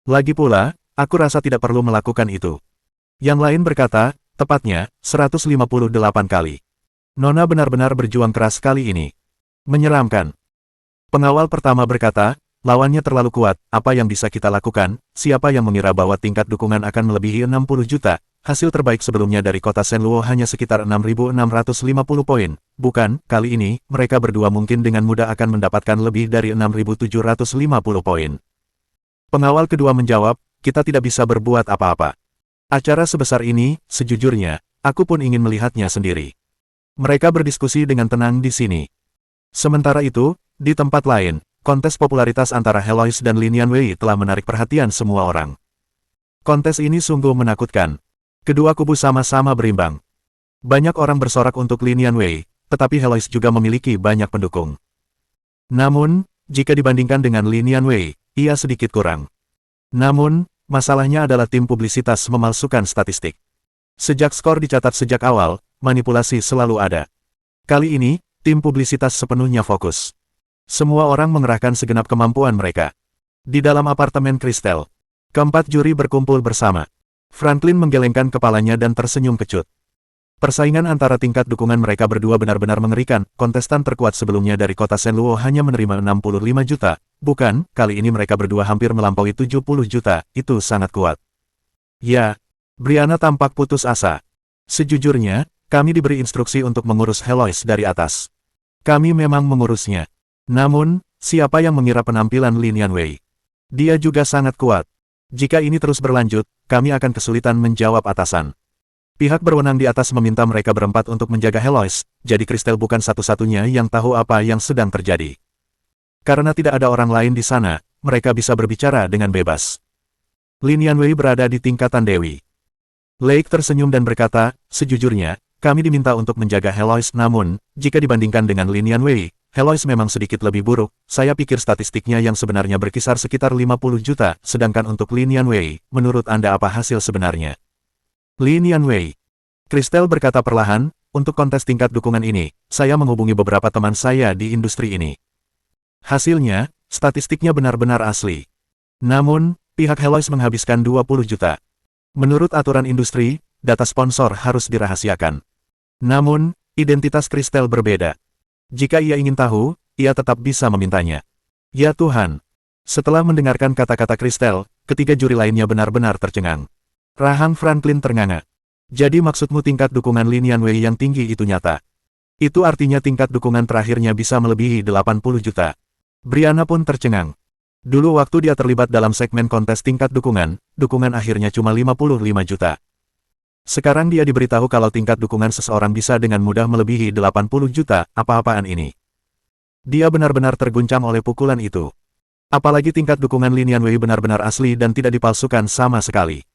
Lagi pula, aku rasa tidak perlu melakukan itu. Yang lain berkata, tepatnya, 158 kali. Nona benar-benar berjuang keras kali ini. Menyeramkan. Pengawal pertama berkata, lawannya terlalu kuat, apa yang bisa kita lakukan? Siapa yang mengira bahwa tingkat dukungan akan melebihi 60 juta? Hasil terbaik sebelumnya dari kota Shenluo hanya sekitar 6.650 poin. Bukan, kali ini, mereka berdua mungkin dengan mudah akan mendapatkan lebih dari 6.750 poin. Pengawal kedua menjawab, kita tidak bisa berbuat apa-apa. Acara sebesar ini, sejujurnya, aku pun ingin melihatnya sendiri. Mereka berdiskusi dengan tenang di sini. Sementara itu, di tempat lain, kontes popularitas antara Heloise dan Lin Yanwei telah menarik perhatian semua orang. Kontes ini sungguh menakutkan. Kedua kubu sama-sama berimbang. Banyak orang bersorak untuk Lin Yanwei, tetapi Heloise juga memiliki banyak pendukung. Namun, jika dibandingkan dengan Lin Yanwei, ia sedikit kurang. Namun, masalahnya adalah tim publisitas memalsukan statistik. Sejak skor dicatat sejak awal, manipulasi selalu ada. Kali ini, tim publisitas sepenuhnya fokus. Semua orang mengerahkan segenap kemampuan mereka. Di dalam apartemen kristal, keempat juri berkumpul bersama. Franklin menggelengkan kepalanya dan tersenyum kecut. Persaingan antara tingkat dukungan mereka berdua benar-benar mengerikan. Kontestan terkuat sebelumnya dari kota Shenluo hanya menerima 65 juta. Bukan, kali ini mereka berdua hampir melampaui 70 juta. Itu sangat kuat. Ya, Brianna tampak putus asa. Sejujurnya, kami diberi instruksi untuk mengurus Heloise dari atas. Kami memang mengurusnya. Namun, siapa yang mengira penampilan Lin Yanwei? Dia juga sangat kuat. Jika ini terus berlanjut, kami akan kesulitan menjawab atasan. Pihak berwenang di atas meminta mereka berempat untuk menjaga Heloise, jadi Kristel bukan satu-satunya yang tahu apa yang sedang terjadi. Karena tidak ada orang lain di sana, mereka bisa berbicara dengan bebas. Lin Yanwei berada di tingkatan Dewi. Lake tersenyum dan berkata, sejujurnya, kami diminta untuk menjaga Heloise, namun, jika dibandingkan dengan Lin Yanwei, Heloise memang sedikit lebih buruk. Saya pikir statistiknya yang sebenarnya berkisar sekitar 50 juta, sedangkan untuk Lin Yanwei, menurut Anda apa hasil sebenarnya? Lin Yanwei. Kristel berkata perlahan, untuk kontes tingkat dukungan ini, saya menghubungi beberapa teman saya di industri ini. Hasilnya, statistiknya benar-benar asli. Namun, pihak Heloise menghabiskan 20 juta. Menurut aturan industri, data sponsor harus dirahasiakan. Namun, identitas Kristel berbeda. Jika ia ingin tahu, ia tetap bisa memintanya. Ya Tuhan! Setelah mendengarkan kata-kata Kristel, ketiga juri lainnya benar-benar tercengang. Rahang Franklin ternganga. Jadi maksudmu tingkat dukungan Lin Yanwei yang tinggi itu nyata. Itu artinya tingkat dukungan terakhirnya bisa melebihi 80 juta. Brianna pun tercengang. Dulu waktu dia terlibat dalam segmen kontes tingkat dukungan akhirnya cuma 55 juta. Sekarang dia diberitahu kalau tingkat dukungan seseorang bisa dengan mudah melebihi 80 juta, apa-apaan ini. Dia benar-benar terguncang oleh pukulan itu. Apalagi tingkat dukungan Lin Yanwei benar-benar asli dan tidak dipalsukan sama sekali.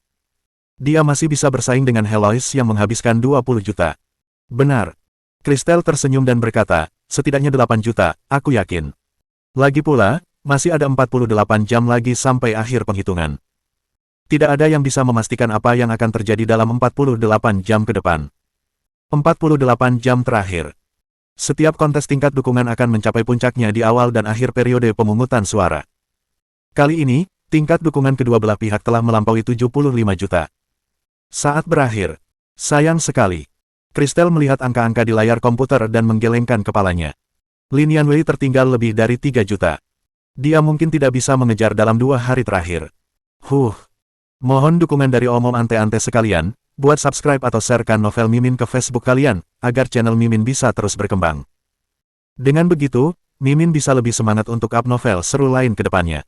Dia masih bisa bersaing dengan Heloise yang menghabiskan 20 juta. Benar. Kristel tersenyum dan berkata, setidaknya 8 juta, aku yakin. Lagi pula, masih ada 48 jam lagi sampai akhir penghitungan. Tidak ada yang bisa memastikan apa yang akan terjadi dalam 48 jam ke depan. 48 jam terakhir. Setiap kontes tingkat dukungan akan mencapai puncaknya di awal dan akhir periode pemungutan suara. Kali ini, tingkat dukungan kedua belah pihak telah melampaui 75 juta. Saat berakhir. Sayang sekali. Kristel melihat angka-angka di layar komputer dan menggelengkan kepalanya. Lin Yanwei tertinggal lebih dari 3 juta. Dia mungkin tidak bisa mengejar dalam 2 hari terakhir. Mohon dukungan dari omom ante-ante sekalian, buat subscribe atau sharekan novel Mimin ke Facebook kalian, agar channel Mimin bisa terus berkembang. Dengan begitu, Mimin bisa lebih semangat untuk up novel seru lain ke depannya.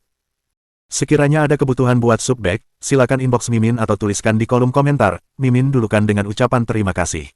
Sekiranya ada kebutuhan buat subback, silakan inbox Mimin atau tuliskan di kolom komentar, Mimin dulukan dengan ucapan terima kasih.